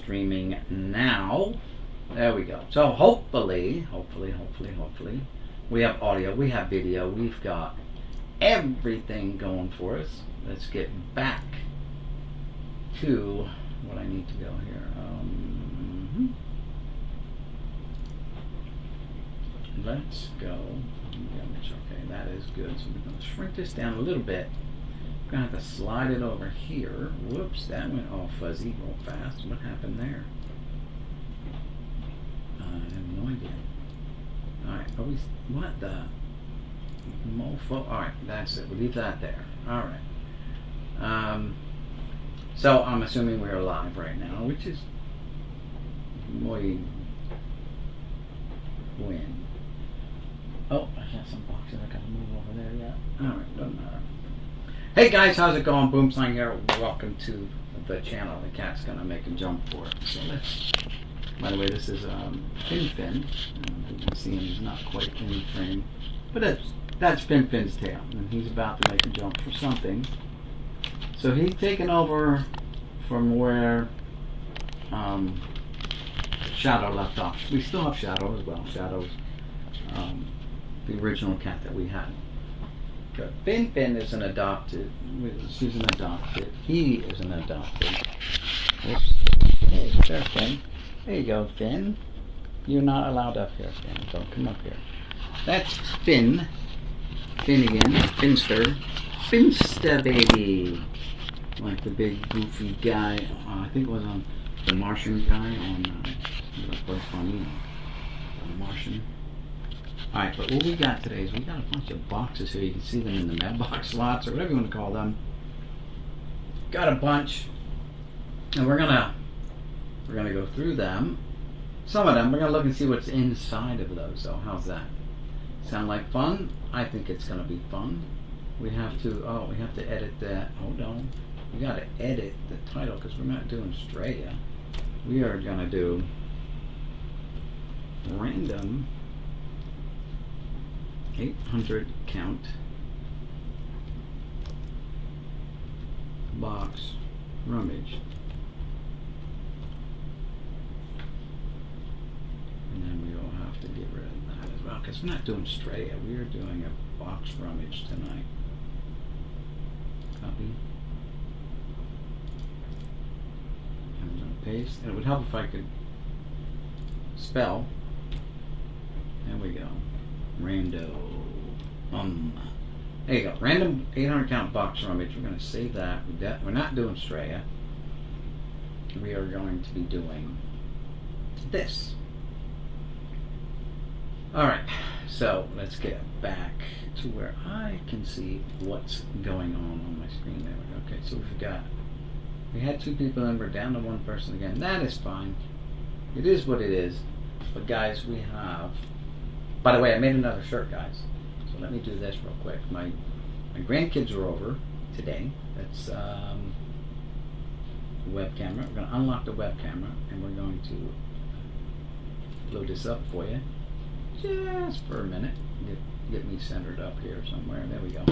streaming now. There we go. So hopefully, we have audio, we have video, we've got everything going for us. Let's get back to what I need to go here. Let's go. Okay, that is good. So we're going to shrink this down a little bit. I'm going to have to slide it over here. Whoops, that went all fuzzy real fast. What happened there? I have no idea. Alright, what the mofo? Alright, that's it. We'll leave that there. Alright. So I'm assuming we're live right now, which is muy win. Oh, I got some boxes I gotta move over there yet. Alright, doesn't matter. Hey guys, how's it going? Boomslang here. Welcome to the channel. The cat's gonna make a jump for it. So let's. By the way, this is Fin. You can see him, he's not quite in frame. But that's Fin's tail. And he's about to make a jump for something. So he's taken over from where Shadow left off. We still have Shadow as well. Shadow's the original cat that we had. But Fin is an adopted. She's an adopted. He is an adopted. Oops. Hey, there, Fin. There you go, Fin. You're not allowed up here, Fin. Don't come up here. That's Fin. Fin again. Finster baby. Like the big goofy guy. I think it was on the Martian guy on Bugs Bunny. The Martian. Alright, but what we got today is we got a bunch of boxes here. You can see them in the mailbox slots or whatever you want to call them. Got a bunch. And we're gonna go through them. Some of them, we're gonna look and see what's inside of those. So how's that? Sound like fun? I think it's gonna be fun. We have to edit that. Hold on. We gotta edit the title because we're not doing Straya. We are gonna do random 800 count box rummage. And then we will have to get rid of that as well because we're not doing Straya. We are doing a box rummage tonight. Copy. And I'm going to paste. And it would help if I could spell. There we go. Rando. There you go. Random 800 count box rummage. We're going to save that. We're not doing Straya. We are going to be doing this. Alright. So let's get back to where I can see what's going on my screen there. Okay, so we had 2 people and we're down to 1 person again. That is fine. It is what it is. But guys, we have. By the way, I made another shirt, guys. So let me do this real quick. My grandkids are over today. That's the web camera. We're going to unlock the web camera and we're going to load this up for you. Just for a minute. Get me centered up here somewhere. There we go.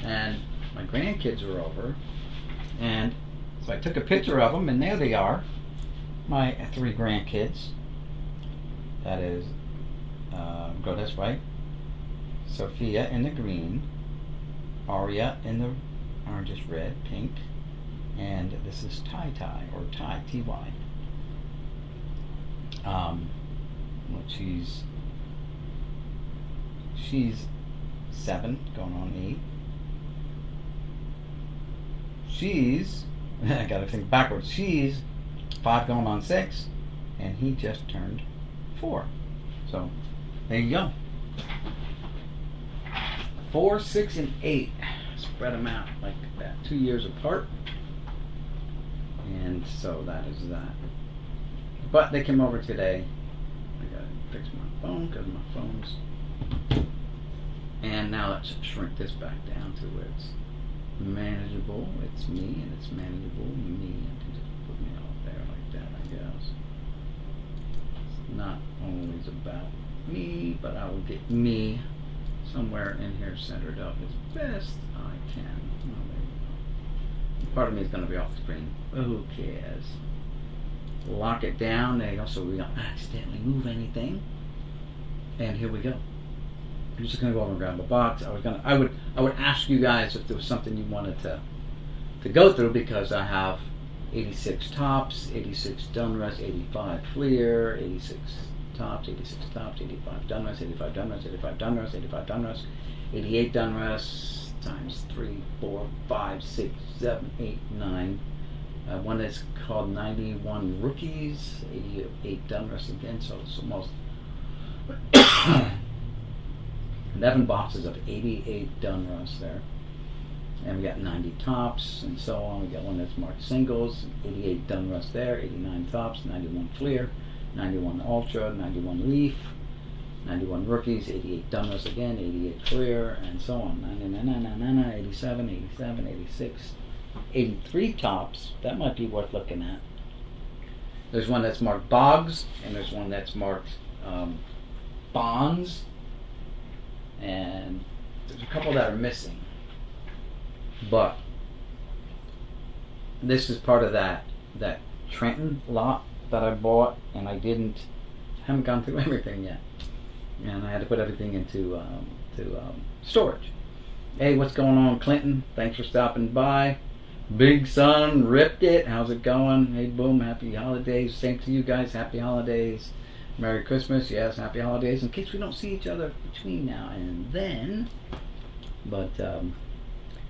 And my grandkids are over. And so I took a picture of them and there they are. My 3 grandkids. That is go this way. Sophia in the green, Aria in the orangish red, pink, and this is Ty or Ty Ty. She's 7, going on 8. She's I gotta think backwards. She's 5, going on 6, and he just turned 4. So there you go. 4, 6, and 8. Spread them out like that. 2 years apart. And so that is that. But they came over today. I gotta fix my phone because my phone's. And now let's shrink this back down to where it's manageable. It's me and it's manageable. Me. I can just put me out there like that, I guess. It's not always about me, but I will get me somewhere in here centered up as best I can. Oh, there you go. Part of me is going to be off screen, but who cares? lock it down. So we don't accidentally move anything. And here we go. I'm just gonna go over and grab a box. I would ask you guys if there was something you wanted to go through, because I have 86 tops, 86 Dunruss, 85 Fleer, 86 tops, 86 tops, 85 Dunruss, 85 Dunruss, 85 Dunruss, 85 Dunruss, 88 Dunruss times 3, 4, 5, 6, 7, 8, 9. One that's called 91 Rookies, 88 Dunruss again, so it's almost 11 boxes of 88 Dunruss there. And we got 90 tops and so on. We got one that's marked singles, 88 Dunruss there, 89 tops, 91 Fleer, 91 Ultra, 91 Leaf, 91 Rookies, 88 Dunruss again, 88 Fleer, and so on. 99, 87, 87, 86, 83 tops. That might be worth looking at. There's one that's marked Boggs, and there's one that's marked Bonds, and there's a couple that are missing. But this is part of that Trenton lot that I bought, and I haven't gone through everything yet, and I had to put everything into storage. Hey, what's going on, Clinton? Thanks for stopping by. Big Sun ripped it. How's it going? Hey, boom. Happy holidays. Same to you guys. Happy holidays. Merry Christmas. Yes, happy holidays. In case we don't see each other between now and then. But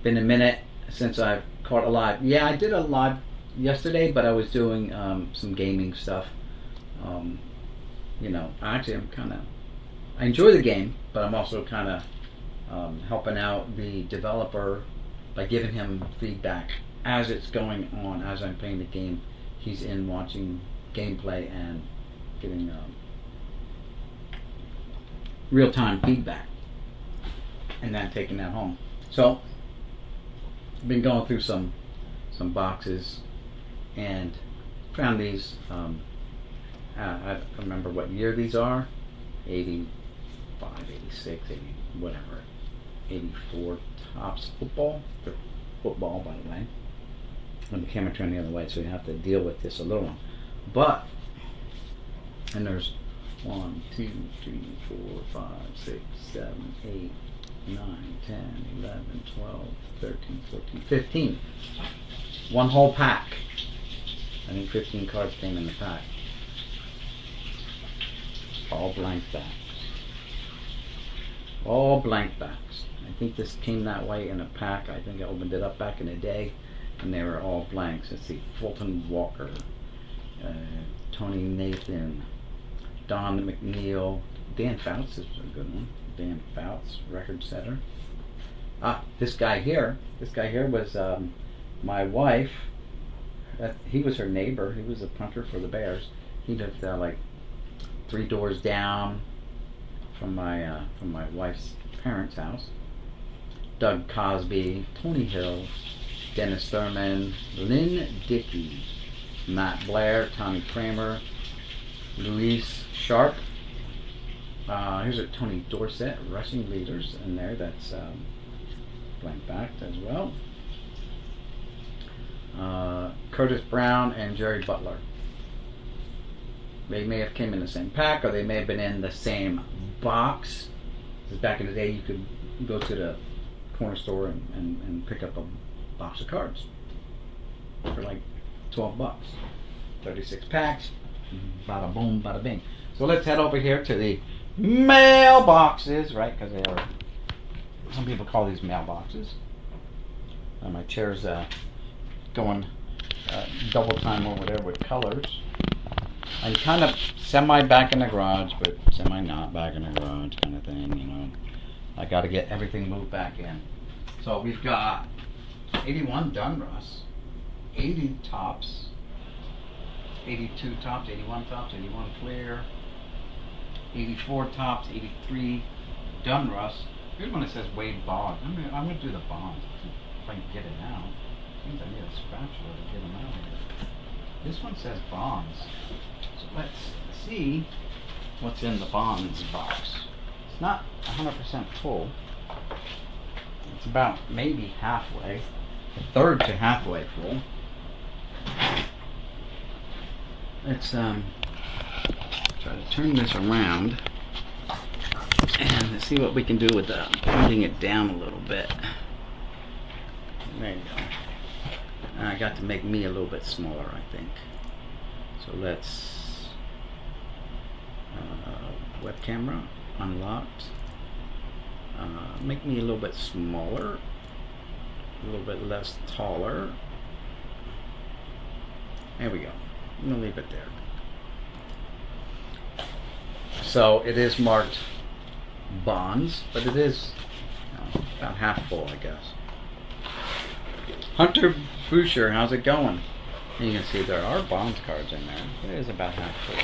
been a minute since I've caught a live. Yeah, I did a live yesterday, but I was doing some gaming stuff. Actually, I enjoy the game, but I'm also kind of helping out the developer by giving him feedback as it's going on, as I'm playing the game. He's in watching gameplay and giving real-time feedback, and then taking that home. So I've been going through some boxes and found these. I don't remember what year these are. 85, 86, 80, whatever. 84 Tops football. They're football, by the way. And the camera turned the other way, so you have to deal with this a little one. But, and there's 1, 2, 3, 4, 5, 6, 7, 8, 9, 10, 11, 12, 13, 14, 15. One whole pack. I think 15 cards came in the pack. All blank backs. All blank backs. I think this came that way in a pack. I think I opened it up back in the day, and they were all blanks. Let's see. Fulton Walker, Tony Nathan, Don McNeil, Dan Fouts is a good one. Dan Fouts, record setter. This guy here was my wife. He was her neighbor. He was a punter for the Bears. He lived like 3 doors down from my wife's parents' house. Doug Cosby, Tony Hill, Dennis Thurman, Lynn Dickey, Matt Blair, Tommy Kramer, Luis Sharp. Here's a Tony Dorsett, rushing leaders in there. That's blank backed as well. Curtis Brown and Jerry Butler. They may have came in the same pack, or they may have been in the same box. Because back in the day, you could go to the corner store and pick up a box of cards for like $12. 36 packs. Bada boom, bada bing. So let's head over here to the mailboxes, right? Because they are. Some people call these mailboxes. My chair's going double time over there with colors. I'm kind of semi back in the garage, but semi not back in the garage kind of thing, you know. I got to get everything moved back in. So we've got 81 Dunruss, 80 tops, 82 tops, 81 tops, 81 Fleer, 84 tops, 83 Dunruss. Here's one that says Wade Boggs. I'm going to do the bonds if I can get it out. Seems I need a spatula to get them out of here. This one says bonds. So let's see what's in the bonds box. It's not 100% full. It's about maybe halfway, a third to halfway full. let's try to turn this around and see what we can do with bringing it down a little bit. There you go. I got to make me a little bit smaller, I think. So let's web camera unlocked. Make me a little bit smaller, a little bit less taller. There we go. I'm gonna leave it there. So it is marked bonds, but it is about half full, I guess. Hunter Boucher, how's it going? And you can see there are bonds cards in there. It is about half full.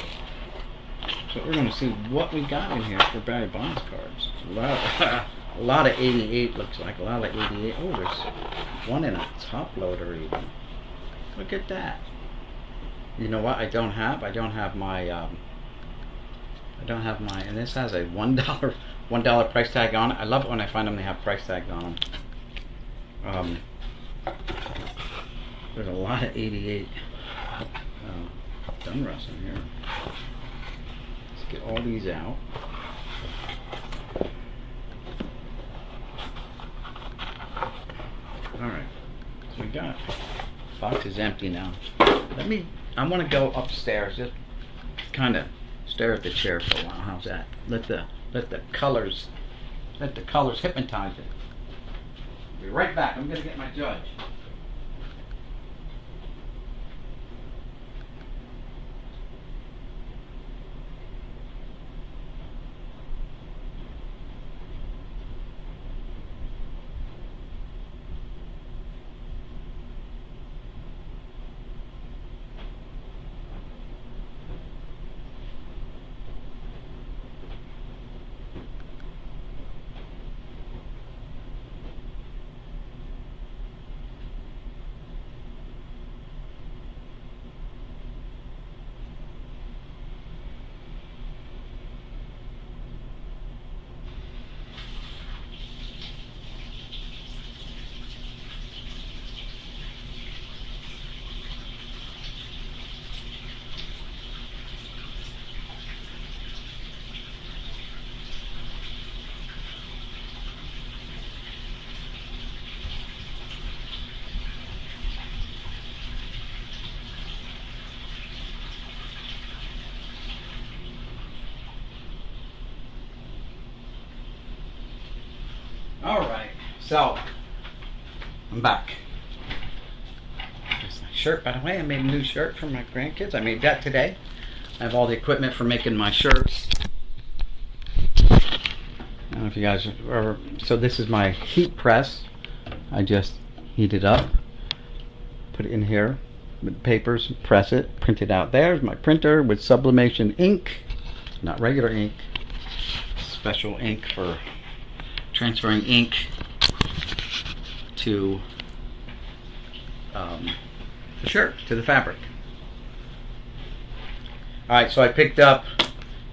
So we're going to see what we got in here for Barry Bonds cards. A lot of 88 looks like. A lot of 88. Oh, there's one in a top loader even. Look at that. You know what? I don't have my. And this has a $1 price tag on it. I love it when I find them they have price tags on them. There's a lot of 88 Dunruss in here. Let's get all these out. Alright, so we got box is empty now. I want to go upstairs, just kind of stare at the chair for a while. How's that? Let the colors hypnotize it. Be right back. I'm gonna get my judge. Alright, so I'm back. Here's my shirt, by the way. I made a new shirt for my grandkids. I made that today. I have all the equipment for making my shirts. I don't know if you guys are. So this is my heat press. I just heat it up, put it in here with papers, press it, print it out. There's my printer with sublimation ink, not regular ink, special ink for transferring ink to the shirt, to the fabric. Alright, so I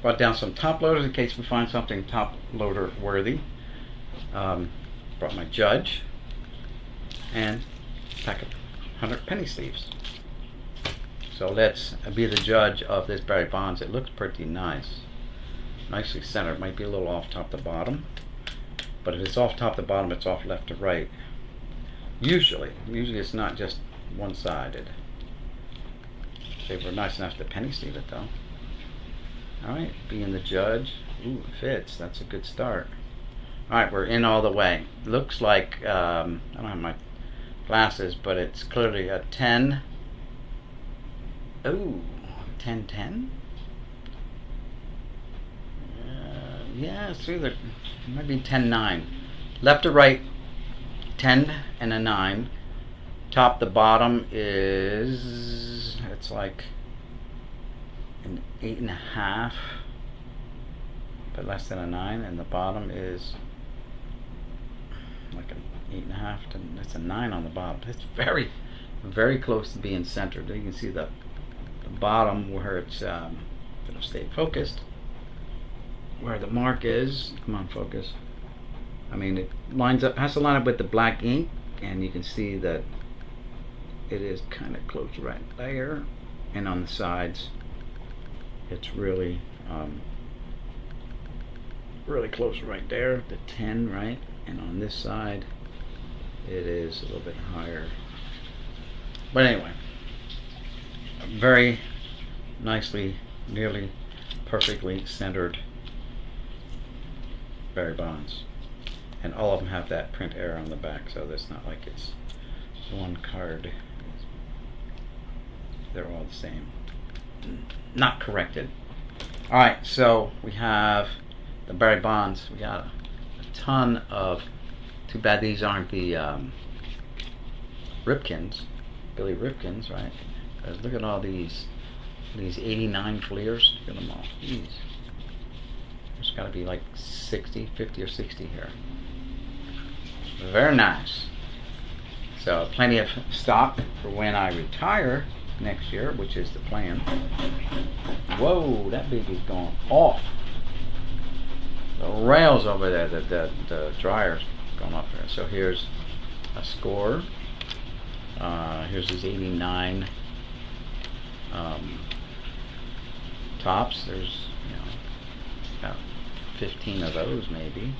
brought down some top loaders in case we find something top loader worthy. Brought my judge and a pack of 100 penny sleeves. So let's be the judge of this Barry Bonds. It looks pretty nice. Nicely centered. Might be a little off top to bottom. But if it's off top to bottom, it's off left to right. Usually it's not just one-sided. They were nice enough to penny sleeve it though. Alright, being the judge. Ooh, it fits. That's a good start. Alright, we're in all the way. Looks like, I don't have my glasses, but it's clearly a 10. Ooh, 10-10? Yeah, it's either, it might be 10-9. Left to right, 10 and a 9. Top to bottom is, it's like an 8.5, but less than a 9. And the bottom is like an 8.5 to, it's a 9 on the bottom. It's very, very close to being centered. You can see the bottom where it's, it'll stay focused. Where the mark is, come on, focus. I mean, it lines up, has to line up with the black ink, and you can see that it is kind of close right there. and on the sides it's really really close right there, the 10, right? And on this side it is a little bit higher. But anyway, very nicely, nearly perfectly centered Barry Bonds. And all of them have that print error on the back, so that's not like it's one card. They're all the same. Not corrected. Alright, so we have the Barry Bonds. We got a ton of, too bad these aren't the Ripkins, Billy Ripkins, right? Because look at all these 89 Fleers. Look at them all. Jeez. There's got to be like 50 or 60 here. Very nice. So plenty of stock for when I retire next year, which is the plan. Whoa, that baby's going off. The rails over there, the dryer's going off there. So here's a score. Here's his 89 tops. There's, you know, about 15 of those maybe.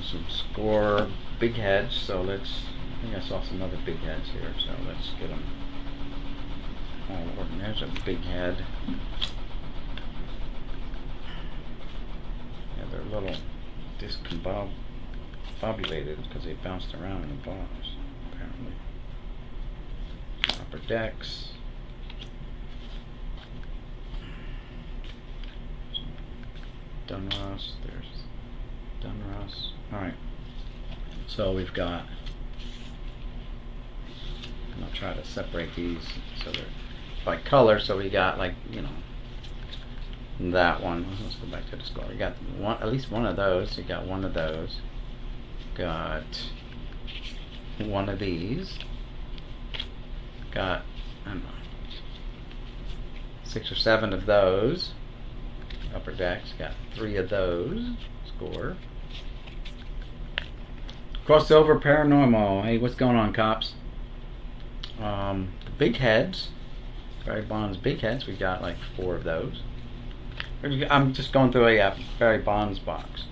Some score big heads. So let's. I think I saw some other big heads here. So let's get them. Oh, there's a big head. Yeah, they're a little discombobulated because they bounced around in the bars, apparently. Upper decks. Dunross. There's Dunross. Alright. So we've got. And I'll try to separate these so they're by color. So we got, like, you know, that one. Let's go back to the score. We got one, at least one of those. You got one of those. Got one of these. Got, I don't know, 6 or 7 of those. Upper decks. Got 3 of those. Score. Crossover Paranormal. Hey, what's going on, cops? The big heads. Barry Bonds big heads. We got like 4 of those. I'm just going through a Barry Bonds box.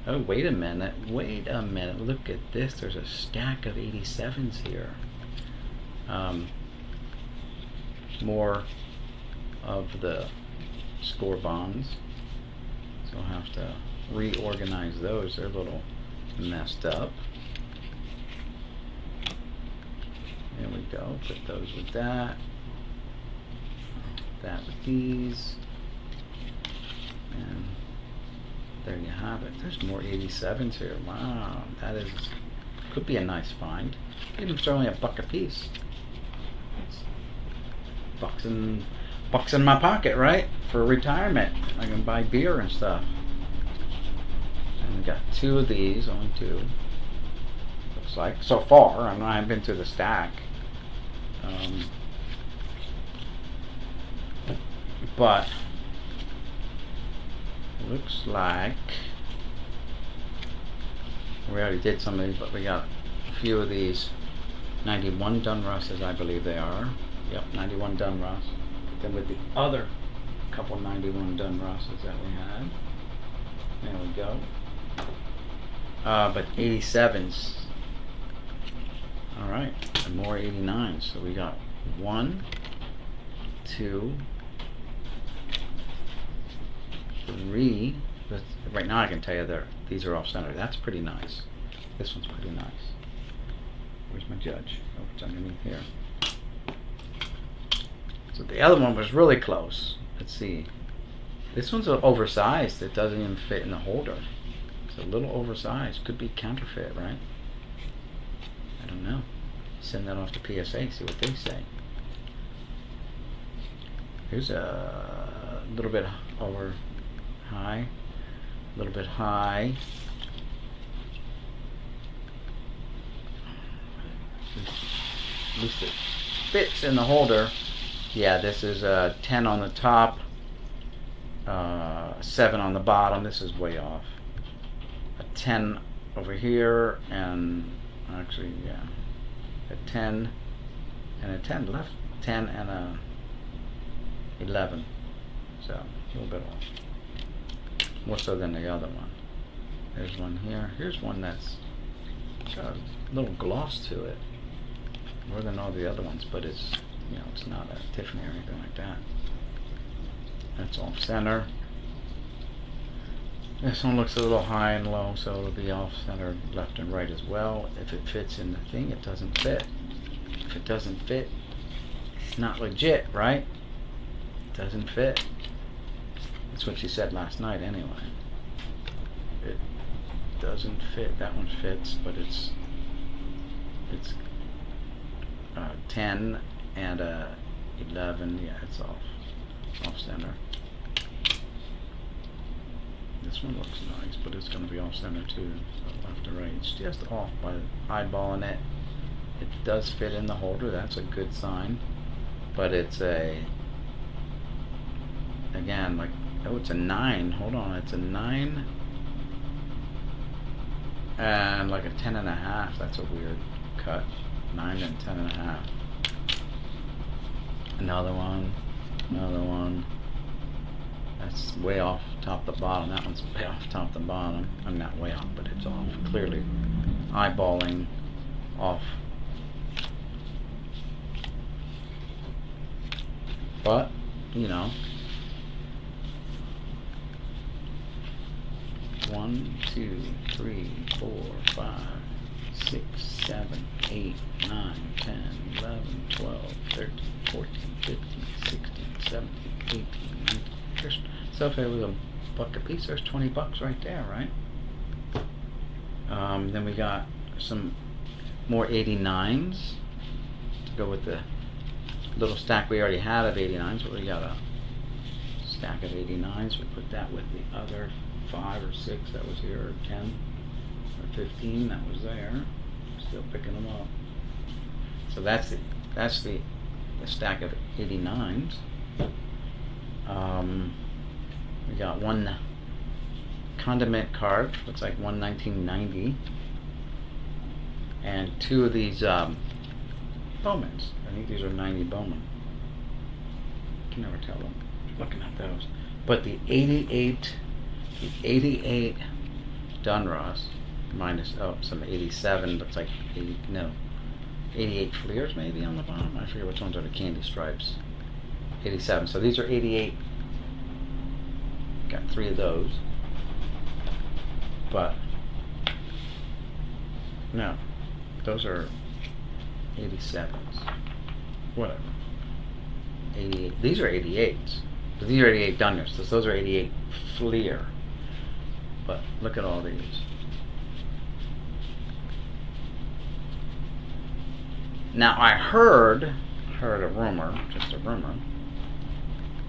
Oh, wait a minute. Wait a minute. Look at this. There's a stack of 87s here. More of the score bonds. So I'll have to reorganize those. They're a little messed up. There we go. Put those with that. That with these. And there you have it. There's more 87s here. Wow, that is, could be a nice find. Even if it's only $1 a piece. Bucks in my pocket, right? For retirement. I can buy beer and stuff. And we got 2 of these, only 2. Looks like so far. I haven't been to the stack. But looks like we already did some of these, but we got a few of these 91 Dunrosses, I believe they are. Yep, 91 Dunross. Then with the other couple 91 Dunrosses that we had. There we go. But 87s. Alright, and more 89s. So we got 1, 2, 3. Right now I can tell you these are off center. That's pretty nice. This one's pretty nice. Where's my judge? Oh, it's underneath here. So the other one was really close. Let's see. This one's oversized. It doesn't even fit in the holder. It's a little oversized. Could be counterfeit, right? I don't know. Send that off to PSA, see what they say. Here's a little bit over high. A little bit high. At least it fits in the holder. Yeah, this is a 10 on the top, 7 on the bottom. This is way off. A 10 over here, and actually, yeah, a 10 and a 10 left, 10 and a 11. So a little bit off, more so than the other one. There's one here. Here's one that's got a little gloss to it, more than all the other ones, but it's, you know, it's not a Tiffany or anything like that. That's off center. This one looks a little high and low, so it'll be off center left and right as well. If it fits in the thing, it doesn't fit. If it doesn't fit, it's not legit, right? It doesn't fit. That's what she said last night anyway. It doesn't fit. That one fits, but it's 10 and 11. Yeah, it's off center. This one looks nice, but it's going to be off center too, so left to right. It's just off by eyeballing it. It does fit in the holder. That's a good sign, but it's again, like, oh, it's a 9. Hold on, it's a 9 and like a 10.5. That's a weird cut. 9 and 10.5. Another one. That's way off top to bottom. That one's way off top to bottom. I'm not way off, but it's off. Clearly eyeballing off. But, you know, 1, 2, 3, 4, 5, 6, 7, 8, 9, 10, 11, 12, 13, 14, 15, 16, 17, 18, 19. So if it was $1 a piece, there's $20 right there, right? Then we got some more 89s to go with the little stack we already had of 89s, but we got a stack of 89s. We put that with the other 5 or 6 that was here, or 10 or 15 that was there. Still picking them up. So that's the stack of 89s. We got one condiment card, looks like one 1990, and 2 of these Bowmans. I think these are 90 Bowman. You can never tell them looking at those. But the 88 Dunross minus some 87, looks like 88 Fleers maybe on the bottom. I forget which ones are the candy stripes. 87. So these are 88. Got 3 of those. But no, those are 87s. Whatever. 88. These are 88s. But these are 88 Dunross. So those are 88 Fleer. But look at all these. Now I heard a rumor, just a rumor,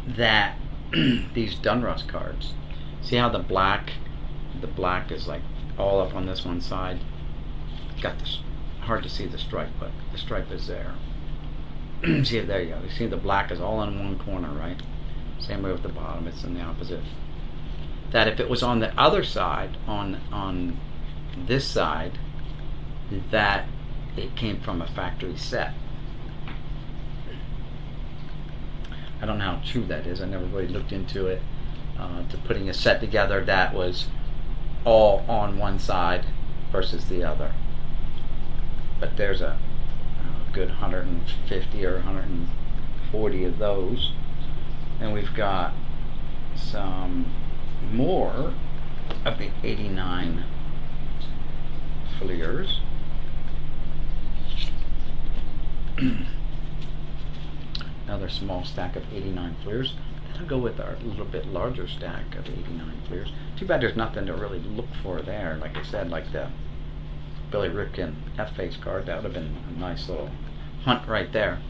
that these Dunross cards, see how the black is like all up on this one side? Got this, hard to see the stripe, but the stripe is there. See it, there you go. You see the black is all in one corner, right? Same way with the bottom, it's in the opposite. That if it was on the other side, on this side, that it came from a factory set. I don't know how true that is. I never really looked into it, to putting a set together that was all on one side versus the other. But there's a good 150 or 140 of those. And we've got some more of the 89 Fleers. Another small stack of 89 Fleers. That'll go with our little bit larger stack of 89 Fleers. Too bad there's nothing to really look for there. Like I said, like the Billy Ripken F-Face card, that would have been a nice little hunt right there.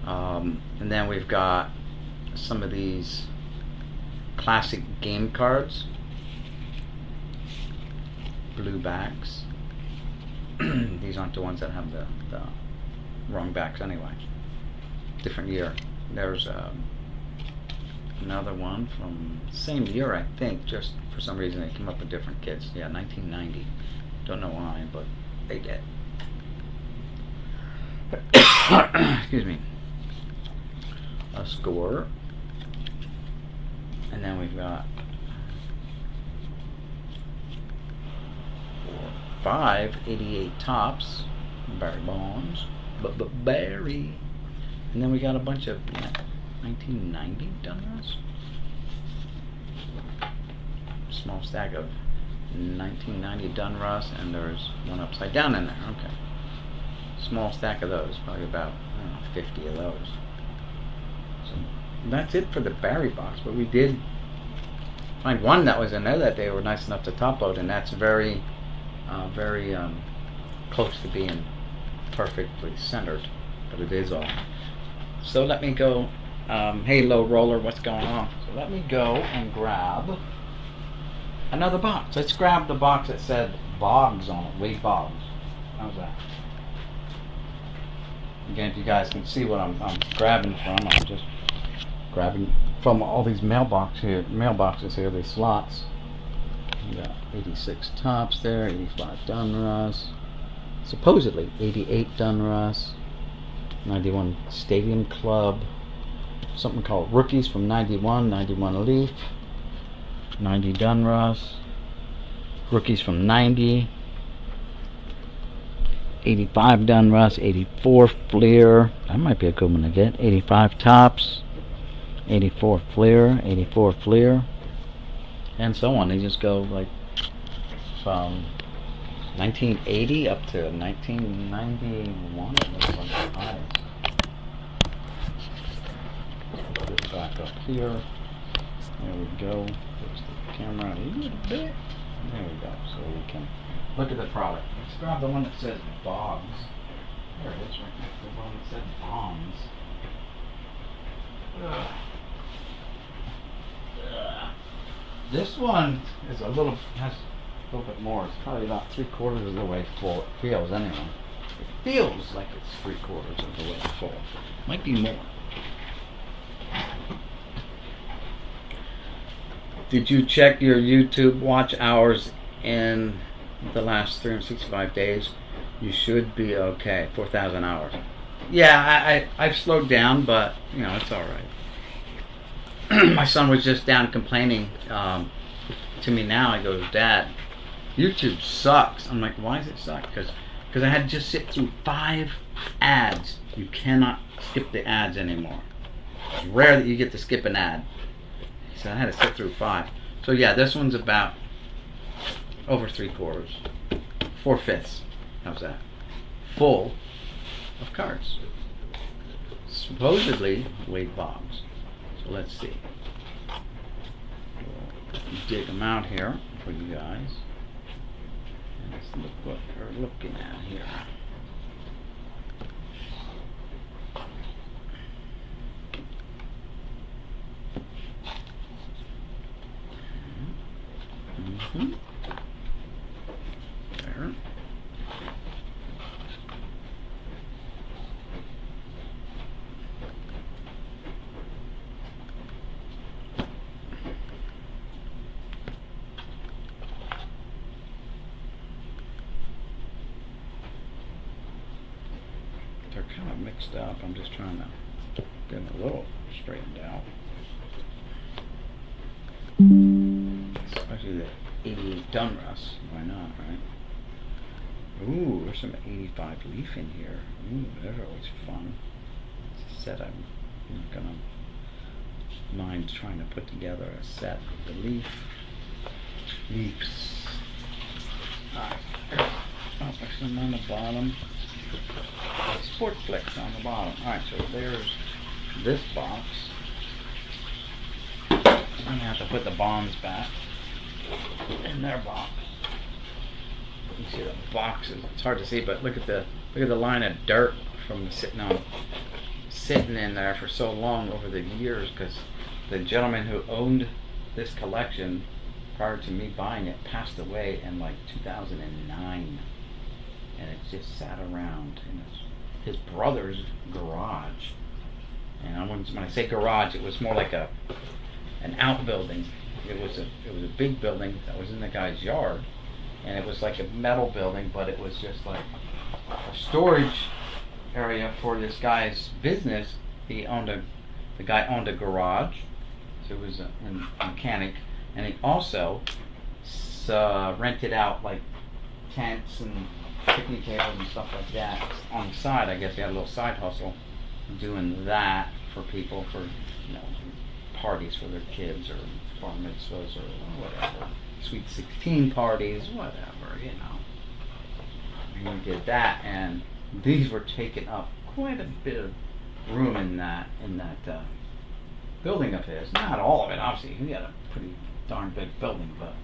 And then we've got some of these classic game cards, blue backs. These aren't the ones that have the wrong backs anyway. Different year. There's another one from same year, I think. Just for some reason they came up with different kits. Yeah, 1990. Don't know why, but they did. excuse me, a score. And then we've got 5 88 tops, Barry Bonds, but Barry. And then we got a bunch of 1990 Dunras. Small stack of 1990 Dunras, and there's one upside down in there. Okay. Small stack of those, probably about 50 of those. So that's it for the Barry box, but we did find one that was in there that they were nice enough to top load, and that's very close to being perfectly centered, but it is off. So let me go. Hey, low roller, what's going on? So let me go and grab another box. Let's grab the box that said Boggs on it. Wade Boggs. How's that? Again, if you guys can see what I'm grabbing from, I'm just grabbing from all these mailboxes here, these slots. You got 86 tops there, 85 Dunras, supposedly 88 Dunras, 91 Stadium Club, something called Rookies from 91, 91 Leaf, 90 Dunras, Rookies from 90, 85 Dunras, 84 Fleer, that might be a good one to get, 85 tops, 84 Fleer, 84 Fleer, and so on. They just go like from 1980 up to 1991. Put this back up here. There we go. Fix the camera a little bit. There we go. So we can look at the product. Let's grab the one that says Boggs. There it is, right next to the one that said Bonds. This one is has a little bit more. It's probably about 3/4 of the way full. It feels anyway. It feels like it's 3/4 of the way full. Might be more. Did you check your YouTube watch hours in the last 365 days? You should be okay. 4,000 hours. Yeah, I've slowed down, but it's all right. My son was just down complaining to me now. He goes, "Dad, YouTube sucks." I'm like, "Why does it suck?" Because I had to just sit through 5 ads. You cannot skip the ads anymore. It's rare that you get to skip an ad. So I had to sit through 5. So yeah, this one's about over 3/4, 4/5. How's that? Full of cards. Supposedly Wade Boggs. So let's see. We'll dig them out here for you guys. And let's look what we're looking at here. There. They're kind of mixed up. I'm just trying to get them a little straightened out. Especially the 88 Dunras. Why not, right? Ooh, there's some 85 Leaf in here. Ooh, they're always fun. It's a set I'm not gonna mind trying to put together a set of the Leafs. Alright. Oh, there's some on the bottom. Sport Flicks on the bottom. Alright, so there's this box. I'm gonna have to put the Bonds back in their box. You see the boxes. It's hard to see, but look at the line of dirt from sitting in there for so long over the years, because the gentleman who owned this collection prior to me buying it passed away in like 2009, and it just sat around in his brother's garage. And when I say garage, it was more like an outbuilding. It was a big building that was in the guy's yard, and it was like a metal building, but it was just like a storage area for this guy's business. The guy owned a garage, so he was a mechanic, and he also rented out like tents and picnic tables and stuff like that on the side. I guess he had a little side hustle doing that for people, for parties for their kids, or bar mitzvahs, or whatever, sweet 16 parties, whatever, And we did that, and these were taking up quite a bit of room in that building of his. Not all of it, obviously. He had a pretty darn big building, but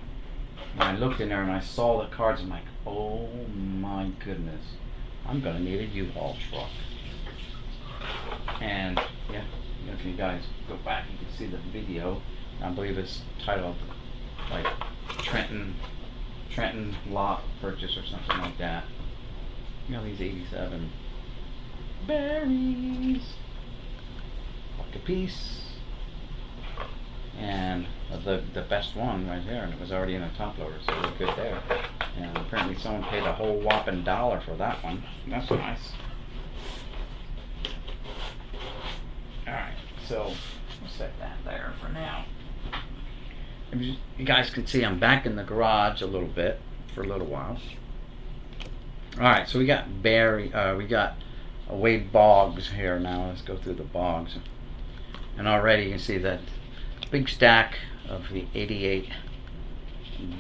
when I looked in there and I saw the cards, I'm like, oh my goodness, I'm gonna need a U-Haul truck. And yeah, if you guys go back, you can see the video. I believe it's titled like Trenton lot purchase or something like that. These 87 berries, buck a piece, and the best one right there, and it was already in a top loader, so it was good there. And apparently someone paid a whole whopping $1 for that one. That's nice. Alright, so we'll set that there for now. You guys can see I'm back in the garage a little bit for a little while. Alright, so we got Wade Boggs here now. Let's go through the Boggs. And already you can see that big stack of the 88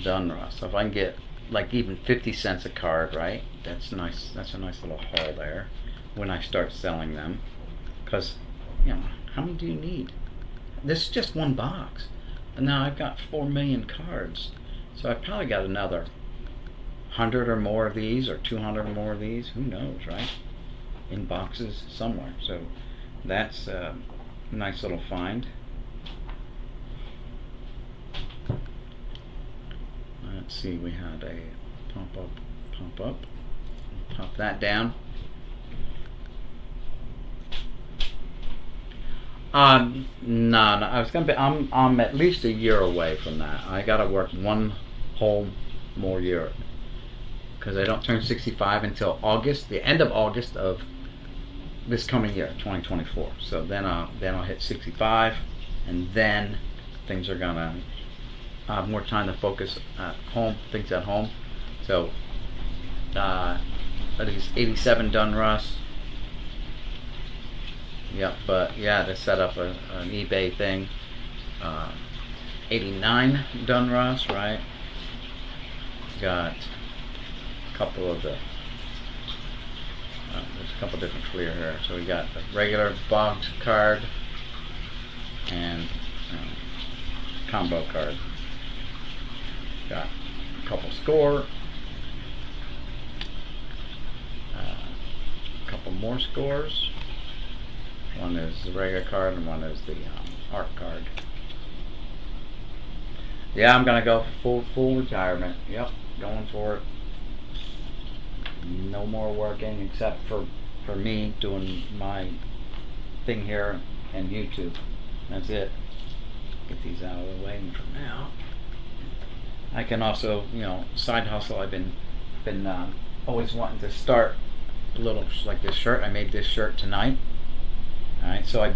Dunruss. So if I can get like even 50 cents a card, right? That's nice. That's a nice little haul there when I start selling them. Because, how many do you need? This is just one box. And now I've got 4 million cards. So I've probably got another 100 or more of these, or 200 or more of these. Who knows, right? In boxes somewhere. So that's a nice little find. Let's see, we had a pop up. Pop that down. No, I was gonna be. I'm at least a year away from that. I gotta work one whole more year, because I don't turn 65 until August, the end of August of this coming year, 2024. So then I'll hit 65, and then things are gonna have more time to focus at home, things at home. So these 87 Dunruss. Yep, but yeah, to set up an eBay thing. 89 Dunruss, right? Got a couple of the. There's a couple different clear here. So we got the regular Boggs card and combo card. Got a couple score. A couple more scores. One is the regular card and one is the art card. Yeah, I'm gonna go full retirement. Yep, going for it. No more working except for me doing my thing here and YouTube. That's it. Get these out of the way for now. I can also, side hustle. I've been always wanting to start a little like this shirt. I made this shirt tonight. Alright, so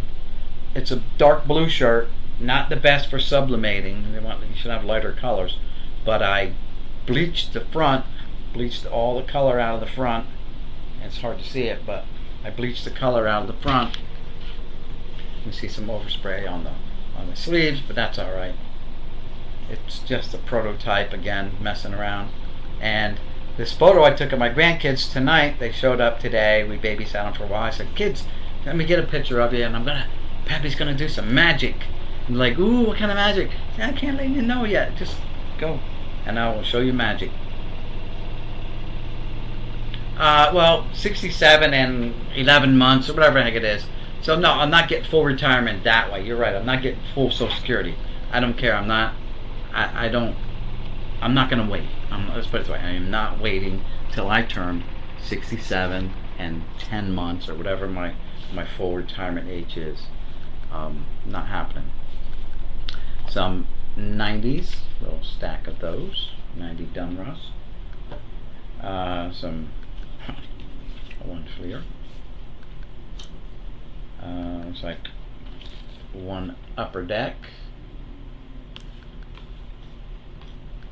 it's a dark blue shirt, not the best for sublimating. You should have lighter colors. But I bleached the front, bleached all the color out of the front. It's hard to see it, but I bleached the color out of the front. You can see some overspray on the sleeves, but that's alright. It's just a prototype again, messing around. And this photo I took of my grandkids tonight, they showed up today. We babysat them for a while. I said, kids, let me get a picture of you, and Pappy's gonna do some magic. And like, ooh, what kind of magic? I can't let you know yet. Just go, and I will show you magic. Well, 67 and 11 months, or whatever the heck it is. So no, I'm not getting full retirement that way. You're right. I'm not getting full Social Security. I don't care. I'm not gonna wait. Let's put it this way. I am not waiting till I turn 67 and 10 months, or whatever my full retirement age is. Not happening. Some 90s, little stack of those, 90 Dunruss. Some one Fleer. Looks like one upper deck.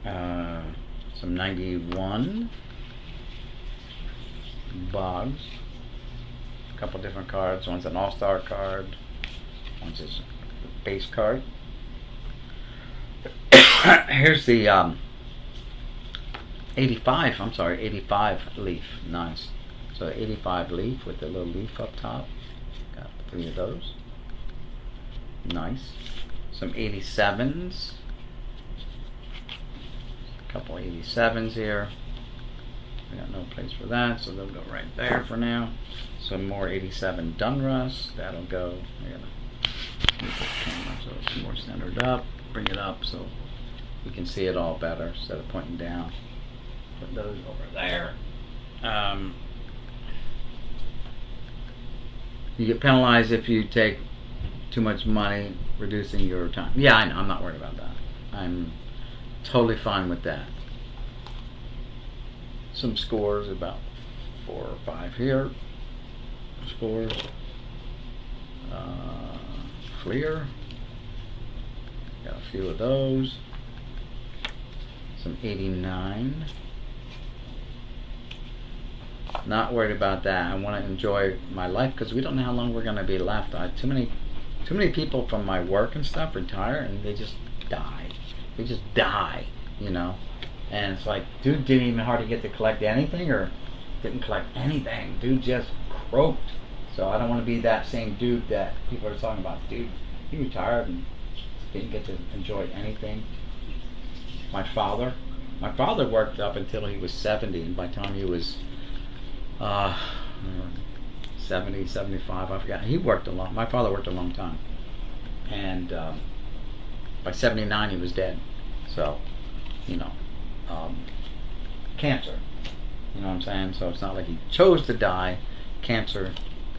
Some 91 Boggs. A couple different cards. One's an all-star card. One's a base card. Here's the 85 leaf. Nice. So 85 leaf with the little leaf up top. Got 3 of those. Nice. Some 87s. A couple 87s here. We got no place for that, so they'll go right there for now. Some more 87 Dunruss. That'll go. I gotta move this camera so it's more centered up. Bring it up so we can see it all better instead of pointing down. Put those over there. You get penalized if you take too much money, reducing your time. Yeah, I know. I'm not worried about that. I'm totally fine with that. Some scores, about 4 or 5 here. Scores. Fleer. Got a few of those. Some 89. Not worried about that. I want to enjoy my life because we don't know how long we're going to be left. Too many people from my work and stuff retire and they just die. They just die, you know. And it's like, dude didn't even hardly get to collect anything or didn't collect anything. Dude just croaked. So I don't want to be that same dude that people are talking about. Dude, he retired and didn't get to enjoy anything. My father worked up until he was 70, and by the time he was 70, 75, I forgot. He worked a long. My father worked a long time, and by 79 he was dead. So, you know, cancer. You know what I'm saying? So it's not like he chose to die. Cancer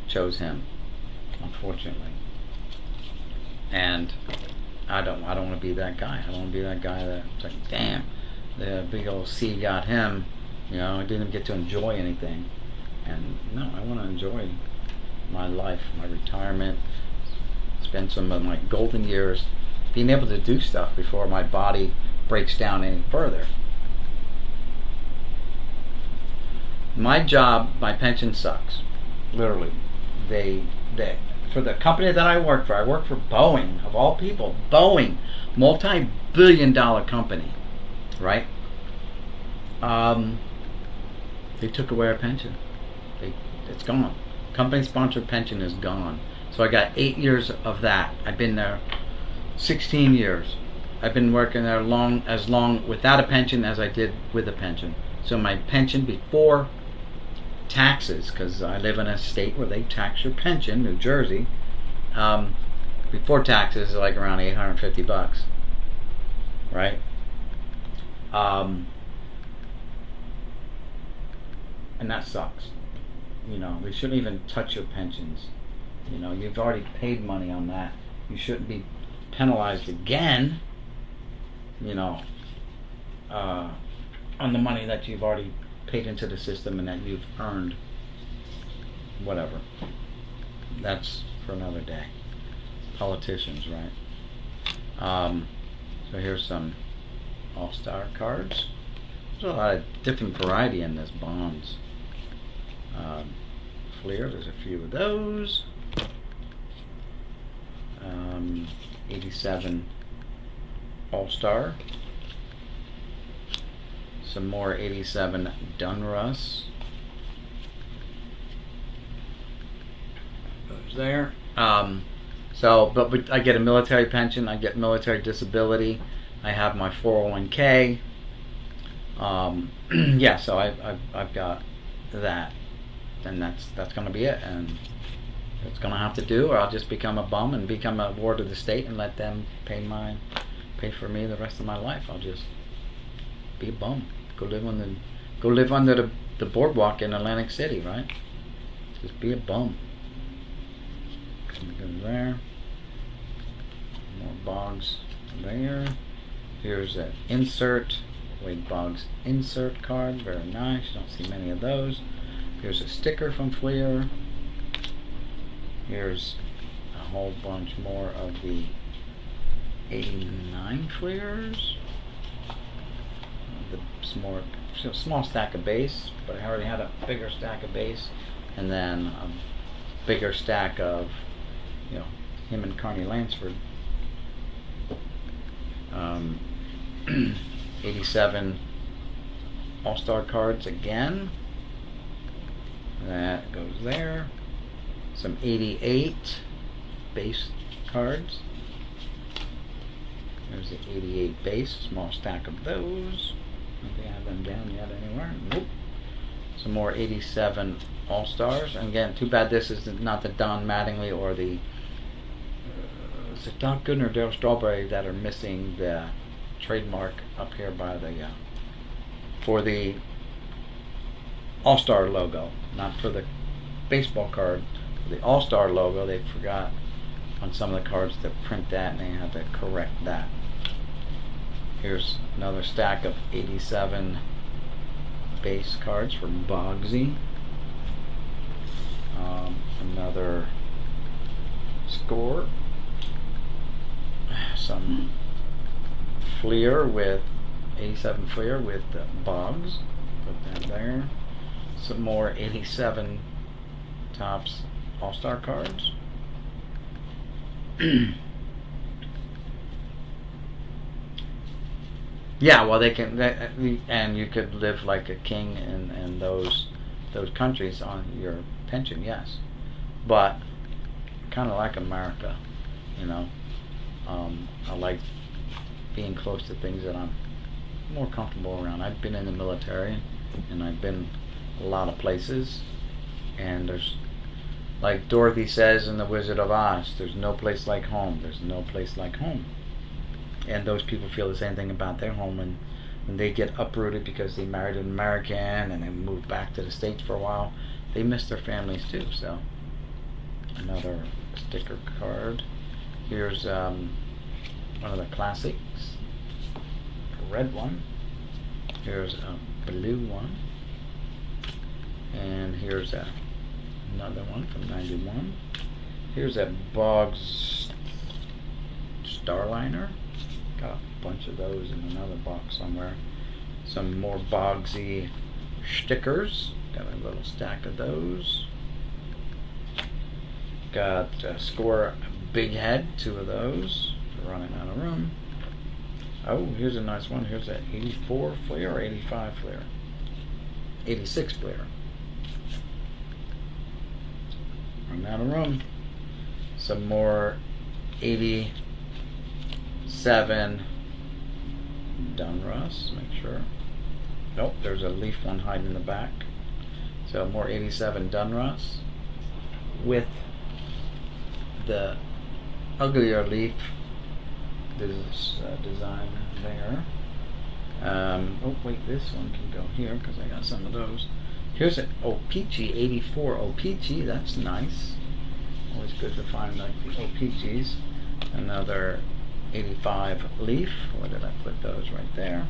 chose him, unfortunately. And I don't want to be that guy. I don't want to be that guy that's like, damn, the big old C got him. You know, I didn't get to enjoy anything. And no, I want to enjoy my life, my retirement, spend some of my golden years being able to do stuff before my body breaks down any further. My job, my pension sucks. Literally. They for the company that I work for Boeing, of all people. Boeing, multi-billion-dollar company, right? They took away our pension. It's gone. Company-sponsored pension is gone. So I got 8 years of that. I've been there 16 years. I've been working there as long without a pension as I did with a pension. So my pension before taxes, because I live in a state where they tax your pension, New Jersey, before taxes is like around $850, right? And that sucks. You know, they shouldn't even touch your pensions. You know, you've already paid money on that. You shouldn't be penalized again, you know, on the money that you've already paid into the system and that you've earned. Whatever. That's for another day. Politicians, right? So here's some all-star cards. There's a lot of different variety in this bonds. Fleer, there's a few of those. 87 All-Star. Some more 87 Dunruss. Goes there. But I get a military pension. I get military disability. I have my 401k. Yeah, so I've got that, and that's gonna be it, and it's gonna have to do, or I'll just become a bum and become a ward of the state and let them pay for me the rest of my life. I'll just be a bum. Go live under the boardwalk in Atlantic City, right? Just be a bum. Go there. More Boggs there. Here's an insert. Wade Boggs insert card. Very nice. Don't see many of those. Here's a sticker from Fleer. Here's whole bunch more of the 89 Fleers. Small stack of base, but I already had a bigger stack of base, and then a bigger stack of, him and Carney Lansford. 87 All-Star cards again. That goes there. Some 88 base cards. There's the 88 base, small stack of those. I don't think I have them down yet anywhere. Nope. Some more 87 All-Stars. And again, too bad this is not the Don Mattingly or the is it Doc Gooden or Darryl Strawberry that are missing the trademark up here by the for the All-Star logo, not for the baseball card. For the All-Star logo, they forgot on some of the cards to print that, and they had to correct that. Here's another stack of 87 base cards for Bogsy. Another score. Some Fleer with 87 Fleer with Boggs. Put that there. Some more 87 Topps All-Star cards. Yeah, well, they can, and you could live like a king in those countries on your pension, yes. But kind of like America, I like being close to things that I'm more comfortable around. I've been in the military, and I've been a lot of places, and there's, like Dorothy says in The Wizard of Oz, there's no place like home. There's no place like home. And those people feel the same thing about their home, and when they get uprooted because they married an American and they moved back to the States for a while, they miss their families too. So another sticker card. Here's one of the classics, a red one. Here's a blue one, and here's another one from '91. Here's a Boggs Starliner. Got a bunch of those in another box somewhere. Some more Boggsy stickers. Got a little stack of those. Got Score Big Head, 2 of those. We're running out of room. Oh, here's a nice one. Here's that 84 Fleer or 85 Fleer? 86 Fleer. Running out of room. Some more 87 Donruss. Make sure. Nope, there's a leaf one hiding in the back. So more 87 Donruss with the uglier leaf design there. Oh wait, this one can go here because I got some of those. Here's an O-Pee-Chee 84 O-Pee-Chee. That's nice. Always good to find like the O-Pee-Chees. Another 85 leaf. Where did I put those? Right there.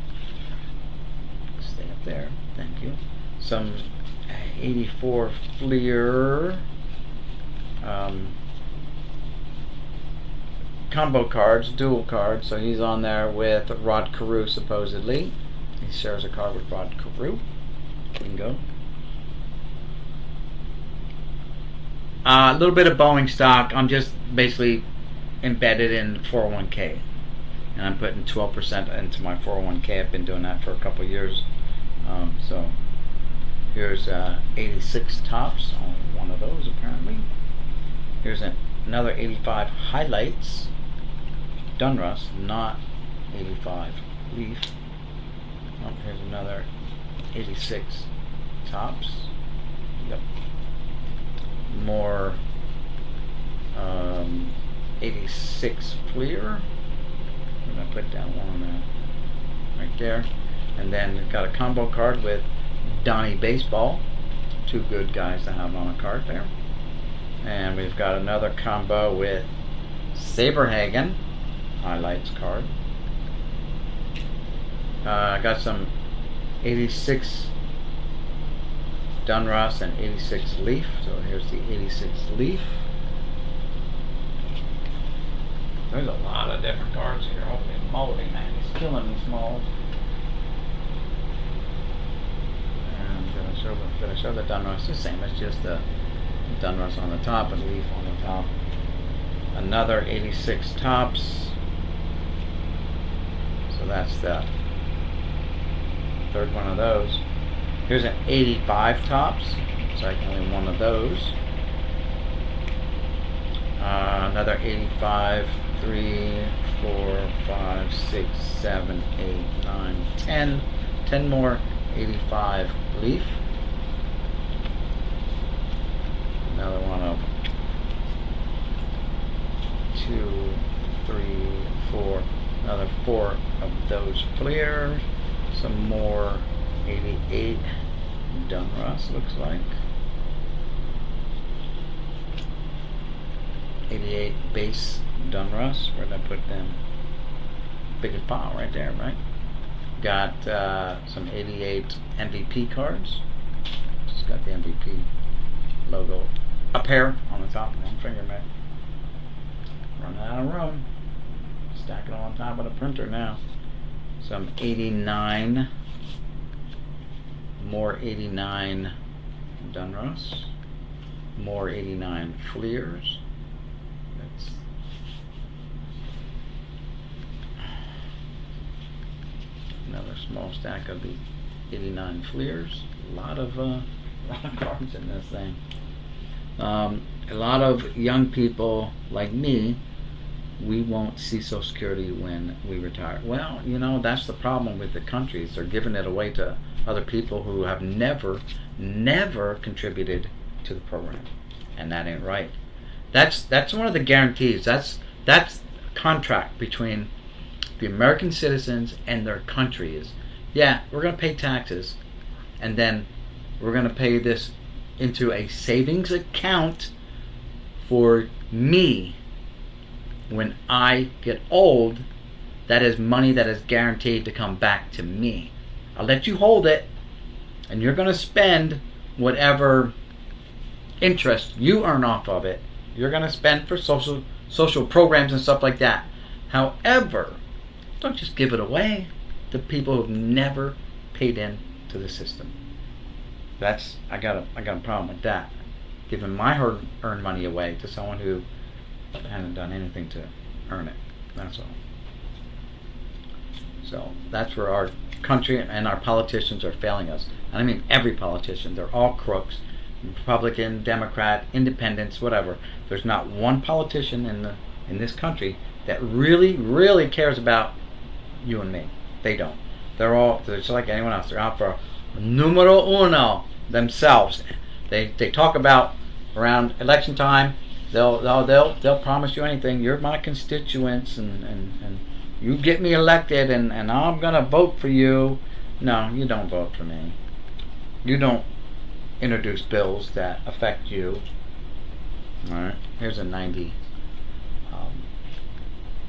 Stay up there. Thank you. Some 84 Fleer combo cards, dual cards. So he's on there with Rod Carew supposedly. He shares a card with Rod Carew. Bingo. A little bit of Boeing stock. I'm just basically embedded in 401k, and I'm putting 12% into my 401k. I've been doing that for a couple of years. So here's 86 Topps on one of those apparently. Here's another 85 Highlights Donruss, not 85 Leaf. Oh, here's another 86 Topps. Yep. More 86 Fleer. I'm going to put that one right there. And then we've got a combo card with Donnie Baseball. 2 good guys to have on a card there. And we've got another combo with Saberhagen Highlights card. I got some 86 Donruss and 86 Leaf. So here's the 86 Leaf. There's a lot of different cards here. Holy moly, man. He's killing me, Smalls. And did I show the Dunruss? It's the same. It's just the Dunruss on the top and Leaf on the top. Another 86 tops. So that's the third one of those. Here's an 85 tops. So I can only one of those. Another 85, 3, 4, 5, 6, 7, 8, 9, 10. 10 more 85 Leaf. Another one of 2, 3, 4. Another 4 of those Fleers. Some more 88 Dunruss, looks like. 88 base Dunruss. Where'd I put them? Biggest pile right there, right? Got some 88 MVP cards. Just got the MVP logo up here on the top. One finger, man. Running out of room. Stack it on top of the printer now. Some 89. More 89 Dunruss. More 89 Fleers. That's another small stack of the 89 Fleers. A lot of cards in this thing. A lot of young people like me, we won't see Social Security when we retire. Well, you know, that's the problem with the countries. They're giving it away to other people who have never contributed to the program, and that ain't right. That's one of the guarantees. That's a contract between the American citizens and their country. Is, yeah, we're going to pay taxes, and then we're going to pay this into a savings account for me when I get old. That is money that is guaranteed to come back to me. I'll let you hold it, and you're going to spend whatever interest you earn off of it. You're going to spend for social programs and stuff like that. However, don't just give it away to people who've never paid in to the system. I got a problem with that. Giving my earned money away to someone who hasn't done anything to earn it. That's all. So that's where our country and our politicians are failing us. And I mean every politician. They're all crooks. Republican, Democrat, Independents, whatever. There's not one politician in this country that really cares about you and me. They don't. They're just like anyone else. They're out for numero uno themselves. They talk about around election time. They'll promise you anything. You're my constituents, and you get me elected, and I'm gonna vote for you. No, you don't vote for me. You don't introduce bills that affect you. All right. Here's a 90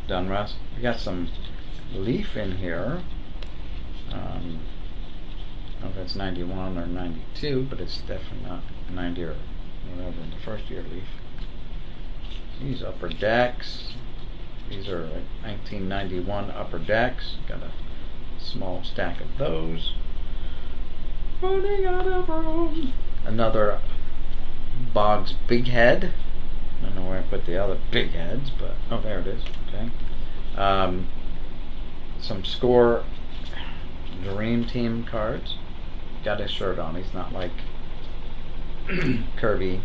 Dunruss. We got some Leaf in here. I don't know if it's 91 or 92, but it's definitely not 90 or whatever in the first year Leaf. These upper decks. These are like 1991 upper decks. Got a small stack of those. Running out of room. Another Boggs Big Head. I don't know where I put the other big heads, but oh, there it is. Okay. Some Score Dream Team cards. Got his shirt on. He's not like Kirby.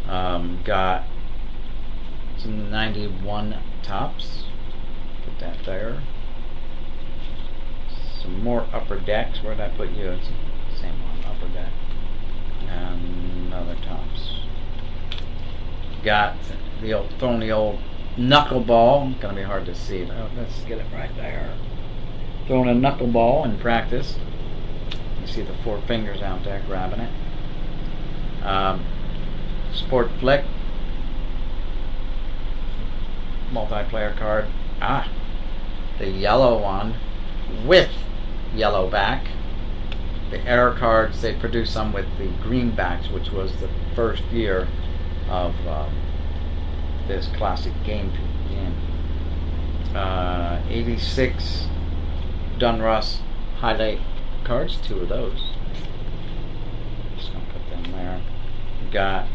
Got some 91 tops. Put that there. Some more upper decks. Where did I put you? It's the same one, upper deck. And another tops. Got throwing the old knuckleball. It's gonna be hard to see. Let's get it right there. Throwing a knuckleball in practice. You see the 4 fingers out there grabbing it. Sport Flick. Multiplayer card. The yellow one with yellow back. The error cards, they produced some with the green backs, which was the first year of this classic game. 86 Donruss highlight cards, 2 of those. Just gonna put them there. We got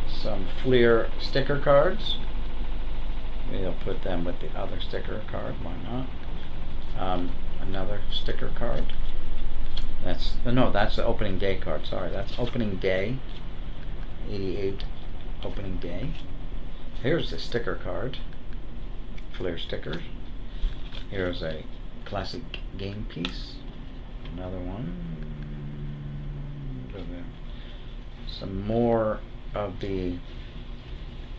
some Fleer sticker cards. Maybe I'll put them with the other sticker card. Why not? Another sticker card. That's the opening day card. Sorry, that's opening day. 88 opening day. Here's the sticker card. Fleer stickers. Here's a classic game piece. Another one. Some more of the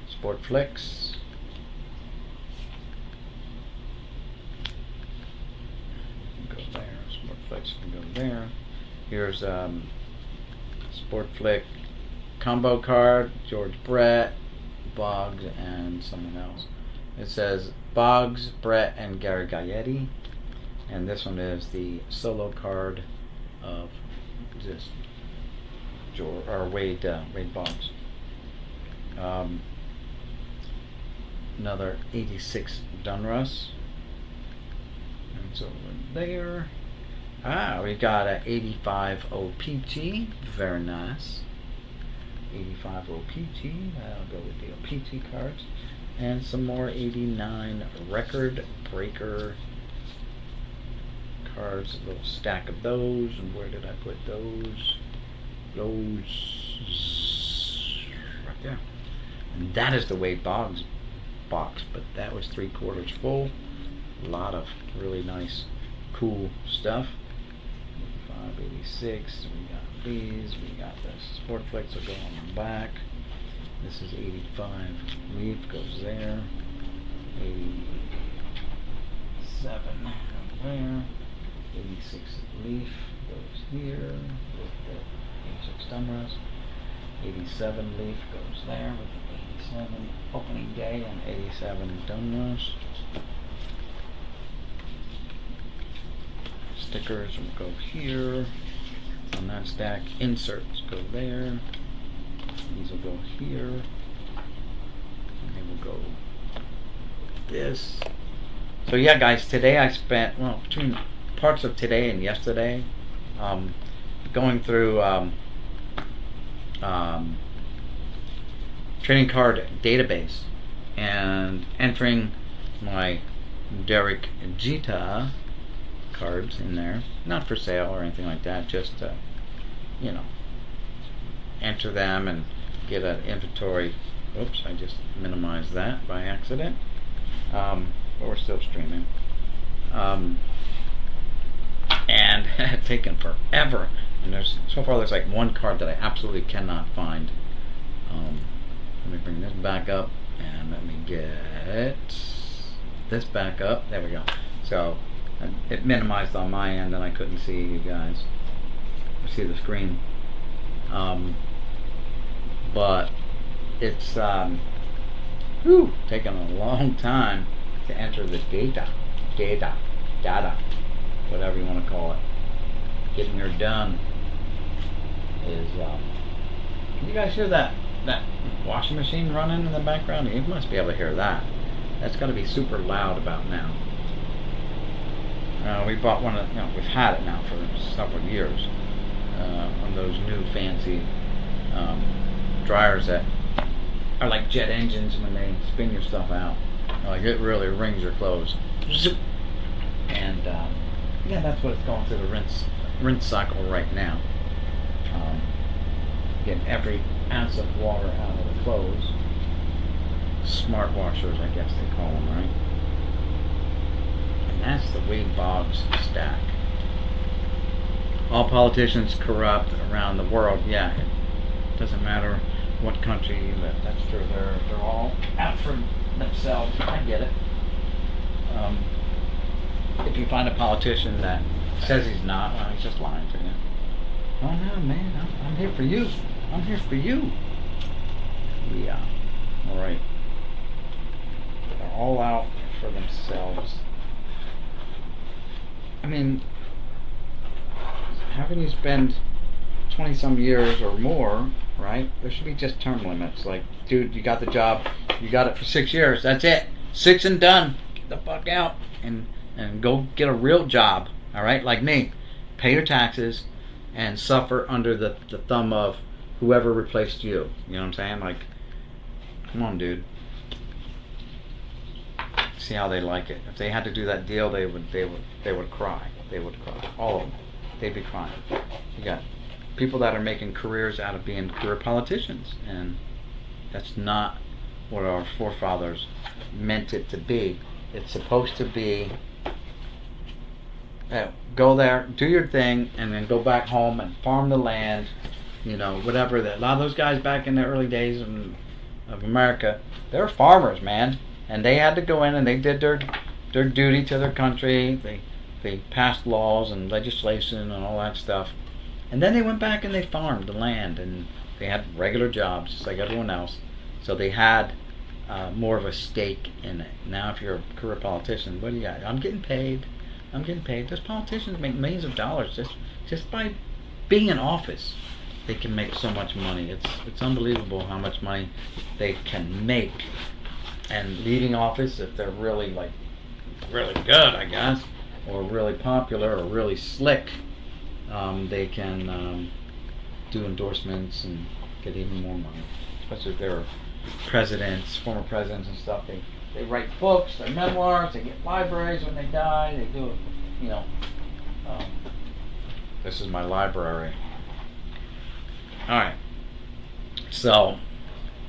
Sport Flicks. Go there. Sport Flicks can go there. Here's Sport Flick combo card. George Brett, Boggs, and someone else. It says Boggs, Brett, and Gary Gaetti. And this one is the solo card of just Wade Boggs. Another 86 Donruss. And so there. We got a 85 OPT. Very nice. 85 OPT. I'll go with the OPT cards. And some more 89 record breaker cards. A little stack of those. And where did I put those? Those right there. And that is the Wade Boggs box, but that was 3/4 full. A lot of really nice, cool stuff. 586. We got these. We got the Sport Flicks will go on the back. This is 85 Leaf goes there. 87 goes there. 86 Leaf goes here with the 86 Donruss. 87 Leaf goes there with the 87 opening day and 87 Donruss. Stickers will go here on that stack. Inserts go there. These will go here. And they will go this. So yeah, guys, today I spent, between parts of today and yesterday, going through trading card database and entering my Derek Jeter cards in there, not for sale or anything like that, just to, enter them and get an inventory. Oops, I just minimized that by accident. But we're still streaming. And it's taken forever. And there's like one card that I absolutely cannot find. Let me bring this back up and let me get this back up. There we go. So it minimized on my end and I couldn't see you guys. I see the screen. But it's taken a long time to enter the data, whatever you want to call it. Getting her done is. Can you guys hear that washing machine running in the background? You must be able to hear that. That's got to be super loud about now. We bought one of, we've had it now for several years. One of those new fancy dryers that are like jet engines when they spin your stuff out. Like it really wrings your clothes. And that's what it's going through the rinse cycle right now. Getting every ounce of water out of the clothes. Smart washers, I guess they call them, right? And that's the Wade Boggs stack. All politicians corrupt around the world. Yeah, it doesn't matter what country, but that's true. They're all out for themselves. I get it. If you find a politician that says he's not, well, he's just lying to you. Oh no, man, I'm here for you. I'm here for you. Yeah. All right. They're all out for themselves. I mean, how can you spend 20 some years or more, right? There should be just term limits. Like, dude, you got the job, You got it for 6 years. That's it. 6 and done. Get the fuck out and go get a real job. All right, like me. Pay your taxes and suffer under the thumb of whoever replaced you. You know what I'm saying? Like, come on, dude. See how they like it. If they had to do that deal, they would cry. They would cry. All of them. They'd be crying. You got people that are making careers out of being career politicians, and that's not what our forefathers meant it to be. It's supposed to be go there, do your thing, and then go back home and farm the land. You know, whatever. A lot of those guys back in the early days of America, they were farmers, man, and they had to go in and they did their duty to their country. They passed laws and legislation and all that stuff, and then they went back and they farmed the land, and they had regular jobs just like everyone else. So they had more of a stake in it. Now, if you're a career politician, what do you got? I'm getting paid. Those politicians make millions of dollars just by being in office. They can make so much money. It's unbelievable how much money they can make. And leaving office, if they're really good, I guess, or really popular or really slick, they can do endorsements and get even more money. Especially if they're presidents, former presidents and stuff. They write books, their memoirs, they get libraries when they die, they do, you know. This is my library. Alright. So,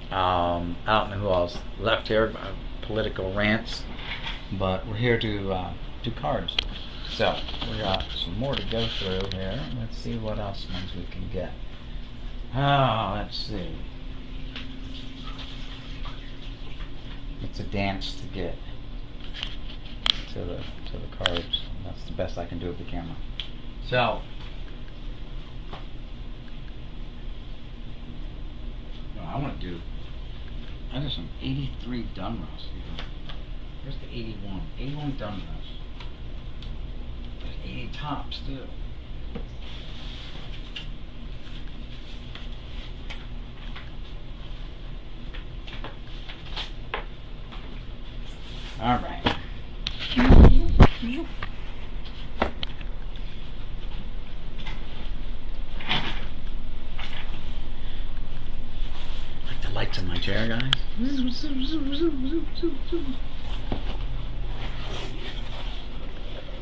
I don't know who else left here, political rants, but we're here to do cards. So, we got some more to go through here. Let's see what else ones we can get. Let's see. It's a dance to get to the cards. That's the best I can do with the camera. So, I do some 83 Dunros here. Here's the 81. 81 Dunros. There's 80 tops too. All right. Like the lights in my chair, guys.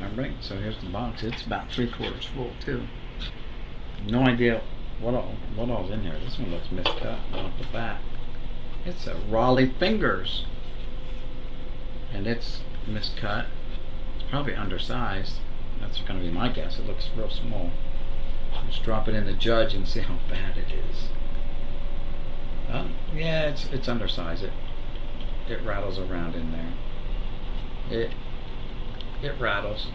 All right. So here's the box. It's about 3/4 full too. No idea what all's in here. This one looks miscut off the bat. It's a Raleigh Fingers. And it's miscut. It's probably undersized. That's going to be my guess. It looks real small. Let's drop it in the judge and see how bad it is. Yeah, it's undersized. It rattles around in there. It rattles.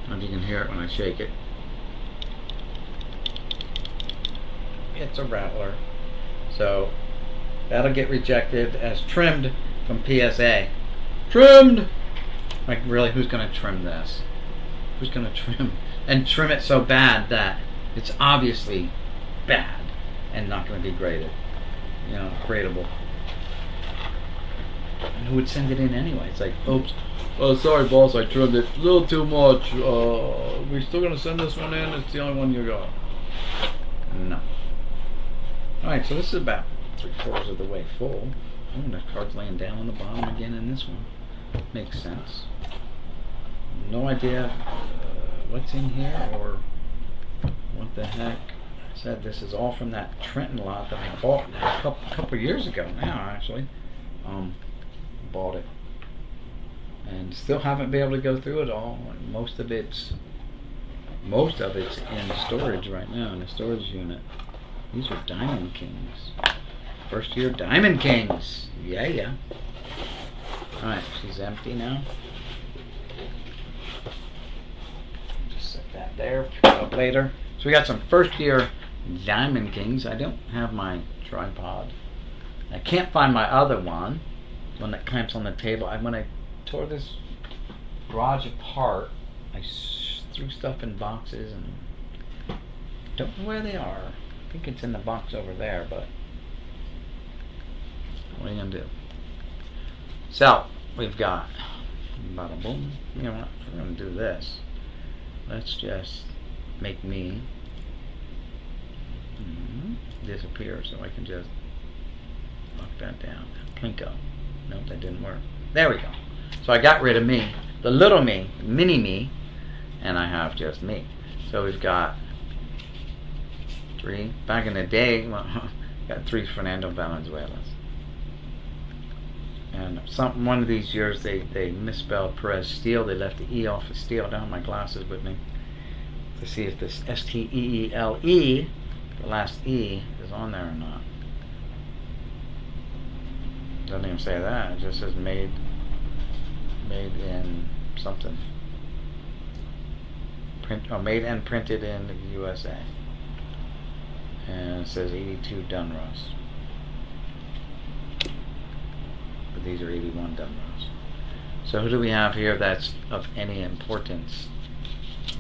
I don't know if you can hear it when I shake it. It's a rattler. So that'll get rejected as trimmed from PSA. Trimmed! Like, really, who's going to trim this? Who's going to trim? And trim it so bad that it's obviously bad and not going to be graded. You know, gradable. And who would send it in anyway? It's like, oops. Oh, sorry, boss, I trimmed it a little too much. We're still going to send this one in. It's the only one you got. No. Alright, so this is about 3/4 of the way full. Oh, the card's laying down on the bottom again in this one. Makes sense. No idea what's in here or what the heck. I said this is all from that Trenton lot that I bought a couple years ago now, actually. Bought it. And still haven't been able to go through it all. Most of it's in storage right now, in the storage unit. These are Diamond Kings. First year Diamond Kings. Yeah. Alright, she's empty now. Just set that there, pick it up later. So we got some first year Diamond Kings. I don't have my tripod. I can't find my other one that clamps on the table. When I tore this garage apart, I threw stuff in boxes and don't know where they are. I think it's in the box over there, but what are you gonna do? So we've got bada boom. You know what? We're gonna do this. Let's just make me disappear so I can just lock that down. Plinko. Nope, that didn't work. There we go. So I got rid of me, the little me, mini me, and I have just me. So we've got 3. Back in the day, well, got 3 Fernando Valenzuelas. And one of these years they misspelled Perez Steele. They left the E off of Steele. I don't have my glasses with me to see if this Steele, the last E, is on there or not. Doesn't even say that. It just says made in something. Made and printed in the USA. And it says 82 Dunros. But these are 81 Dunros. So who do we have here that's of any importance?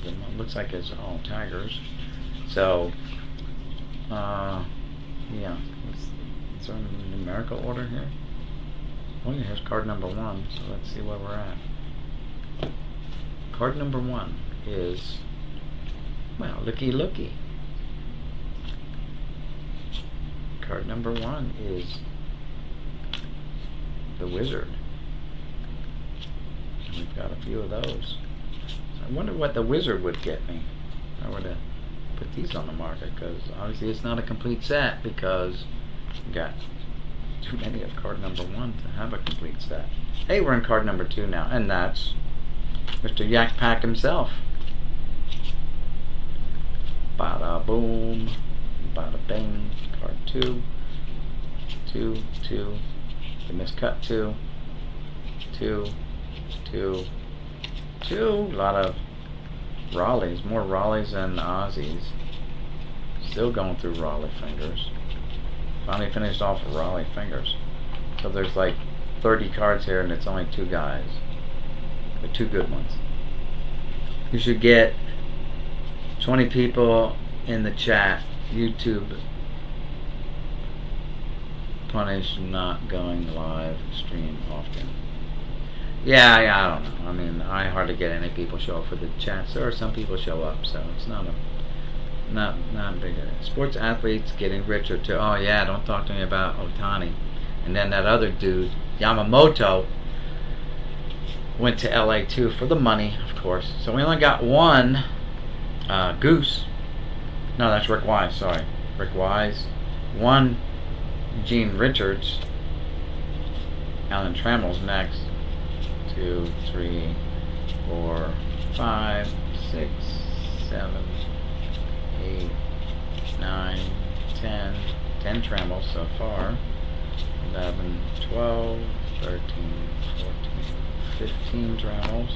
It looks like it's all Tigers. So, yeah. Is there a numerical order here? Oh, yeah, here's card number 1. So let's see where we're at. Card number 1 is, well, looky. Card number 1 is the Wizard. And we've got a few of those. So I wonder what the Wizard would get me if I were to put these on the market, because obviously it's not a complete set because we got too many of card number 1 to have a complete set. Hey, we're in card number 2 now, and that's Mr. Yak Pack himself. Bada boom, bada bing. Card 2, 2, 2. The miscut 2, 2, 2, 2. A lot of Raleighs, more Raleighs than Aussies. Still going through Raleigh fingers. Finally finished off with Raleigh fingers. So there's like 30 cards here and it's only 2 guys. But 2 good ones. You should get 20 people in the chat. YouTube punish not going live stream often. Yeah, I don't know. I mean, I hardly get any people show up for the chats. There are some people show up, so it's not big. Sports athletes getting richer too. Oh yeah, don't talk to me about Ohtani. And then that other dude, Yamamoto, went to LA too for the money, of course. So we only got 1 Goose. No, that's Rick Wise. Sorry, Rick Wise. 1 Gene Richards. Alan Trammell's next. 2, 3, 4, 5, 6, 7, 8, 9, 10. 10 Trammels so far. 11, 12, 13, 14, 15 Trammels.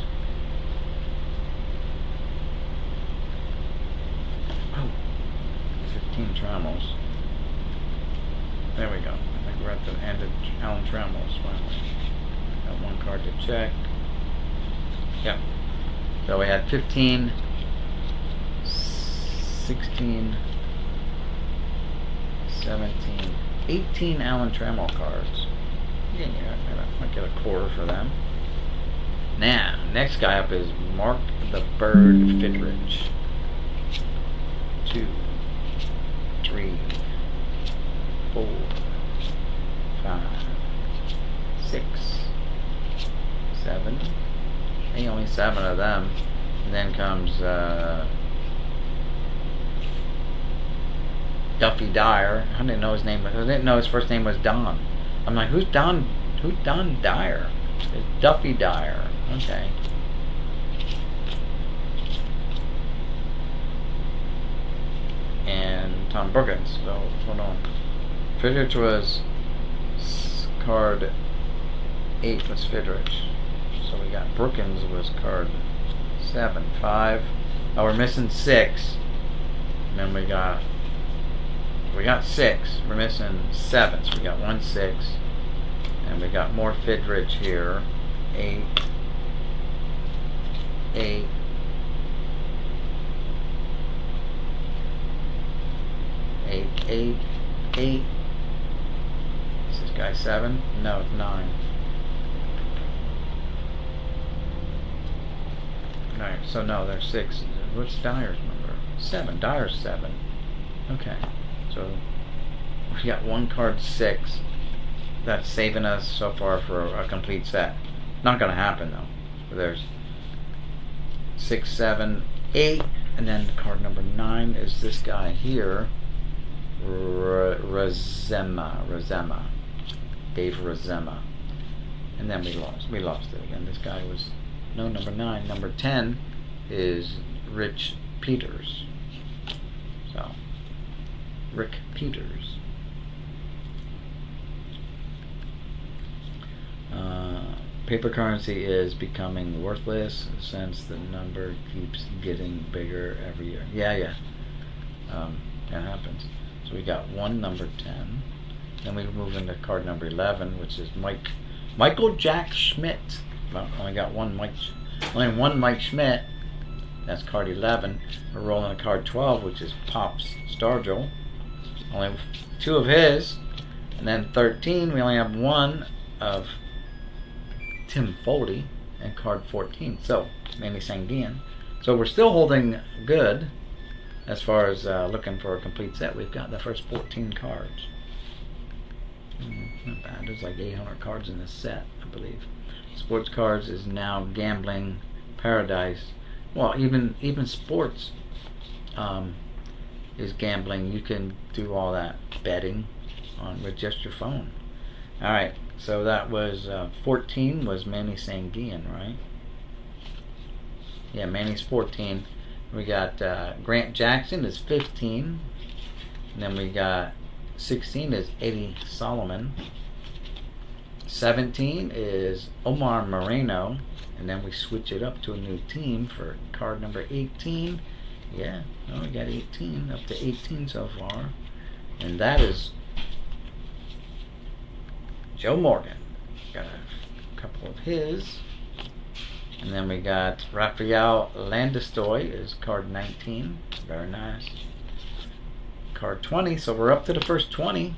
Oh, 15 Trammels. There we go. I think we're at the end of Alan Trammell's finally. Got 1 card to check. Yep. So we had 15, 16, 17, 18 Alan Trammell cards. Yeah, I might get a quarter for them. Now, next guy up is Mark the Bird Fidrich. 2, 3, 4, 5, 6, 7. Hey, only 7 of them. And then comes Duffy Dyer. I didn't know his name. I didn't know his first name was Don. I'm like, who's Don? Who's Don Dyer? It's Duffy Dyer. Okay. And Tom Brookins. So hold on. Fidrich was card 8 was Fidrich. So we got Brookins was card 7. 5. Oh, we're missing 6. And then we got 6. We're missing 7. So we got 1 6. And we got more Fidrich here. 8. 8. 8. 8. 8. Is this guy 7? No, it's 9. Alright, so no, there's 6. What's Dyer's number? 7. Dyer's 7. Okay. So we got one card 6. That's saving us so far for a complete set. Not gonna happen though. There's 6, 7, 8, and then card number 9 is this guy here. Razema. Dave Razema. And then we lost it again. This guy was number 9. Number 10 is Rich Peters. So Rick Peters. Paper currency is becoming worthless since the number keeps getting bigger every year. Yeah. That happens. So we got one number 10. Then we move into card number 11, which is Michael Jack Schmidt. Well, only one Mike Schmidt. That's card 11. We're rolling a card 12, which is Pops Stargell. Only 2 of his. And then 13, we only have 1 of Tim Foley, and card 14. So, Manny Sanguian. So we're still holding good as far as looking for a complete set. We've got the first 14 cards. Not bad. There's like 800 cards in this set, I believe. Sports cards is now gambling paradise. Well, even sports is gambling. You can do all that betting with just your phone. All right. So that was 14 was Manny Sanguian, right? Yeah, Manny's 14. We got Grant Jackson is 15. And then we got 16 is Eddie Solomon. 17 is Omar Moreno. And then we switch it up to a new team for card number 18. Yeah, well, we got 18, up to 18 so far. And that is Joe Morgan. Got a couple of his. And then we got Rafael Landestoy is card 19. Very nice. Card 20, so we're up to the first 20.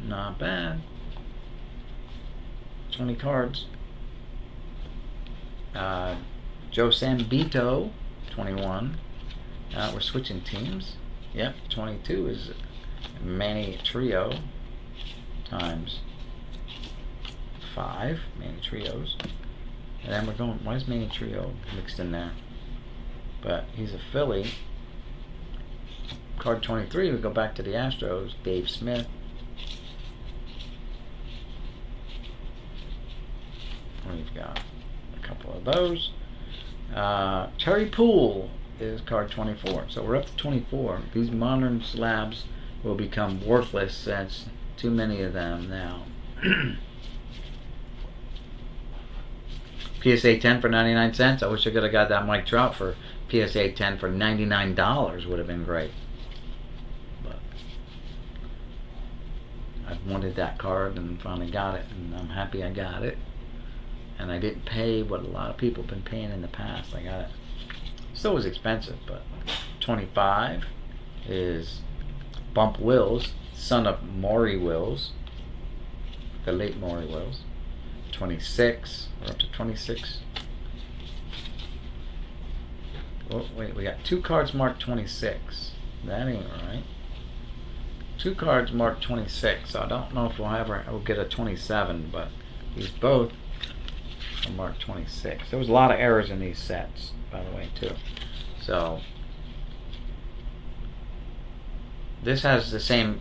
Not bad. 20 cards. Joe Sambito, 21. We're switching teams. Yep, 22 is Manny Trio times 5 Manny Trios. And then we're going, why is Manny Trio mixed in there? But he's a Philly. Card 23, we go back to the Astros. Dave Smith. We've got a couple of those. Terry Poole is card 24. So we're up to 24. These modern slabs will become worthless since too many of them now. PSA 10 for 99 cents. I wish I could have got that Mike Trout for PSA 10 for $99. Would have been great. But I wanted that card and finally got it, and I'm happy I got it. And I didn't pay what a lot of people have been paying in the past. I got it. Still was expensive, but 25 is Bump Wills, son of Maury Wills, the late Maury Wills. 26, we're up to 26. Oh, wait, we got 2 cards marked 26. That ain't right. 2 cards marked 26. So I don't know if we'll get a 27, but these both are marked 26. There was a lot of errors in these sets, by the way, too. So this has the same.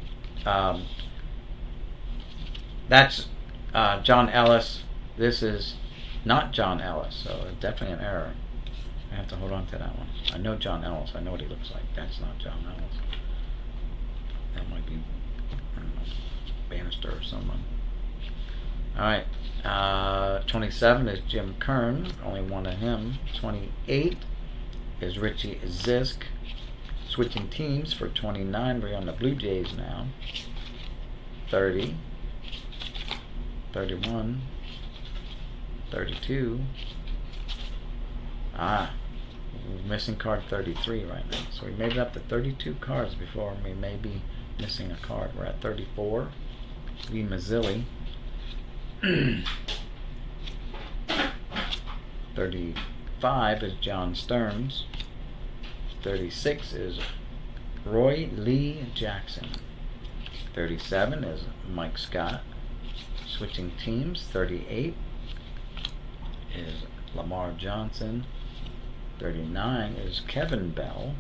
That's John Ellis. This is not John Ellis, so it's definitely an error. I have to hold on to that one. I know John Ellis. I know what he looks like. That's not John Ellis. That might be, I don't know, Bannister or someone. Alright. 27 is Jim Kern. Only one of him. 28 is Richie Zisk. Switching teams for 29. We're on the Blue Jays now. 30. 31. 32. We're missing card 33 right now. So we made it up to 32 cards before we may be missing a card. We're at 34. V. Mazzilli. 30. 35 is John Stearns. 36 is Roy Lee Jackson. 37 is Mike Scott. Switching teams, 38 is Lamar Johnson. 39 is Kevin Bell.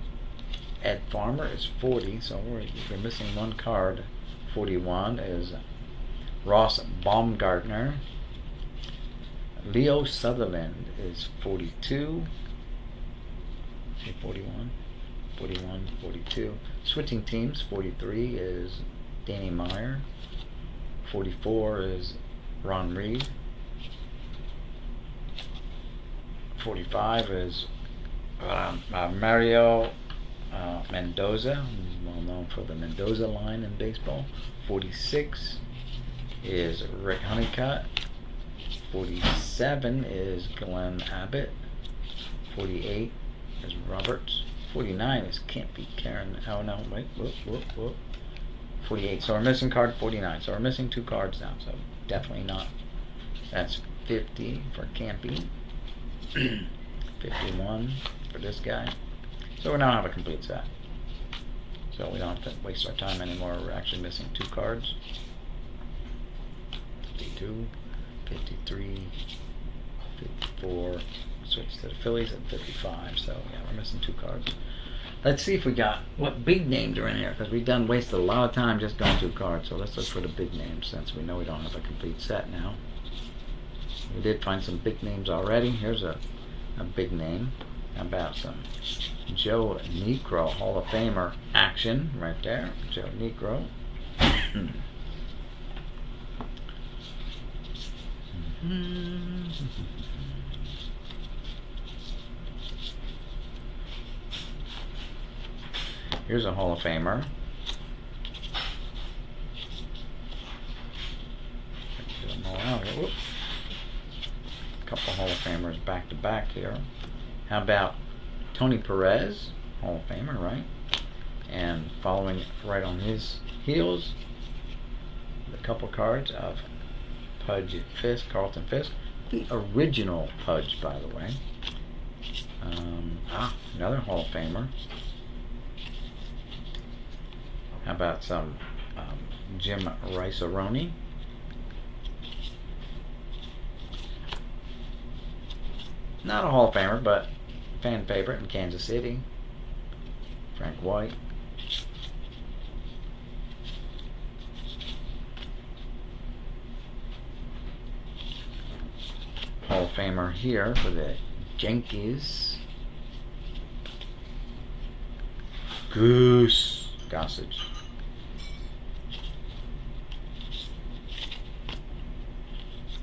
Ed Farmer is 40, so we're missing one card. 41 is Ross Baumgartner. Leo Sutherland is 42. 41, 41, 42. Switching teams, 43 is Danny Meyer. 44 is Ron Reed. 45 is Mario Mendoza, who's well known for the Mendoza line in baseball. 46 is Rick Honeycutt. 47 is Glenn Abbott. 48 is Roberts. 49 is can't be Karen. Oh no, wait, whoop. 48. So we're missing card 49. So we're missing 2 cards now. So definitely not. That's 50 for Campy. 51 for this guy. So we now have a complete set. So we don't have to waste our time anymore. We're actually missing 2 cards. 52, 53, 54. Switch to the Phillies at 55. So yeah, we're missing 2 cards. Let's see if we got what big names are in here, because we've wasted a lot of time just going through cards. So let's look for the big names, since we know we don't have a complete set now. We did find some big names already. Here's a big name. How about some Joe Niekro, Hall of Famer action right there. Joe Niekro. Here's a Hall of Famer. Get them all out here. Whoop. A couple Hall of Famers back to back here. How about Tony Perez, Hall of Famer, right? And following right on his heels, a couple cards of Pudge Fisk, Carlton Fisk, the original Pudge, by the way. Another Hall of Famer. How about some Jim Rice-A-Roni? Not a Hall of Famer, but fan favorite in Kansas City. Frank White. Hall of Famer here for the Yankees. Gossage.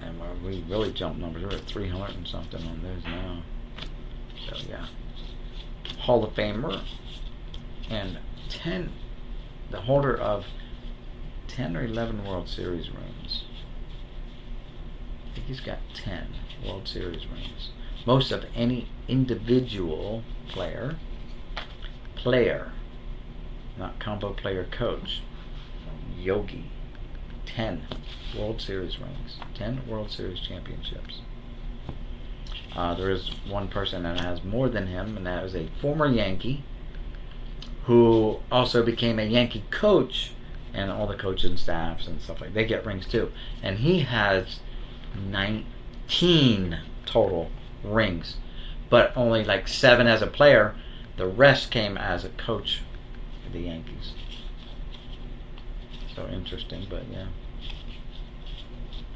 And we really jumped numbers. We're at 300 and something on this now. So yeah. Hall of Famer. And 10, the holder of 10 or 11 World Series rings. I think he's got 10 World Series rings. Most of any individual player, not combo player, coach. Yogi. 10 World Series rings. 10 World Series championships. There is one person that has more than him, and that is a former Yankee who also became a Yankee coach, and all the coaching staffs and stuff like that, they get rings too. And he has 19 total rings, but only like 7 as a player. The rest came as a coach for the Yankees. So interesting, but yeah.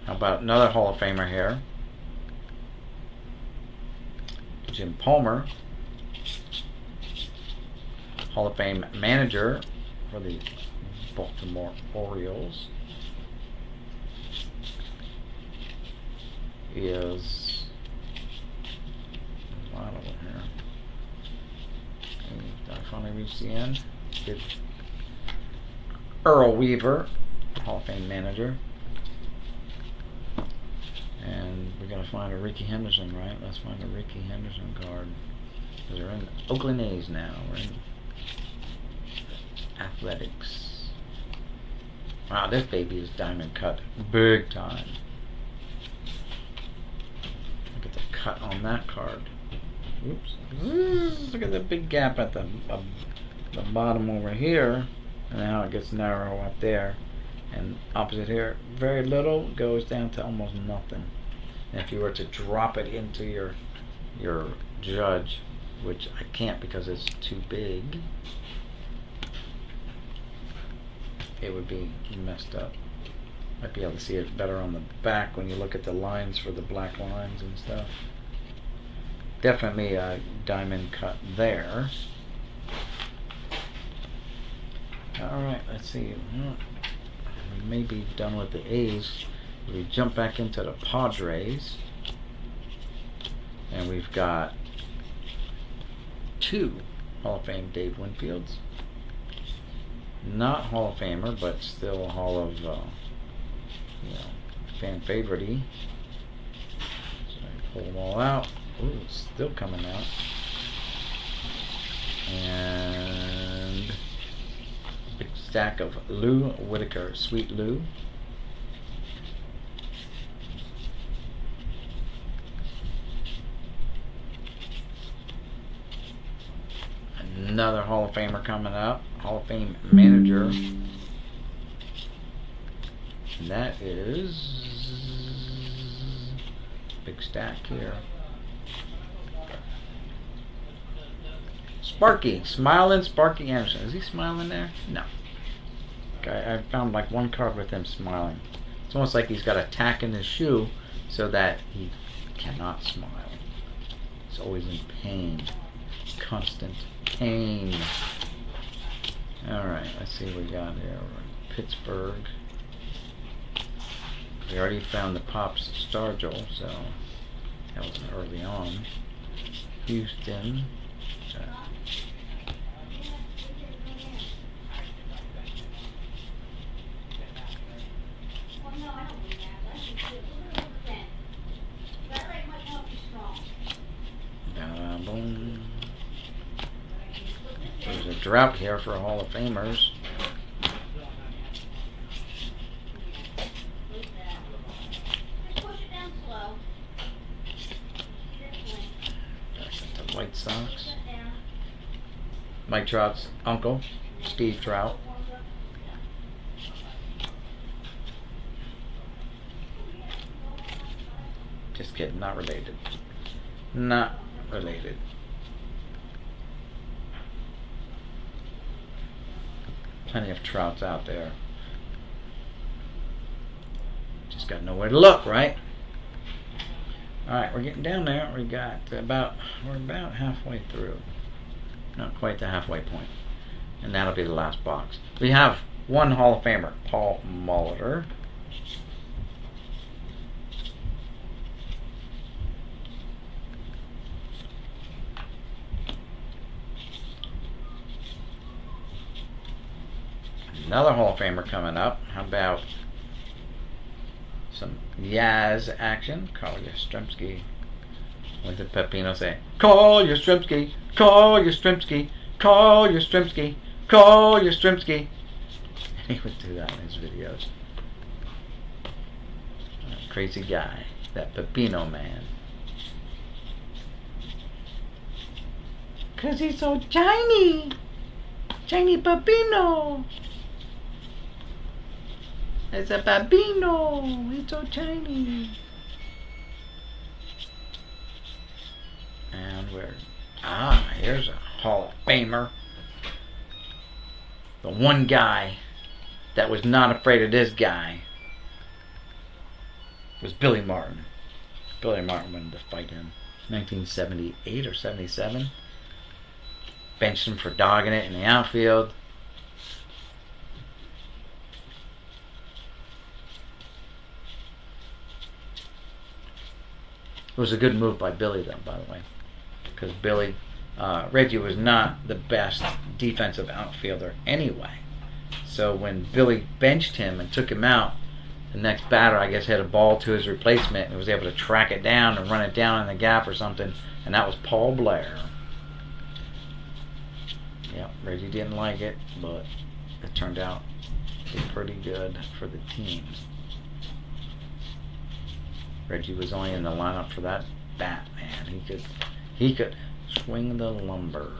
How about another Hall of Famer here? Jim Palmer, Hall of Fame manager for the Baltimore Orioles. Is a lot of them here. I finally reached the end. Good. Earl Weaver, Hall of Fame manager. And we're going to find a Ricky Henderson, right? Let's find a Ricky Henderson card. Because we're in Oakland A's now. We're in Athletics. Wow, this baby is diamond cut. Big time. Look at the cut on that card. Oops. Look at the big gap at the bottom over here, and how it gets narrow up there. And opposite here, very little, goes down to almost nothing. And if you were to drop it into your judge, which I can't because it's too big, it would be messed up. Might be able to see it better on the back when you look at the lines for the black lines and stuff. Definitely a diamond cut there. Alright, let's see. We may be done with the A's. We jump back into the Padres. And we've got 2 Hall of Fame Dave Winfields. Not Hall of Famer, but still a Hall of fan favorite-y. So I pull them all out. Ooh, it's still coming out. And big stack of Lou Whitaker, Sweet Lou. Another Hall of Famer coming up, Hall of Fame manager. And that is big stack here. Sparky, smiling Sparky Anderson. Is he smiling there? No. Okay, I found like one card with him smiling. It's almost like he's got a tack in his shoe so that he cannot smile. He's always in pain. Constant pain. Alright, let's see what we got here. Pittsburgh. We already found the Pops Stargell, so that was early on. Houston. Boom. There's a drought here for Hall of Famers. The White Sox. Mike Trout's uncle, Steve Trout. Just kidding, not related. Not related. Plenty of Trouts out there. Just got nowhere to look, right? Alright, we're getting down there. We're about halfway through. Not quite the halfway point. And that'll be the last box. We have one Hall of Famer, Paul Molitor. Another Hall of Famer coming up. How about some Yaz action? Carl Yastrzemski. What did Pepino say? Call Yastrzemski, call Yastrzemski, call Yastrzemski, call Yastrzemski. He would do that in his videos. Crazy guy, that Pepino man. 'Cause he's so tiny. Tiny Pepino. It's a Pepino. He's so tiny. And here's a Hall of Famer. The one guy that was not afraid of this guy was Billy Martin. Billy Martin wanted to fight him. 1978 or 77. Benched him for dogging it in the outfield. It was a good move by Billy, though, by the way. Because Reggie was not the best defensive outfielder anyway. So when Billy benched him and took him out, the next batter, I guess, had a ball to his replacement and was able to track it down and run it down in the gap or something. And that was Paul Blair. Yeah, Reggie didn't like it, but it turned out to be pretty good for the team. Reggie was only in the lineup for that bat, man. He could Swing the lumber.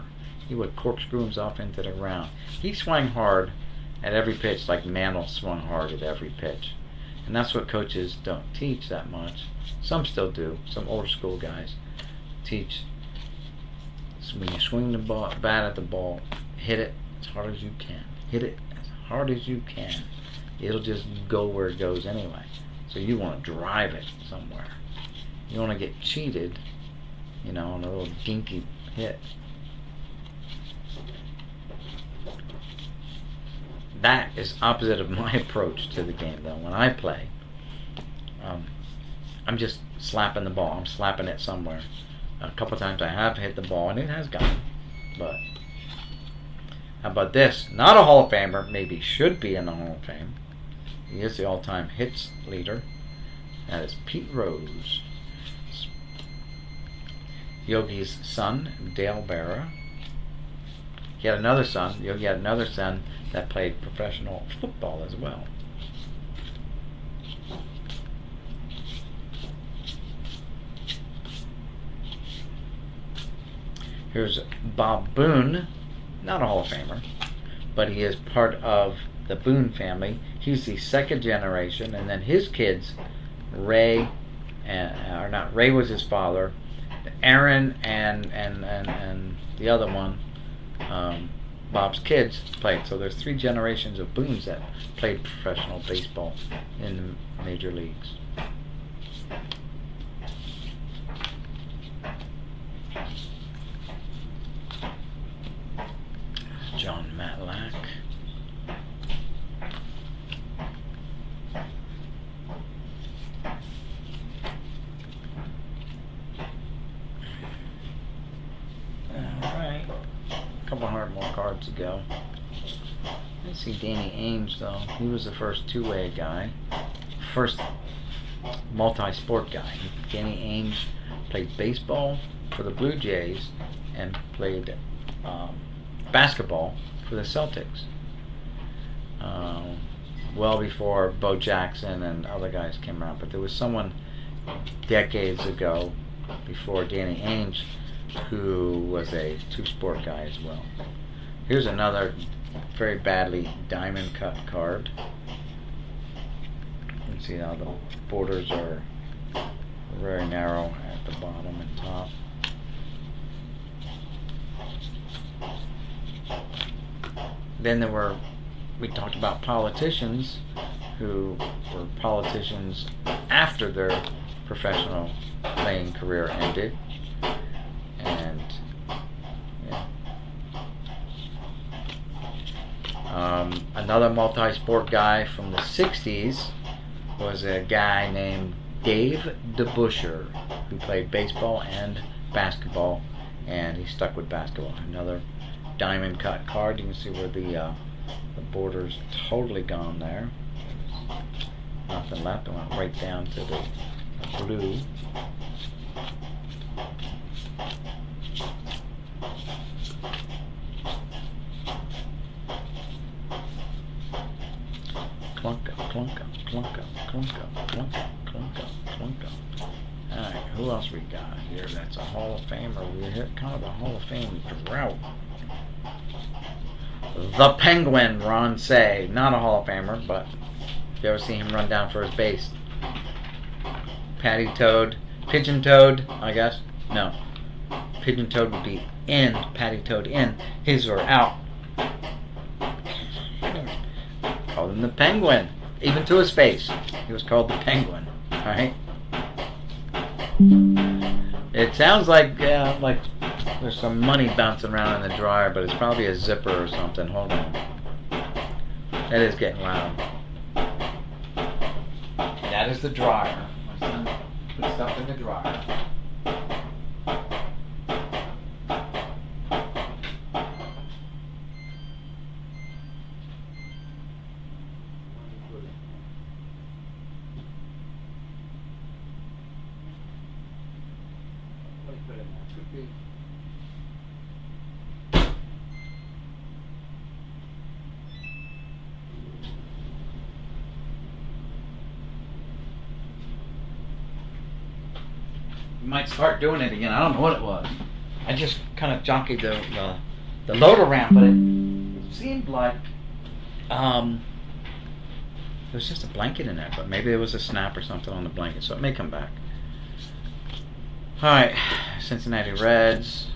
He would corkscrew himself into the ground. He swung hard at every pitch like Mantle swung hard at every pitch. And that's what coaches don't teach that much. Some still do. Some older school guys teach. So when you swing the bat at the ball, hit it as hard as you can. Hit it as hard as you can. It'll just go where it goes anyway. So you want to drive it somewhere. You want to get cheated, on a little dinky hit. That is opposite of my approach to the game, though. When I play, I'm just slapping the ball. I'm slapping it somewhere. A couple times I have hit the ball, and it has gone. But how about this? Not a Hall of Famer. Maybe should be in the Hall of Fame. He is the all-time hits leader. That is Pete Rose. Yogi's son, Dale Berra. He had another son. Yogi had another son that played professional football as well. Here's Bob Boone, not a Hall of Famer, but he is part of the Boone family. He's the second generation, and then his kids, Ray, Ray was his father, Aaron and the other one, Bob's kids played. So there's 3 generations of Boones that played professional baseball in the major leagues. John Matlack. Alright. A couple hundred more cards to go. Let's see Danny Ainge, though. He was the first two-way guy. First multi-sport guy. Danny Ainge played baseball for the Blue Jays and played basketball for the Celtics. Well before Bo Jackson and other guys came around. But there was someone decades ago, before Danny Ainge, who was a two-sport guy as well. Here's another very badly diamond cut card. You can see how the borders are very narrow at the bottom and top. Then we talked about politicians who were politicians after their professional playing career ended. And another multi-sport guy from the 60s was a guy named Dave DeBuscher, who played baseball and basketball, and he stuck with basketball. Another diamond cut card. You can see where the border's totally gone there. Nothing left. It went right down to the blue. Clunk up, clunk up, clunk up, clunk up, clunk up, clunk up, clunk up. Alright, who else we got here? That's a Hall of Famer. We're hit kind of a Hall of Fame drought. The Penguin, Ron Say. Not a Hall of Famer, but if you ever see him run down first base. Patty-toed, pigeon-toed, I guess. No. Pigeon-toed would be in, patty-toed in. His were out. Called him the Penguin. Even to his face. He was called the Penguin. Alright? It sounds like there's some money bouncing around in the dryer, but it's probably a zipper or something. Hold on. That is getting loud. That is the dryer. My son put stuff in the dryer. You might start doing it again. I don't know what it was. I just kind of jockeyed the load around, but it seemed like there was just a blanket in there, but maybe there was a snap or something on the blanket, so it may come back. All right, Cincinnati Reds.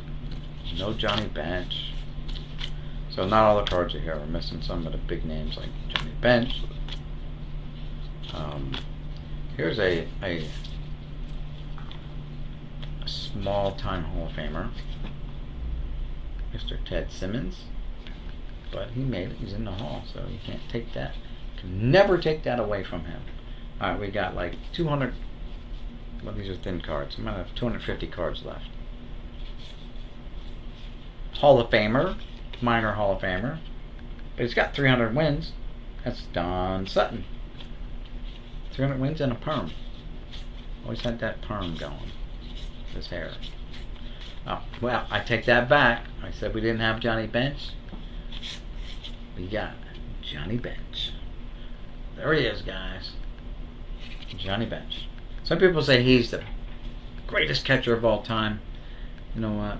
No Johnny Bench. So not all the cards are here. We're missing some of the big names like Johnny Bench. Here's a small-time Hall of Famer, Mr. Ted Simmons. But he made it. He's in the Hall, so you can't take that. You can never take that away from him. All right, we got like 200. Well, these are thin cards. I'm gonna have 250 cards left. Hall of Famer, minor Hall of Famer, but he's got 300 wins. That's Don Sutton. 300 wins and a perm. Always had that perm going. His hair. Oh, well, I take that back. I said we didn't have Johnny Bench. We got Johnny Bench. There he is, guys. Johnny Bench. Some people say he's the greatest catcher of all time. You know what?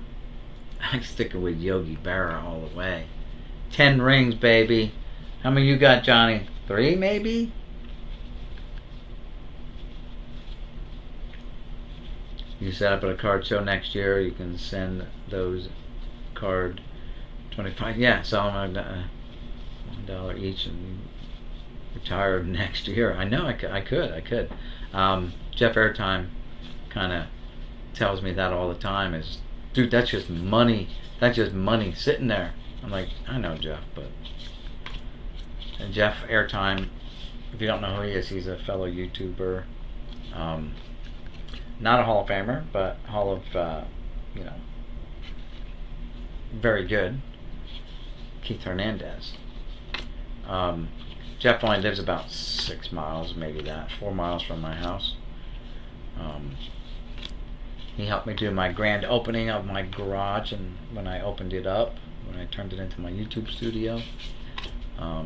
I'm sticking with Yogi Berra all the way. 10 rings, baby. How many you got, Johnny? 3, maybe? You set up at a card show next year. You can send those card 25. Yeah, sell them $1 each and retire next year. I know I could. Jeff Airtime kind of tells me that all the time. Is, dude, that's just money. That's just money sitting there. I'm like, I know Jeff, but and Jeff Airtime, if you don't know who he is, he's a fellow YouTuber. Not a Hall of Famer, but Hall of, very good. Keith Hernandez. Jeff only lives about 6 miles, maybe 4 miles from my house. He helped me do my grand opening of my garage, and when I opened it up, when I turned it into my YouTube studio. A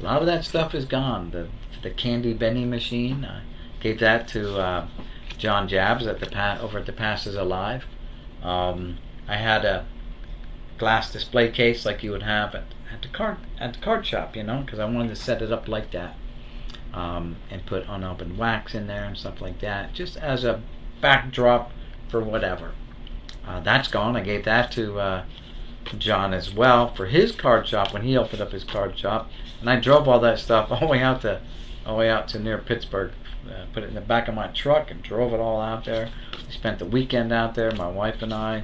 lot of that stuff is gone. The candy vending machine, I gave that to John Jabs over at the Passes Alive. I had a glass display case like you would have at the card shop, because I wanted to set it up like that, and put unopened wax in there and stuff like that, just as a backdrop for whatever. That's gone. I gave that to John as well for his card shop when he opened up his card shop, and I drove all that stuff all the way out to near Pittsburgh. Put it in the back of my truck and drove it all out there. We spent the weekend out there. My wife and I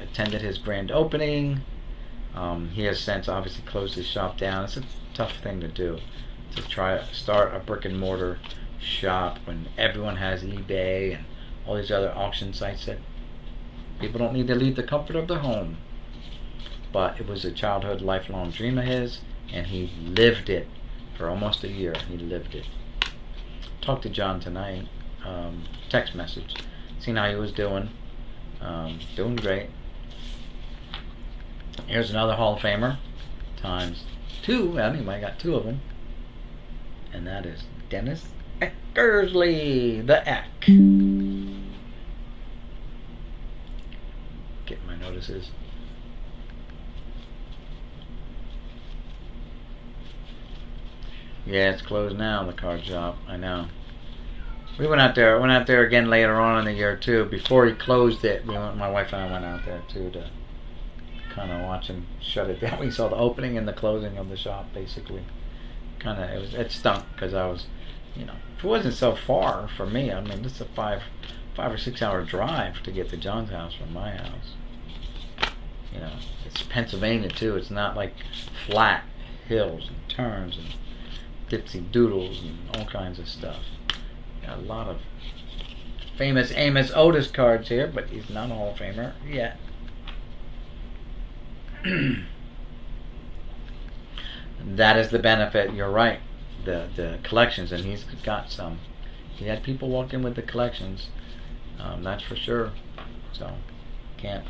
attended his grand opening. He has since obviously closed his shop down. It's a tough thing to do, to try to start a brick and mortar shop when everyone has eBay and all these other auction sites that people don't need to leave the comfort of their home. But it was a childhood, lifelong dream of his, and he lived it for almost a year. He lived it. Talked to John tonight, text message, seen how he was doing. Doing great. Here's another Hall of Famer, times 2. Anyway, I got 2 of them, and that is Dennis Eckersley, the Eck. Get my notices. Yeah, it's closed now, the card shop. I know. We went out there again later on in the year too. Before he closed it, my wife and I went out there too to kind of watch him shut it down. We saw the opening and the closing of the shop, basically. It stunk because I was, if it wasn't so far for me. I mean, this is a 5 or 6 hour drive to get to John's house from my house. It's Pennsylvania too. It's not like flat hills and turns and dipsy doodles and all kinds of stuff. Got a lot of famous Amos Otis cards here, but he's not a Hall of Famer yet. That is the benefit. You're right. The collections, and he's got some. He had people walk in with the collections. That's for sure. So can't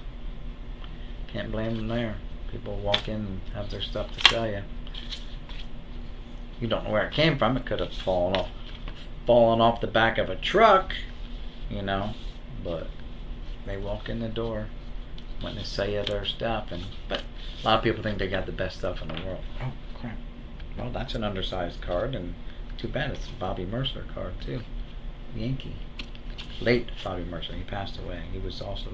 blame him there. People walk in and have their stuff to sell you. You don't know where it came from. It could have fallen off the back of a truck, but they walk in the door. when they say their stuff, but a lot of people think they got the best stuff in the world. Oh crap! Well, that's an undersized card, and too bad it's a Bobby Mercer card too, Yankee. Late Bobby Mercer, he passed away. He was also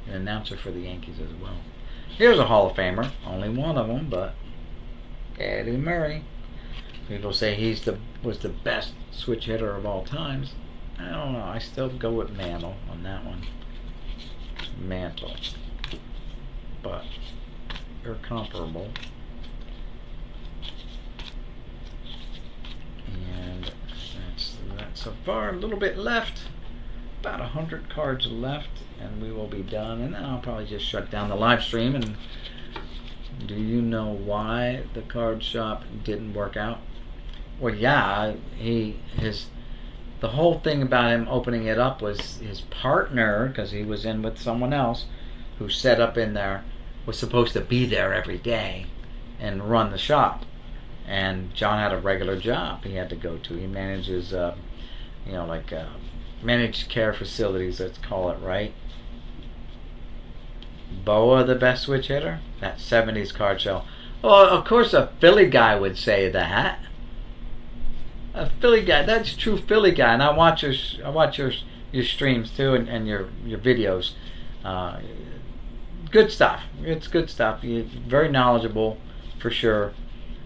an announcer for the Yankees as well. Here's a Hall of Famer, only one of them, but Eddie Murray. People say was the best switch hitter of all times. I don't know. I still go with Mantle on that one. Mantle, but they're comparable. And that's so far. A little bit left. About 100 cards left, and we will be done. And then I'll probably just shut down the live stream. And do you know why the card shop didn't work out? Well, yeah, the whole thing about him opening it up was his partner, because he was in with someone else who set up in there, was supposed to be there every day and run the shop. And John had a regular job he had to go to. He manages, managed care facilities, let's call it, right? Boa, the best switch hitter? That 70s card show. Well, of course a Philly guy would say that. A Philly guy, that's a true Philly guy, and I watch your streams too, and your videos. Good stuff. It's good stuff. You're very knowledgeable, for sure.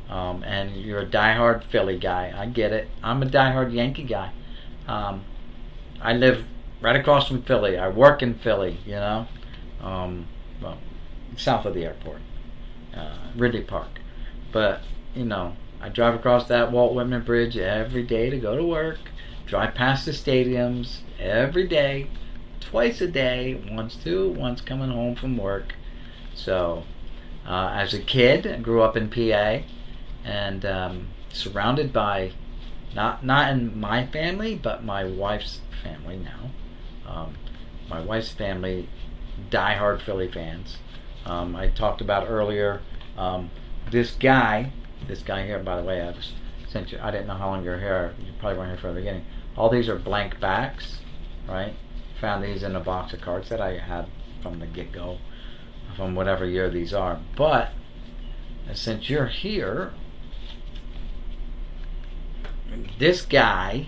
And you're a diehard Philly guy. I get it. I'm a diehard Yankee guy. I live right across from Philly. I work in Philly. Well, south of the airport, Ridley Park. But I drive across that Walt Whitman Bridge every day to go to work. Drive past the stadiums every day, twice a day, once coming home from work. So, as a kid, I grew up in PA, and surrounded by, not in my family, but my wife's family now. My wife's family, diehard Philly fans. I talked about earlier, this guy here, by the way, I didn't know how long your hair, you probably weren't here from the beginning. All these are blank backs, right? Found these in a box of cards that I had from the get-go, from whatever year these are. But since you're here, this guy,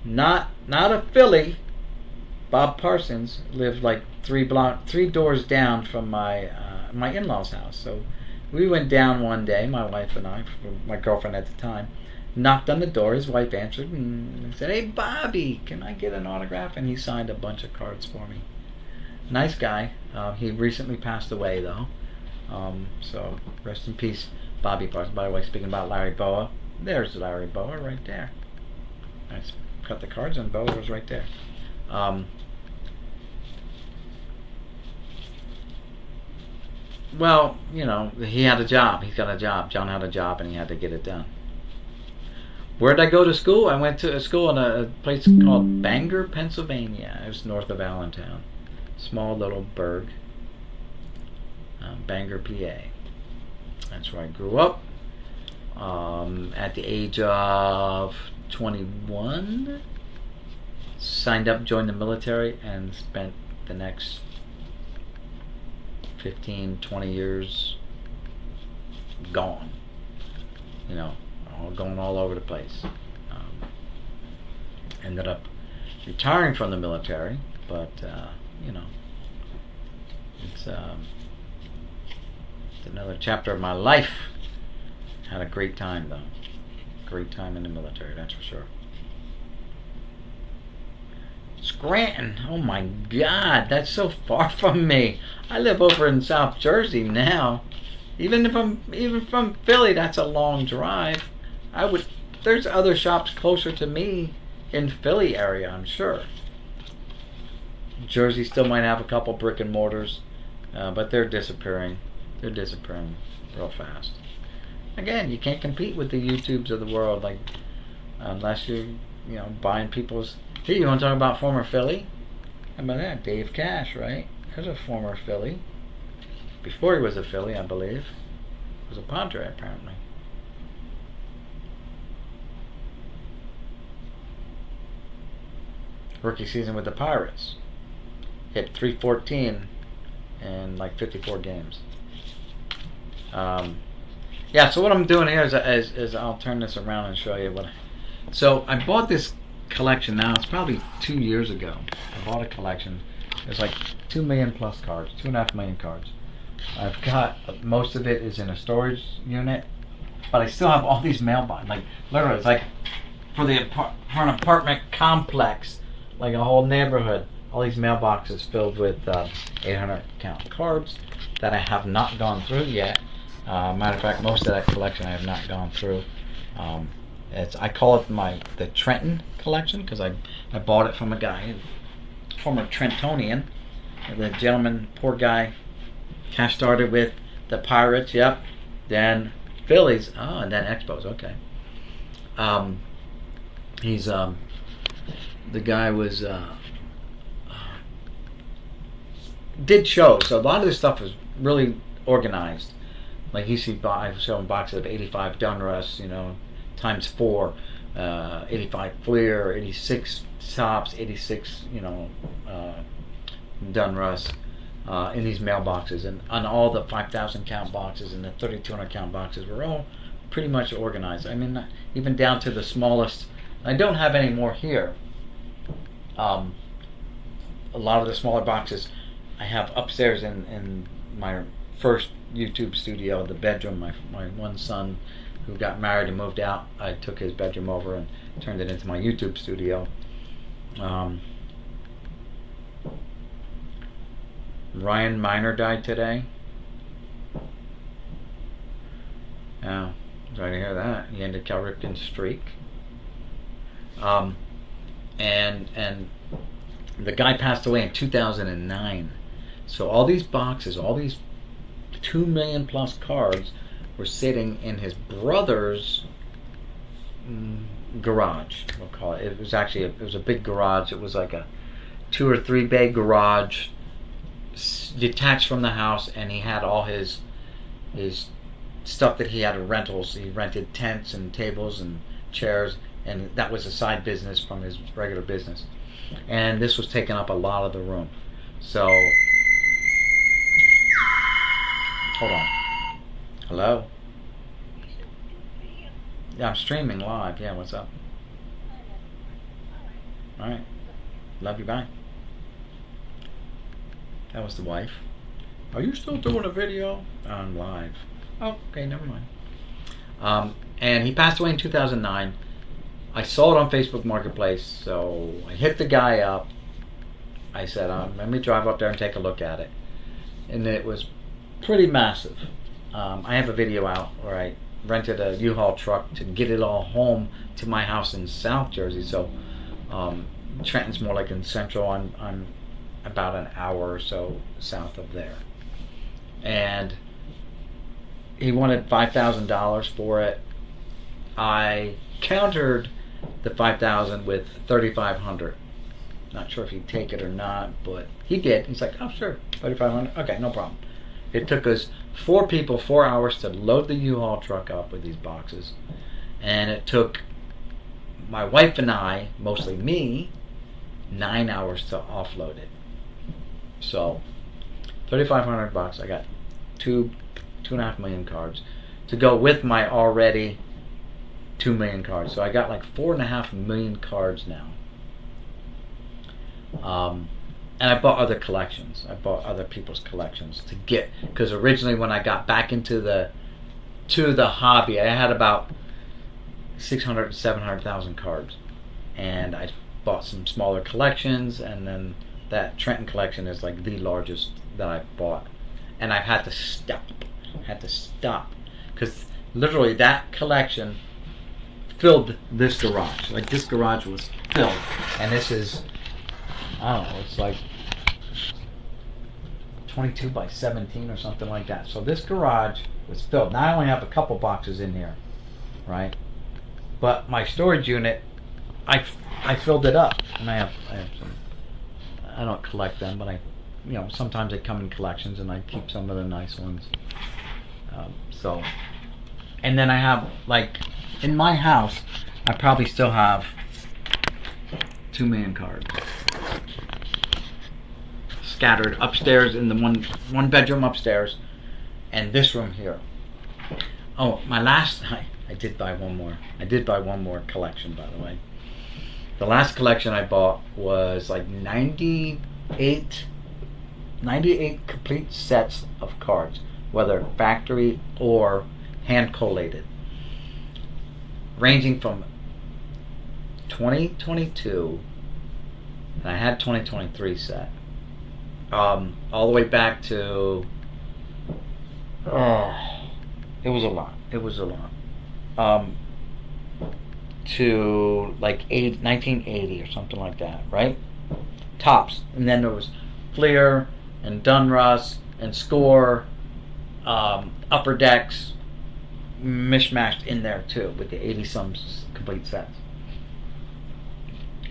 not a Philly, Bob Parsons, lived like three doors down from my in-laws' house. So we went down one day, my wife and I, my girlfriend at the time, knocked on the door. His wife answered and said, "Hey, Bobby, can I get an autograph?" And he signed a bunch of cards for me. Nice guy. He recently passed away, though. So rest in peace, Bobby Parsons. By the way, speaking about Larry Boa, there's Larry Boa right there. I cut the cards and Boa was right there. Well, he had a job. He's got a job. John had a job, and he had to get it done. Where did I go to school? I went to a school in a place called Bangor, Pennsylvania. It was north of Allentown. Small little burg. Bangor, PA. That's where I grew up. At the age of 21, signed up, joined the military, and spent the next 15, 20 years gone. Going all over the place. Ended up retiring from the military, but it's another chapter of my life. Had a great time, though. Great time in the military, that's for sure. Scranton, oh my God, that's so far from me. I live over in South Jersey now. Even from Philly, that's a long drive. There's other shops closer to me in Philly area, I'm sure. Jersey still might have a couple brick and mortars, but they're disappearing. They're disappearing real fast. Again, you can't compete with the YouTubes of the world, unless you're, buying people's. Hey, you want to talk about former Philly? How about that? Dave Cash, right? There's a former Philly. Before he was a Philly, I believe. He was a Padre, apparently. Rookie season with the Pirates. Hit .314 and like 54 games. Yeah, so what I'm doing here is I'll turn this around and show you what. So I bought this collection now. It's probably 2 years ago. I bought a collection. There's like 2 million plus cards, 2.5 million cards. I've got most of it is in a storage unit, but I still have all these mailboxes. Like literally, it's like for an apartment complex, like a whole neighborhood. All these mailboxes filled with 800 count cards that I have not gone through yet. Matter of fact, most of that collection I have not gone through. I call it the Trenton collection because I bought it from a guy, former Trentonian. The gentleman, poor guy, cash started with the Pirates, yep, then Phillies, and then Expos, okay. He's the guy was did shows, so a lot of this stuff was really organized. Like I was showing boxes of 85 Donruss, times 4, 85 Fleer, 86 Sops, 86, Donruss in these mailboxes, and on all the 5,000 count boxes and the 3,200 count boxes were all pretty much organized. I mean, even down to the smallest. I don't have any more here. A lot of the smaller boxes I have upstairs in my first YouTube studio, the bedroom. My one son who got married and moved out, I took his bedroom over and turned it into my YouTube studio. Ryan Miner died today. Yeah, sorry to hear that. He ended Cal Ripken's streak. And the guy passed away in 2009. So all these boxes, all these 2 million plus cards were sitting in his brother's garage, we'll call it. It was actually it was a big garage. It was like a 2 or 3 bay garage detached from the house, and he had all his stuff that he had in rentals. He rented tents and tables and chairs, and that was a side business from his regular business. And this was taking up a lot of the room. So hold on. Hello? Yeah, I'm streaming live. Yeah, what's up? Alright. Love you, bye. That was the wife. Are you still doing a video? On live. Oh, okay, never mind. And he passed away in 2009. I saw it on Facebook Marketplace, so I hit the guy up. I said, let me drive up there and take a look at it. And it was pretty massive. I have a video out where I rented a U-Haul truck to get it all home to my house in South Jersey. So Trenton's more like in Central. I'm about an hour or so south of there. And he wanted $5,000 for it. I countered the $5,000 with $3,500. Not sure if he'd take it or not, but he did. He's like, oh sure, $3,500. Okay, no problem. It took us 4 people 4 hours to load the U-Haul truck up with these boxes, and it took my wife and I, mostly me, 9 hours to offload it. So $3,500. I got 2.5 million cards to go with my already 2 million cards. So I got like 4.5 million cards now. And I bought other collections. I bought other people's collections to get, because originally when I got back into the hobby, I had about 600 to 700,000 cards, and I bought some smaller collections, and then that Trenton collection is like the largest that I've bought, and I've had to stop because literally that collection filled this garage. Like this garage was filled, and this is, I don't know, it's like 22 by 17 or something like that. So this garage was filled. Now I only have a couple boxes in here, right? But my storage unit, I filled it up, and I have some. I don't collect them, but sometimes they come in collections, and I keep some of the nice ones. And then I have, like, in my house, I probably still have 2 million cards scattered upstairs in the one bedroom upstairs, and this room here. Oh, my last I did buy one more. I did buy one more collection, by the way. The last collection I bought was like 98 complete sets of cards, whether factory or hand collated, ranging from 2022, and I had 2023 set, all the way back to it was a lot. To like 1980 or something like that, right? Tops, and then there was Fleer and Dunruss and Score, Upper Decks, mishmashed in there too with the 80 some complete sets.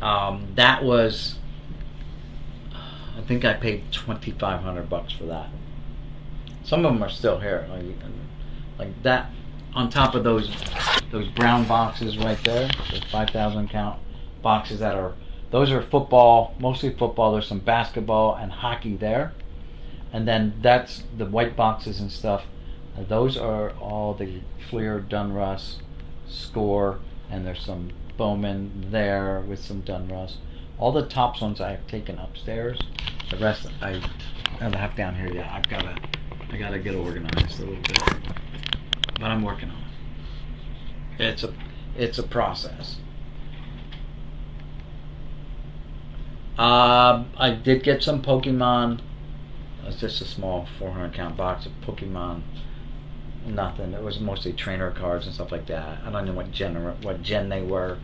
That was, I think I paid $2,500 for that. Some of them are still here, like that. On top of those brown boxes right there, the 5,000 count boxes those are football, mostly football. There's some basketball and hockey there, and then that's the white boxes and stuff. Those are all the Fleer, Dunruss, Score, and there's some Bowman there with some Dunruss. All the tops ones I have taken upstairs. The rest I don't have down here yet. I gotta get organized a little bit, but I'm working on it. It's a process. I did get some Pokemon. It's just a small 400 count box of Pokemon. Nothing. It was mostly trainer cards and stuff like that. I don't know what gen they were,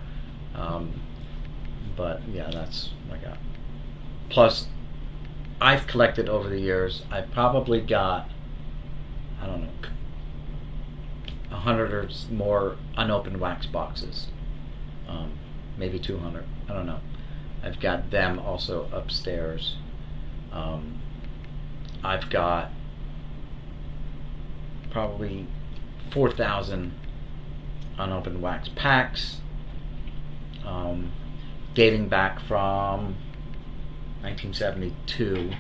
but yeah, that's what I got. Plus, I've collected over the years. I probably got, I don't know, 100 or more unopened wax boxes, maybe 200. I don't know. I've got them also upstairs. I've got probably 4,000 unopened wax packs, dating back from 1972,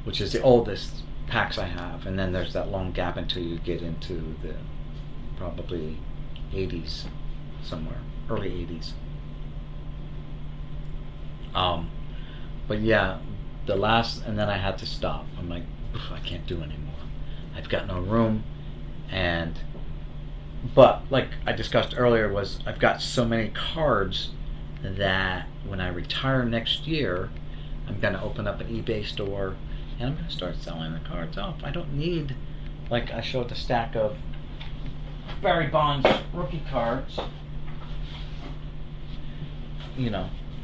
which is the oldest packs I have, and then there's that long gap until you get into the probably 80s somewhere, early 80s. But yeah, the last, and then I had to stop. I'm like, I can't do anymore. I've got no room, but like I discussed earlier, was I've got so many cards that when I retire next year, I'm going to open up an eBay store and I'm going to start selling the cards off. I don't need, like I showed the stack of Barry Bonds rookie cards,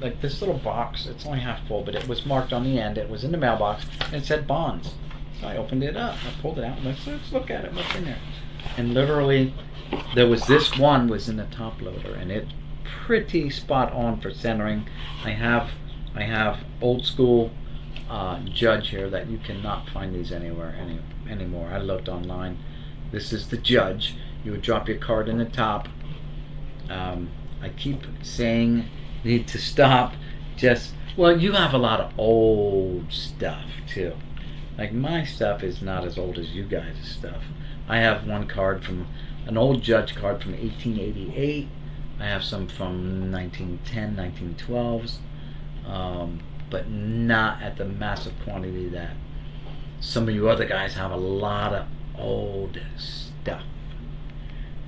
like this little box. It's only half full, but it was marked on the end. It was in the mailbox and it said Bonds. So I opened it up, I pulled it out, and let's look at it, what's in there. And literally, there was this one was in the top loader, and it pretty spot on for centering. I have old school Judge here that you cannot find these anywhere anymore. I looked online. This is the Judge. You would drop your card in the top. I keep saying need to stop. Well, you have a lot of old stuff too. Like my stuff is not as old as you guys' stuff. I have one card from an old Judge card from 1888. I have some from 1910, 1912s, but not at the massive quantity that some of you other guys have. A lot of old stuff.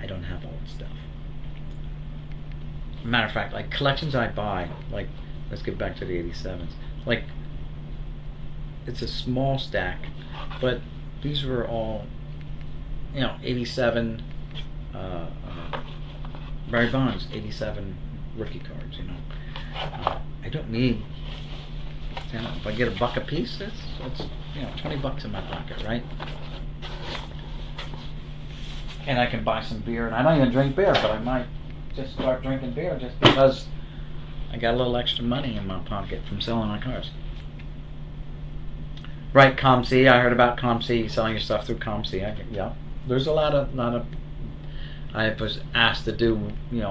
I don't have old stuff. Matter of fact, like collections I buy, like let's get back to the 87s. Like it's a small stack, but these were all, 87 Barry Bonds, 87 rookie cards. I don't need. If I get $1 a piece, that's $20 in my pocket, right? And I can buy some beer, and I don't even drink beer, but I might just start drinking beer just because I got a little extra money in my pocket from selling my cars. Right, ComC. I heard about ComC, selling your stuff through ComC. Yeah, there's a lot of. I was asked to do.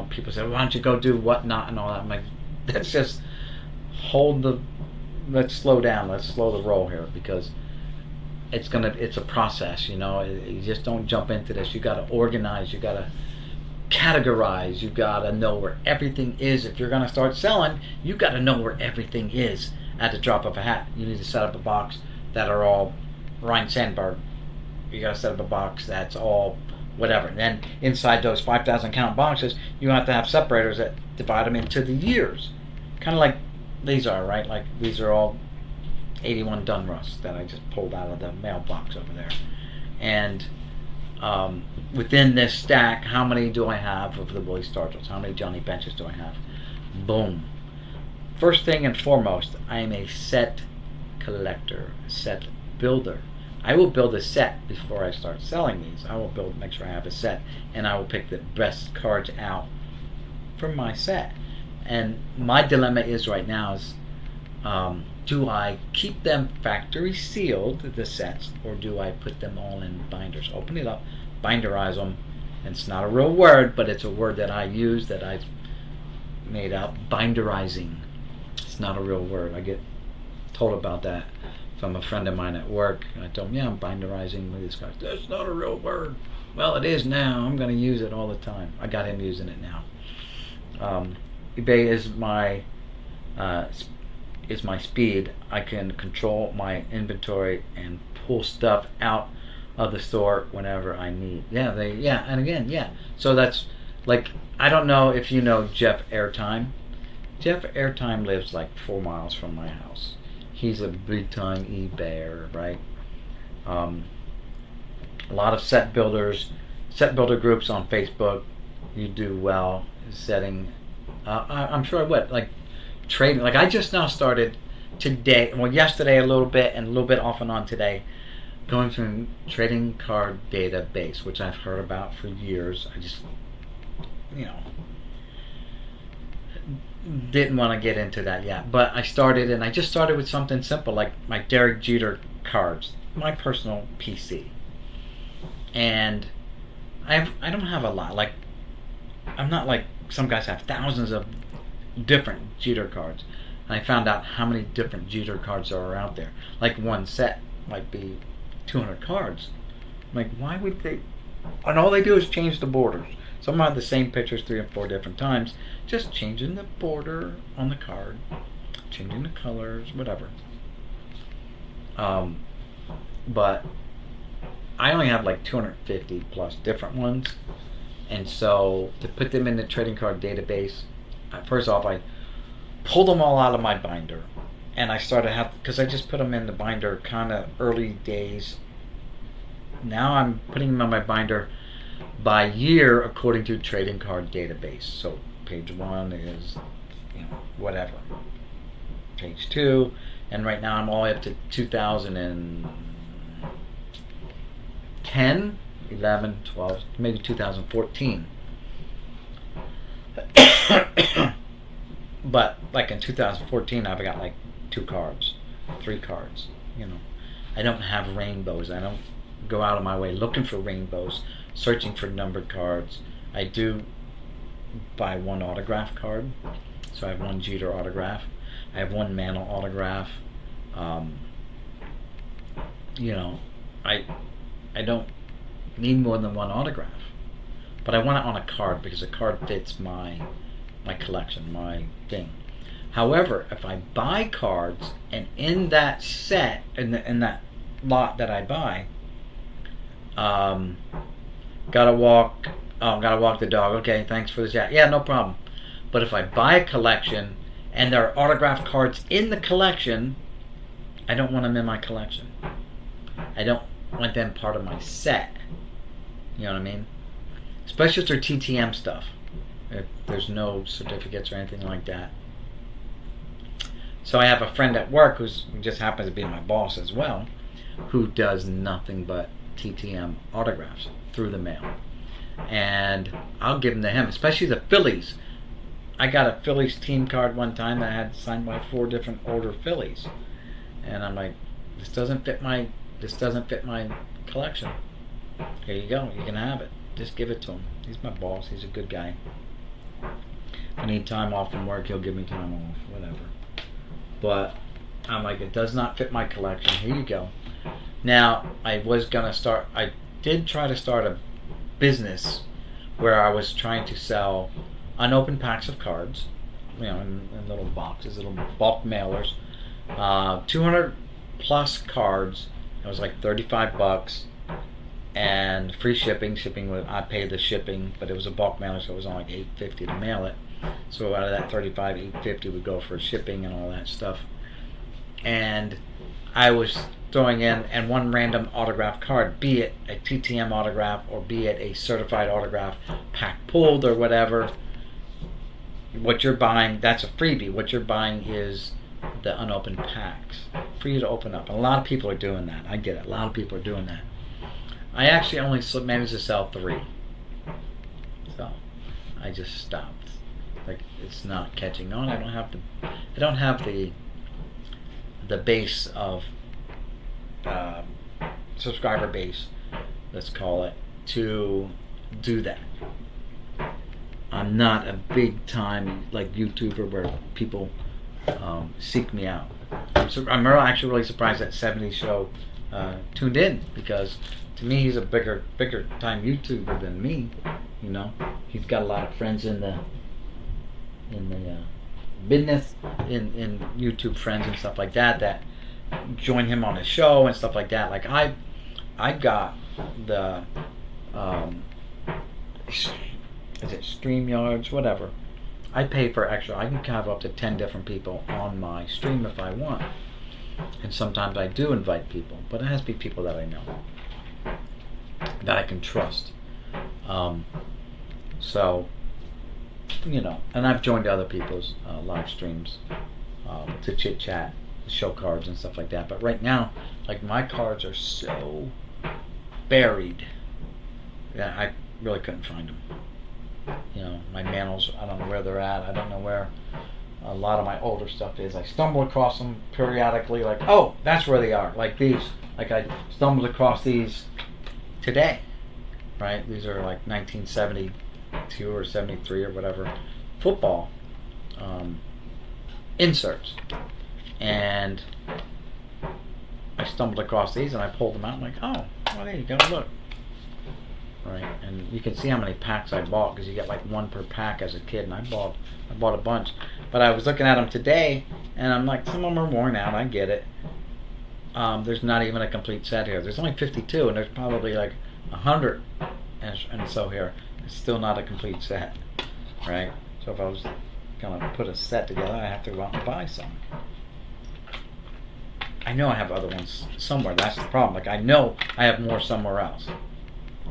People say, "Why don't you go do whatnot and all that?" I'm like, let's just hold the let's slow down. Let's slow the roll here, because it's a process. You just don't jump into this. You got to organize. You got to categorize. You got to know where everything is. If you're gonna start selling, you got to know where everything is at the drop of a hat. You need to set up a box that are all Ryan Sandberg. You got to set up a box that's all whatever. And then inside those 5,000 count boxes, you have to have separators that divide them into the years. Kind of like these are, right? Like these are all 81 Dunruss that I just pulled out of the mailbox over there. And within this stack, how many do I have of the Willie Stargells? How many Johnny Benches do I have? Boom. First thing and foremost, I am a set collector, set builder. I will build a set before I start selling these. I will make sure I have a set, and I will pick the best cards out from my set. And my dilemma is right now is, do I keep them factory sealed, the sets, or do I put them all in binders? Open it up, binderize them. And it's not a real word, but it's a word that I use that I've made up. Binderizing. It's not a real word. I get told about that from a friend of mine at work. And I told him, yeah, I'm binderizing with this guy. That's not a real word. Well, it is now. I'm going to use it all the time. I got him using it now. eBay is my speed. I can control my inventory and pull stuff out of the store whenever I need. So that's like, I don't know if you know Jeff Airtime. Jeff Airtime lives like 4 miles from my house. He's a big time eBayer, right? A lot of set builder groups on Facebook. You do well setting. I'm sure I would, like trading. Like I just now started today. Well, yesterday a little bit, and a little bit off and on today. Going through trading card database, which I've heard about for years. I just, didn't want to get into that yet. But I started, and I just started with something simple, like my Derek Jeter cards, my personal PC. And I don't have a lot. Like, I'm not like some guys have thousands of different Jeter cards. And I found out how many different Jeter cards there are out there. Like one set might be 200 cards. I'm like, why would they? And all they do is change the borders. Some have the same pictures 3 or 4 different times, just changing the border on the card, changing the colors, whatever. But I only have like 250 plus different ones, and so to put them in the trading card database, first off, I pulled them all out of my binder, and I started because I just put them in the binder kind of early days. Now I'm putting them in my binder by year according to trading card database. So page 1 is whatever, page 2, and right now I'm all up to 2010, 11, 12, maybe 2014. But like in 2014 I've got like 2 cards, 3 cards. I don't have rainbows. I don't go out of my way looking for rainbows, searching for numbered cards. I do buy 1 autograph card. So I have 1 Jeter autograph. I have 1 Mantle autograph. I don't need more than 1 autograph. But I want it on a card because a card fits my collection, my thing. However, if I buy cards and in that set, in that lot that I buy, gotta walk the dog. Okay, thanks for the chat. Yeah, no problem. But if I buy a collection and there are autographed cards in the collection, I don't want them in my collection. I don't want them part of my set. You know what I mean? Especially if they're TTM stuff. If there's no certificates or anything like that. So I have a friend at work who just happens to be my boss as well, who does nothing but TTM autographs through the mail. And I'll give them to him, especially the Phillies. I got a Phillies team card one time that I had signed by 4 different older Phillies. And I'm like, this doesn't fit my collection. Here you go, you can have it. Just give it to him. He's my boss, he's a good guy. If I need time off from work, he'll give me time off, whatever. But I'm like, it does not fit my collection. Here you go. Now, I did try to start a business where I was trying to sell unopened packs of cards, in little boxes, little bulk mailers, 200 plus cards. It was like $35, and free shipping. I paid the shipping, but it was a bulk mailer, so it was only like $8.50 to mail it. So out of that $35, $8.50 would go for shipping and all that stuff. And I was throwing in and one random autograph card, be it a TTM autograph or be it a certified autograph, pack pulled or whatever. What you're buying, that's a freebie. What you're buying is the unopened packs for you to open up. And a lot of people are doing that. I get it. A lot of people are doing that. I actually only managed to sell 3. So I just stopped. Like, it's not catching on. I don't have the base of subscriber base, let's call it, to do that. I'm not a big time like YouTuber where people seek me out. I'm actually really surprised that 70 show tuned in, because to me he's a bigger time YouTuber than me. He's got a lot of friends in the business, in YouTube friends and stuff like that join him on his show and stuff like that. Like I got the is it StreamYards, whatever. I pay for extra. I can have up to 10 different people on my stream if I want, and sometimes I do invite people, but it has to be people that I know, that I can trust. So and I've joined other people's live streams to chit chat, show cards and stuff like that. But right now, like, my cards are so buried that I really couldn't find them. My manals, I don't know where they're at. I don't know where a lot of my older stuff is. I stumble across them periodically, like, oh, that's where they are. Like these. Like, I stumbled across these today, right? These are like 1972 or 73 or whatever football inserts. And I stumbled across these and I pulled them out. I'm like, oh, well, there you go, look. Right, and you can see how many packs I bought, because you get like 1 per pack as a kid, and I bought a bunch. But I was looking at them today, and I'm like, some of them are worn out. I get it. There's not even a complete set here. There's only 52, and there's probably like 100 and so here. It's still not a complete set, right? So if I was gonna put a set together, I have to go out and buy some. I know I have other ones somewhere. That's the problem. Like, I know I have more somewhere else.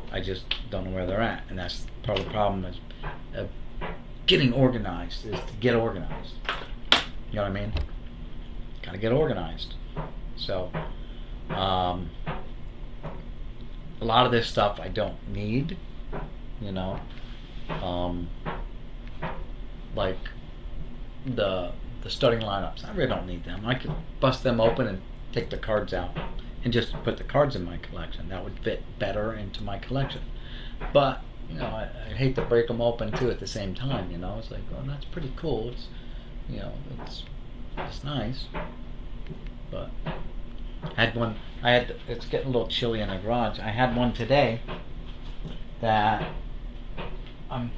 I just don't know where they're at, and that's part of the problem. Is getting organized, is to get organized. You know what I mean? Gotta get organized. So, a lot of this stuff I don't need. Like the starting lineups, I really don't need them. I could bust them open and take the cards out and just put the cards in my collection. That would fit better into my collection. But I hate to break them open too at the same time. It's like, oh, that's pretty cool. It's it's nice. But I had one. It's getting a little chilly in the garage. I had one today that I'm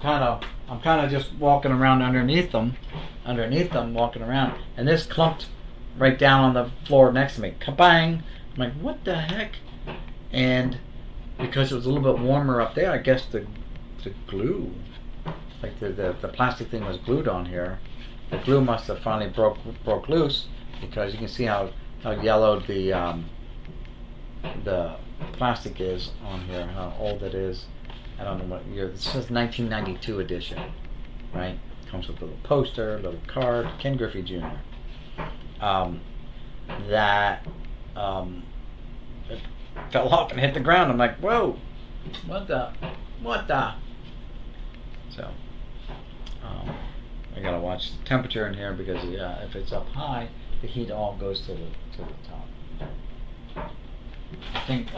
kind of just walking around underneath them, walking around, and this clumped right down on the floor next to me. Kabang! I'm like, what the heck? And because it was a little bit warmer up there, I guess the glue, like the plastic thing was glued on here. The glue must have finally broke loose, because you can see how yellowed the plastic is on here, how old it is. I don't know what year. This says 1992 edition, right? Comes with a little poster, a little card, Ken Griffey Jr. It fell off and hit the ground. I'm like, whoa, what the? So, I gotta watch the temperature in here, because if it's up high, the heat all goes to the top. I think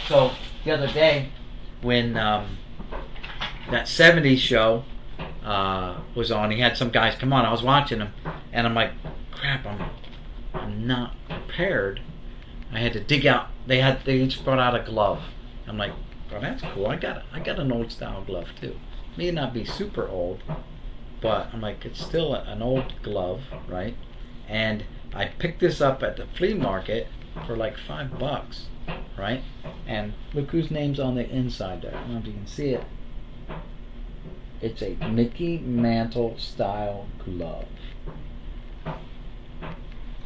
so. The other day, when that 70s show was on, he had some guys come on. I was watching him, and I'm like crap, I'm not prepared. I had to dig out. They each brought out a glove. I'm like, oh, that's cool. I got an old style glove too. May not be super old, but I'm like, it's still an old glove, right? And I picked this up at the flea market for like $5, right? And look whose name's on the inside there. I don't know if you can see it. It's a Mickey Mantle style glove.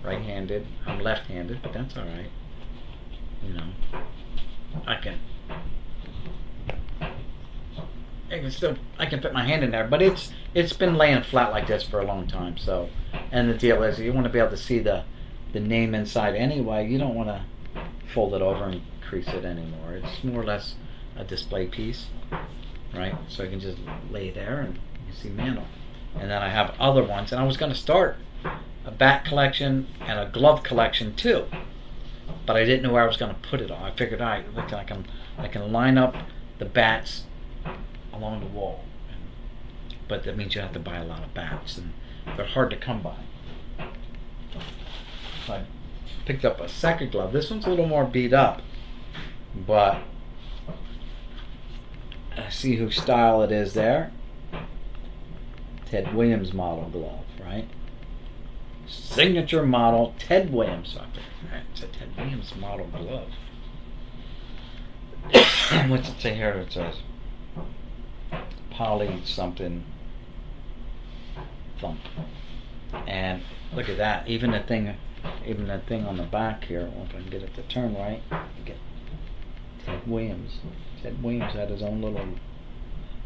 Right-handed. I'm left-handed, but that's all right. You know, I can fit my hand in there, but it's been laying flat like this for a long time. So, and the deal is, you want to be able to see the name inside anyway. You don't want to fold it over and crease it anymore. It's more or less a display piece, right? So you can just lay there and you can see Mantle. And then I have other ones, and I was going to start a bat collection and a glove collection too, but I didn't know where I was going to put it all. I figured, I can line up the bats along the wall, but that means you have to buy a lot of bats, and they're hard to come by. So I picked up a second glove. This one's a little more beat up, but I see whose style it is there. Ted Williams model glove, right? Signature model, Ted Williams. Right, it's a Ted Williams model glove. What's it say here? It says poly something thump. And look at that. Even the thing on the back here. If I can get it to turn right, get Ted Williams. Ted Williams had his own little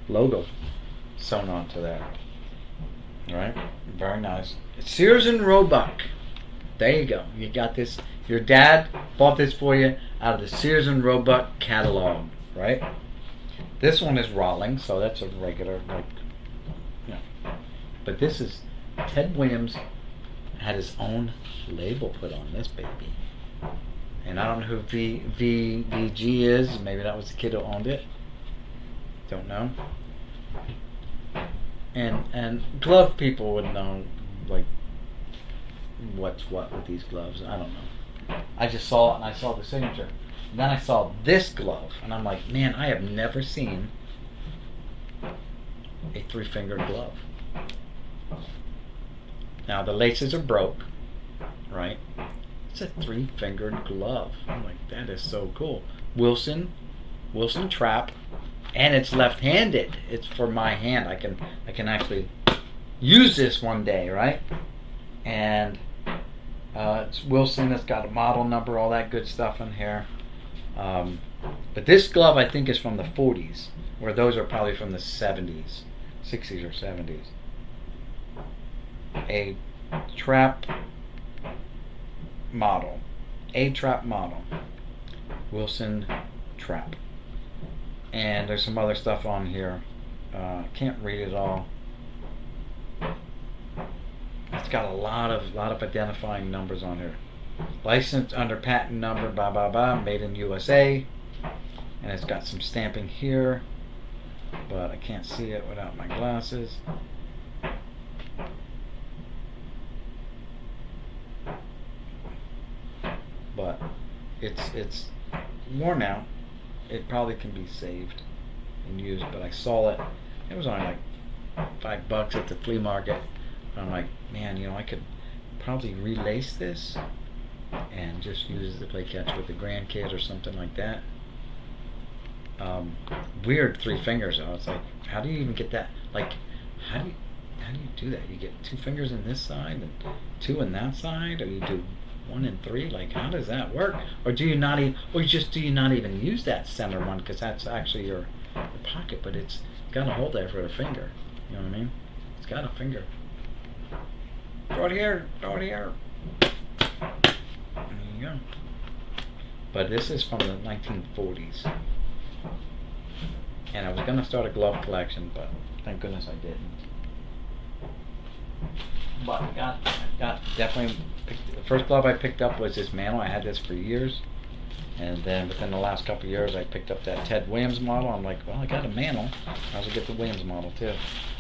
logo sewn onto there. Right? Very nice. Sears and Roebuck. There you go. You got this. Your dad bought this for you out of the Sears and Roebuck catalog, right? This one is Rawlings, so that's a regular, like, you know. But this is Ted Williams had his own label put on this baby, and I don't know who VG is. Maybe that was the kid who owned it. Don't know. And glove people would know, like, what's what with these gloves. I don't know. I just saw it and I saw the signature. And then I saw this glove and I'm like, man, I have never seen a 3-fingered glove. Now the laces are broke, right? It's a 3-fingered glove. I'm like, that is so cool. Wilson Trap, and it's left-handed. It's for my hand. I can actually use this one day, right? And it's Wilson. It's got a model number, all that good stuff in here. But this glove, I think, is from the 40s, where those are probably from the 70s, 60s or 70s. A trap model. Wilson Trap. And there's some other stuff on here. Can't read it all. It's got a lot of identifying numbers on here. Licensed under patent number, blah blah blah, made in USA, and it's got some stamping here, but I can't see it without my glasses. But it's worn out. It probably can be saved and used, but I saw it. It was only like $5 at the flea market. And I'm like, man, I could probably relace this and just use it to play catch with the grandkids or something like that. Weird 3 fingers though. It's like, how do you even get that? Like, how do you do that? You get 2 fingers in this side and 2 in that side, or you do 1 and 3? Like, how does that work? Or do you not even, do you not even use that center one, because that's actually your pocket, but it's got a hole there for a finger. You know what I mean? It's got a finger. Throw it here. There you go. But this is from the 1940s. And I was going to start a glove collection, but thank goodness I didn't. But I got definitely the first glove I picked up was this Mantle. I had this for years. And then within the last couple of years, I picked up that Ted Williams model. I'm like, well, I got a Mantle. I was going to get the Williams model too.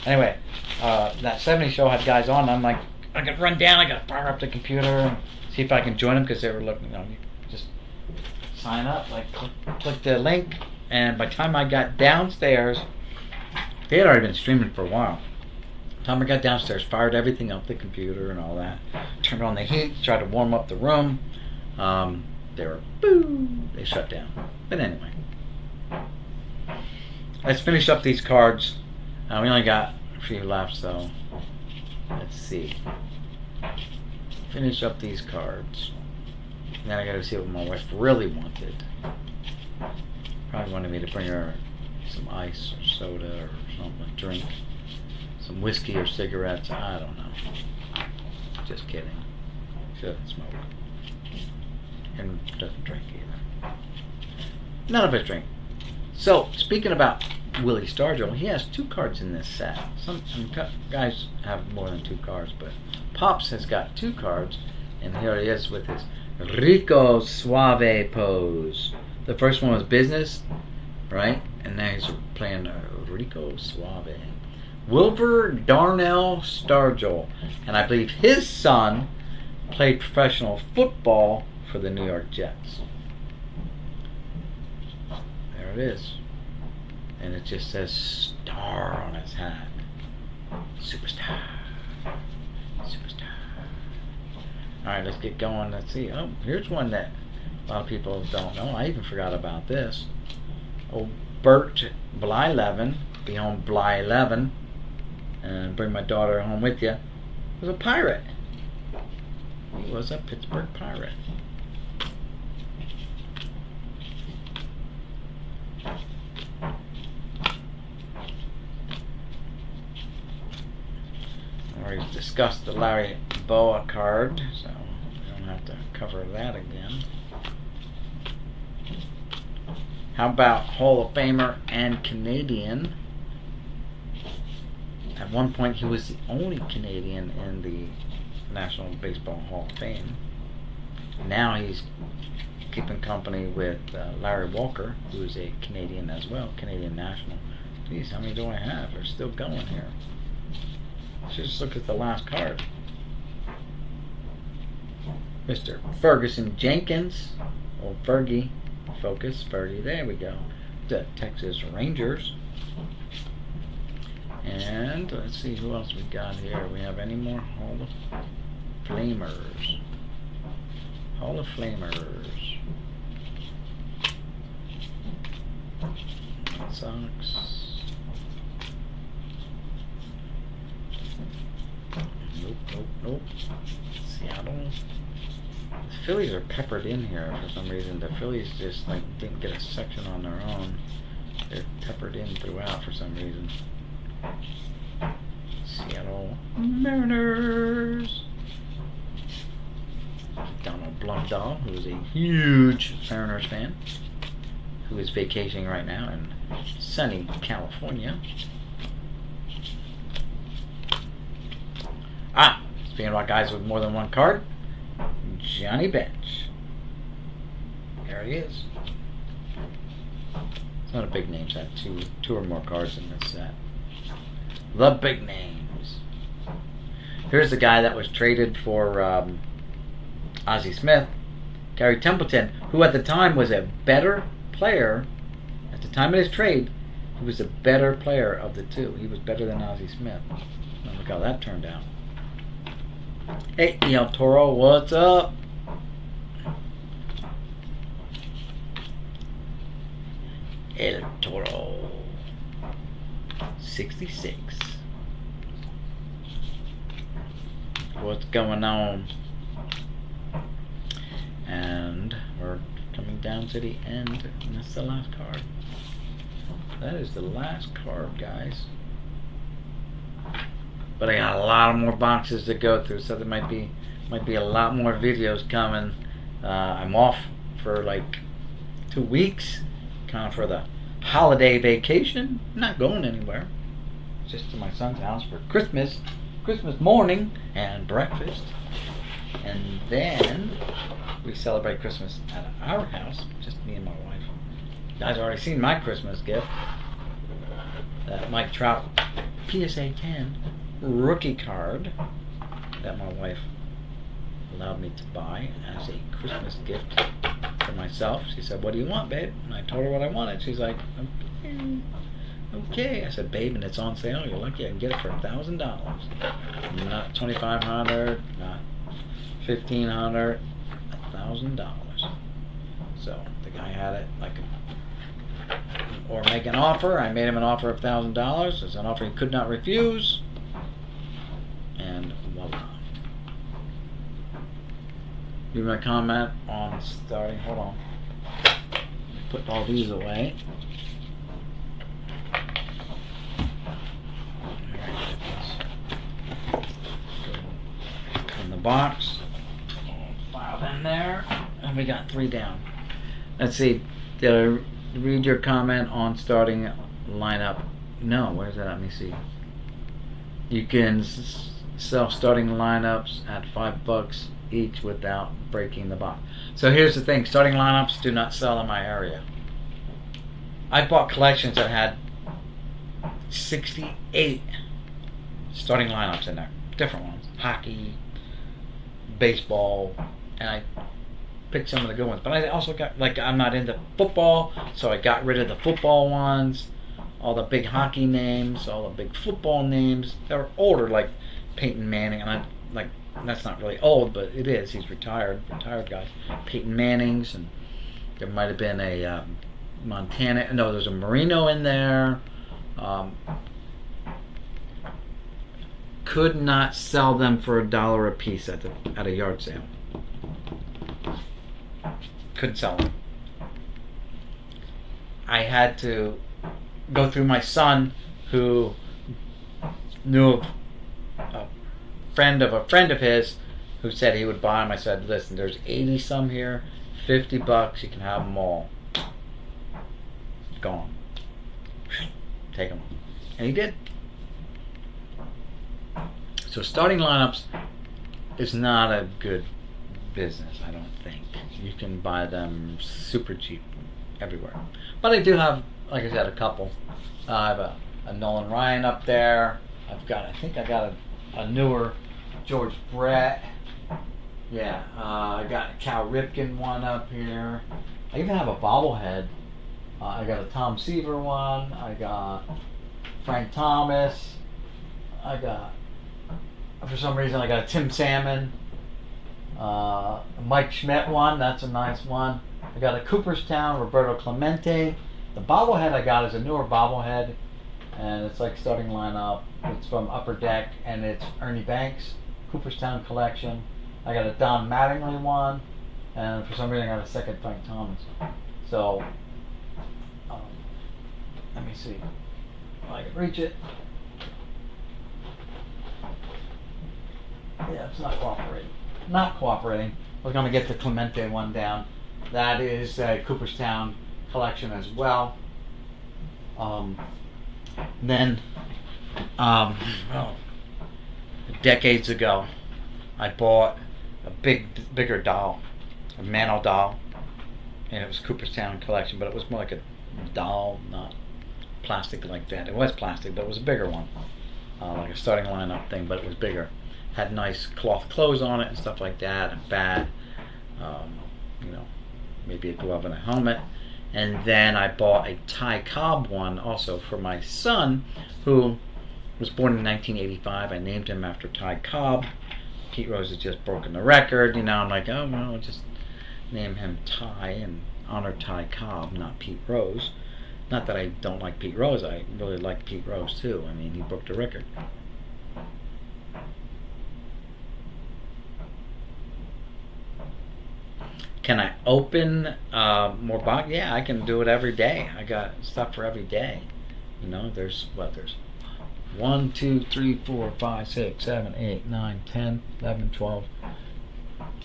Anyway, that 70s show had guys on. I'm like, I got to run down. I got to fire up the computer and see if I can join them because they were looking. You just sign up. Like click the link, and by the time I got downstairs, they had already been streaming for a while. By the time I got downstairs, fired everything up the computer and all that. Turned on the heat. Tried to warm up the room. They were they shut down. But anyway, let's finish up these cards. We only got a few left, so let's see. Finish up these cards. Then I gotta see what my wife really wanted. Probably wanted me to bring her some ice or soda or something, a drink. Some whiskey or cigarettes. I don't know. Just kidding. She doesn't smoke. And doesn't drink either. None of us drink. So, speaking about Willie Stargell, he has 2 cards in this set. Some guys have more than 2 cards, but Pops has got 2 cards, and here he is with his Rico Suave pose. The first one was business, right? And now he's playing Rico Suave. Wilbur Darnell Stargell, and I believe his son played professional football for the New York Jets. There it is. And it just says star on his hat. Superstar. Superstar. Alright, let's get going. Let's see. Oh, here's one that a lot of people don't know. I even forgot about this. Oh, Bert Blyleven, be home Blyleven, and bring my daughter home with you, was a pirate. He was a Pittsburgh Pirate. We already discussed the Larry Boa card, so we don't have to cover that again. How about Hall of Famer and Canadian? At one point, he was the only Canadian in the National Baseball Hall of Fame. Now he's keeping company with Larry Walker, who is a Canadian as well, Canadian national. Geez, how many do I have? They're still going here. Let's just look at the last card. Mr. Ferguson Jenkins, old Fergie, focus, Fergie, there we go. The Texas Rangers. And let's see who else we got here. We have any more Hall of Flamers? Hall of Flamers. Red Sox. Nope. Seattle. The Phillies are peppered in here for some reason. The Phillies just didn't get a section on their own. They're peppered in throughout for some reason. Seattle Mariners. Donald Blundell, who is a huge Mariners fan, who is vacationing right now in sunny California. Speaking about guys with more than one card, Johnny Bench. There he is. It's not a big name set. Two or more cards in this set. The big names. Here's the guy that was traded for Ozzie Smith, Gary Templeton, who at the time was a better player. At the time of his trade, he was a better player of the two. He was better than Ozzie Smith. And look how that turned out. Hey, El Toro, what's up? El Toro 66. What's going on? And we're coming down to the end, and that's the last card. That is the last card, guys. But I got a lot of more boxes to go through, so there might be a lot more videos coming. I'm off for like 2 weeks, kind of for the holiday vacation. I'm not going anywhere. Just to my son's house for Christmas morning and breakfast, and then we celebrate Christmas at our house, just me and my wife. You guys already seen my Christmas gift. That Mike Trout PSA 10 rookie card. that my wife allowed me to buy as a Christmas gift for myself. She said, "What do you want, babe?" And I told her what I wanted. She's like, "Okay." I said, "Babe, and it's on sale. You're lucky I can get it for $1,000. Not $2,500, not $1,500, $1,000." So the guy had it like, or make an offer. I made him an offer of $1,000. It's an offer he could not refuse, and voila. Leave my comment on starting. Hold on. Put all these away. In the box. File them there. And we got 3 down. Let's see. Did I read your comment on starting lineup? No. Where's that? Let me see. You can sell starting lineups at $5 each without breaking the box. So here's the thing. Starting lineups do not sell in my area. I bought collections that had 68 starting lineups in there. Different ones. Hockey, baseball, and I picked some of the good ones. But I also got, like, I'm not into football, so I got rid of the football ones, all the big hockey names, all the big football names. They were older, like Peyton Manning, and I'm like, that's not really old, but it is. He's retired guy. Peyton Manning's, and there might have been a Montana. No, there's a Marino in there. Could not sell them for $1 a piece at a yard sale. Couldn't sell them. I had to go through my son, who knew a friend of his who said he would buy them. I said, "Listen, there's 80 some here, $50. You can have them all. Gone. Take them." And he did. So starting lineups is not a good business, I don't think. You can buy them super cheap everywhere. But I do have, like I said, a couple. I have a Nolan Ryan up there. I think I got a newer George Brett. Yeah, I got a Cal Ripken one up here. I even have a bobblehead. I got a Tom Seaver one. I got Frank Thomas. I got, for some reason, I got a Tim Salmon. A Mike Schmidt one. That's a nice one. I got a Cooperstown Roberto Clemente. The bobblehead I got is a newer bobblehead, and it's like starting lineup. It's from Upper Deck, and it's Ernie Banks, Cooperstown collection. I got a Don Mattingly one, and for some reason I got a second Frank Thomas. So, let me see if I can reach it. Yeah, it's not cooperating. Not cooperating. We're going to get the Clemente one down. That is a Cooperstown collection as well. Then, decades ago, I bought a bigger doll, a Mano doll, and it was Cooperstown collection, but it was more like a doll, not plastic like that. It was plastic, but it was a bigger one, like a starting lineup thing, but it was bigger. Had nice cloth clothes on it and stuff like that, and bat, maybe a glove and a helmet. And then I bought a Ty Cobb one also for my son, who was born in 1985. I named him after Ty Cobb. Pete Rose has just broken the record. I'm like, oh, well, I'll just name him Ty and honor Ty Cobb, not Pete Rose. Not that I don't like Pete Rose. I really like Pete Rose, too. I mean, he broke the record. Can I open more box? Yeah, I can do it every day. I got stuff for every day. There's 1, 2, 3, 4, 5, 6, 7, 8, 9, 10, 11, 12,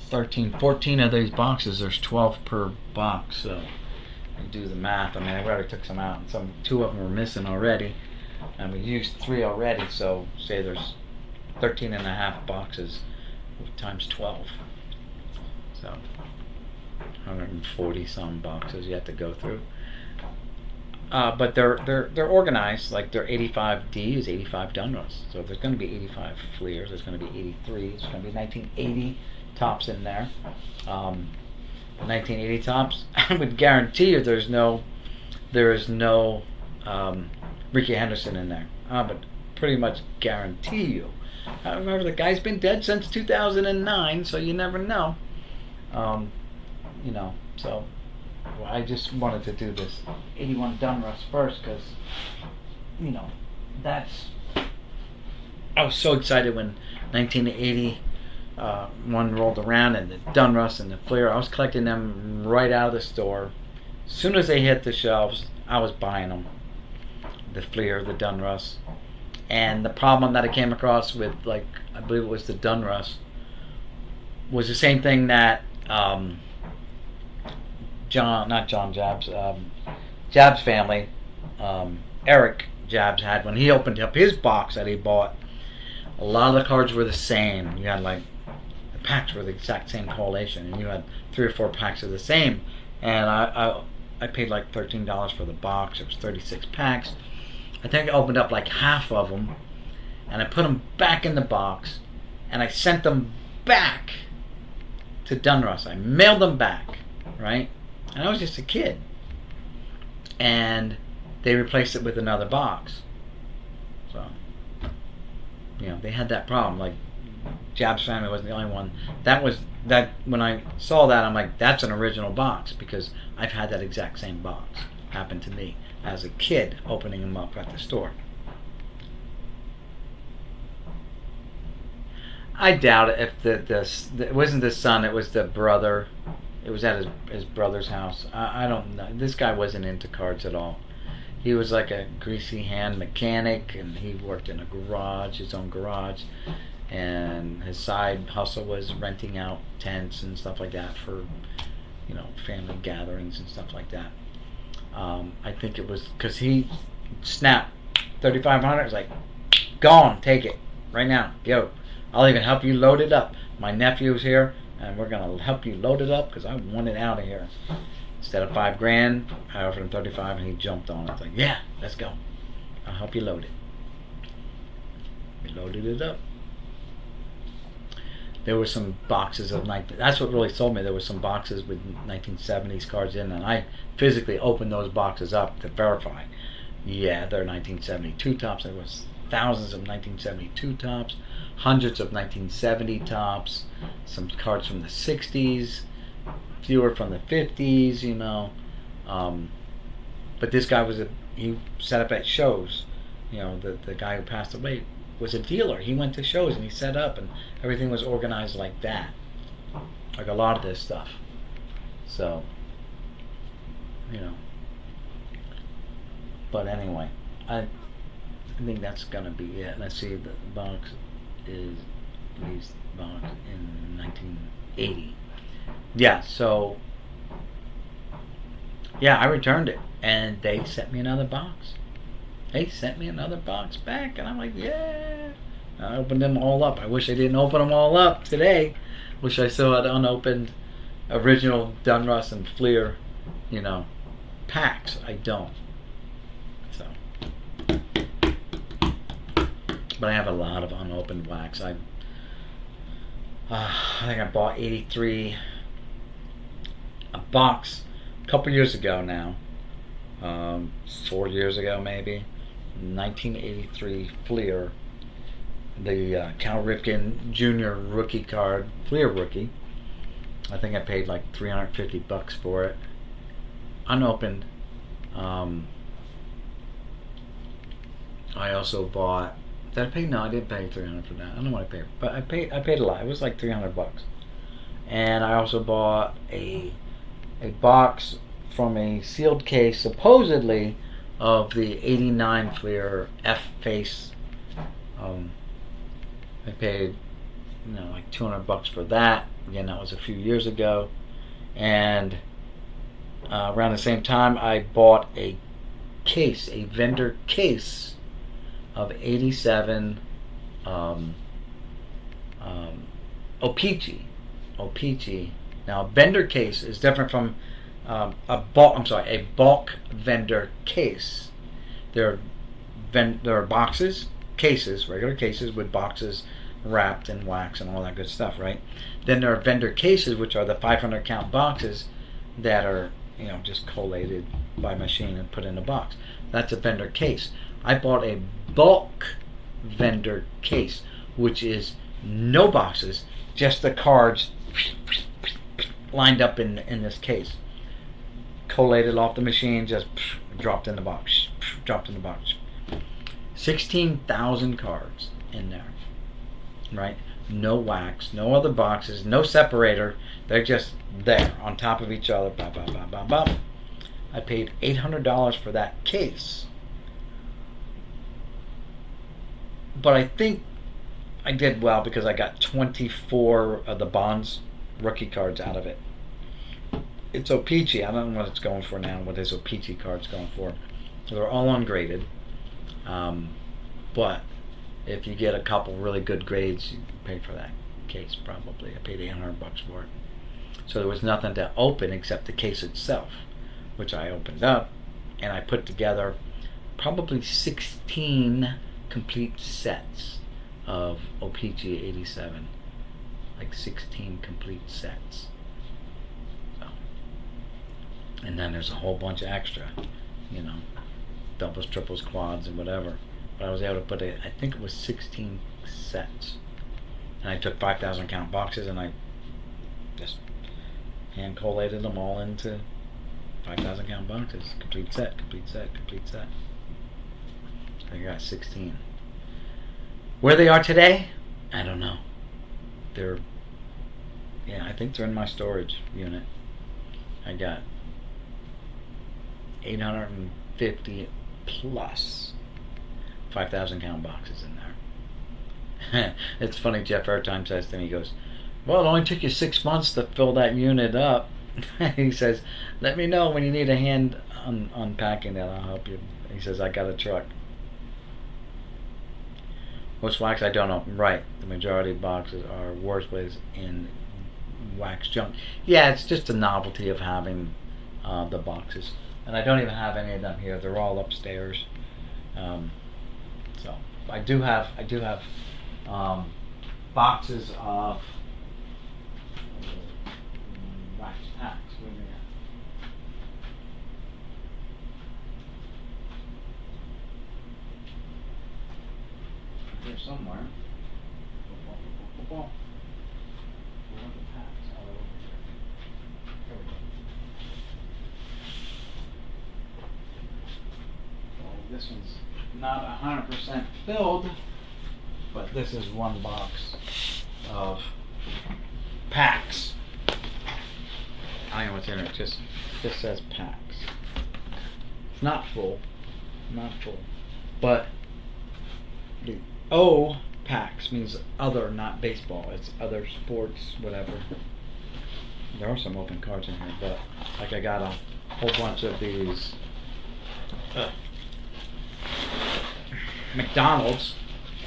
13, 14 of these boxes. There's 12 per box. So you do the math. I mean, I already took some out, and 2 of them were missing already, and we used 3 already. So say there's 13 and a half boxes times 12. So 140 some boxes you have to go through. But they're organized. Like their 85D is 85 Dunruss. So there's going to be 85 Fleers. There's going to be 83. There's going to be 1980 tops in there. 1980 tops. I would guarantee you there is no Ricky Henderson in there. I would pretty much guarantee you. However, the guy's been dead since 2009, so you never know. So I just wanted to do this 81 Dunruss first because, that's. I was so excited when 1980 one rolled around and the Dunruss and the Fleer. I was collecting them right out of the store. As soon as they hit the shelves, I was buying them. The Fleer, the Dunruss. And the problem that I came across with, I believe it was the Dunruss, was the same thing that Jab's family, Eric Jabs had when he opened up his box that he bought. A lot of the cards were the same. You had the packs were the exact same collation, and you had 3 or 4 packs of the same. And I paid like $13 for the box. It was 36 packs. I think I opened up like half of them, and I put them back in the box, and I sent them back to Dunruss. I mailed them back, right? And I was just a kid. And they replaced it with another box. So, they had that problem. Like, Jab's family wasn't the only one. When I saw that, I'm like, that's an original box, because I've had that exact same box happen to me as a kid opening them up at the store. I doubt it if it wasn't the son, it was the brother. It was at his brother's house. I don't know. This guy wasn't into cards at all. He was like a greasy hand mechanic, and he worked in a garage, his own garage, and his side hustle was renting out tents and stuff like that for, family gatherings and stuff like that. I think it was because he snapped 3,500. It's like, go on, take it right now. Yo, I'll even help you load it up. My nephew's here, and we're gonna help you load it up because I want it out of here. Instead of $5,000, I offered him 35, and he jumped on it. It's like, yeah, let's go. I'll help you load it. We loaded it up. There were some boxes of that's what really sold me. There were some boxes with 1970s cards in, and I physically opened those boxes up to verify. Yeah, they're 1972 tops. There was thousands of 1972 tops, hundreds of 1970 tops, some cards from the 60s, fewer from the 50s, But this guy he set up at shows. The guy who passed away was a dealer. He went to shows and he set up, and everything was organized like that. Like a lot of this stuff. So, But anyway, I think that's gonna be it. Let's see, the box is released box in 1980. Yeah, so I returned it, and they sent me another box. They sent me another box back, and I'm like, yeah. I opened them all up. I wish I didn't open them all up today. Wish I still had unopened original Dunruss and Fleer, packs. I don't. So, but I have a lot of unopened wax. I think I bought 83 a box a couple years ago now. 4 years ago maybe. 1983 Fleer, the Cal Ripken Jr. rookie card, Fleer rookie. I think I paid like $350 for it, unopened. I also bought. Did I pay? No, I didn't pay $300 for that. I don't know what I paid, but I paid a lot. It was like $300. And I also bought a box from a sealed case, supposedly, of the 89 Fleer F face. I paid, like $200 for that. Again, that was a few years ago. And around the same time, I bought a vendor case of 87 O-Pee-Chee. Now, a vendor case is different from a bulk vendor case. There are boxes, cases, regular cases with boxes wrapped in wax and all that good stuff, right? Then there are vendor cases, which are the 500 count boxes that are, just collated by machine and put in a box. That's a vendor case. I bought a bulk vendor case, which is no boxes, just the cards lined up in this case, collated off the machine, just dropped in the box. 16,000 cards in there, right? No wax, no other boxes, no separator. They're just there on top of each other. Blah, blah, blah, blah, blah. I paid $800 for that case. But I think I did well because I got 24 of the Bonds rookie cards out of it. It's O-Pee-Chee. I don't know what it's going for now, what his O-Pee-Chee card's going for. So they're all ungraded. But if you get a couple really good grades, you pay for that case probably. I paid $800 for it. So there was nothing to open except the case itself, which I opened up, and I put together probably 16 complete sets of O-Pee-Chee 87. Like 16 complete sets. So, and then there's a whole bunch of extra, doubles, triples, quads, and whatever. But I was able to put I think it was 16 sets. And I took 5,000 count boxes and I just hand collated them all into 5,000 count boxes. Complete set, complete set, complete set. I got 16. Where they are today, I don't know. I think they're in my storage unit. I got 850 plus 5,000 count boxes in there. It's funny, Jeff Airtime says to me, he goes, well, it only took you 6 months to fill that unit up. He says, let me know when you need a hand unpacking that, I'll help you. He says, I got a truck. What's wax? I don't know. Right. The majority of boxes are worthless in wax junk. Yeah, it's just a novelty of having the boxes. And I don't even have any of them here. They're all upstairs. So I do have boxes of wax packs. Where are they at? Here somewhere. Where are the packs? Oh, they're over here. Here we go. So this one's not 100% filled, but this is one box of packs. I don't know what's in it. Just says packs. It's not full, but the O packs means other, not baseball. It's other sports, whatever. There are some open cards in here, but like I got a whole bunch of these McDonald's.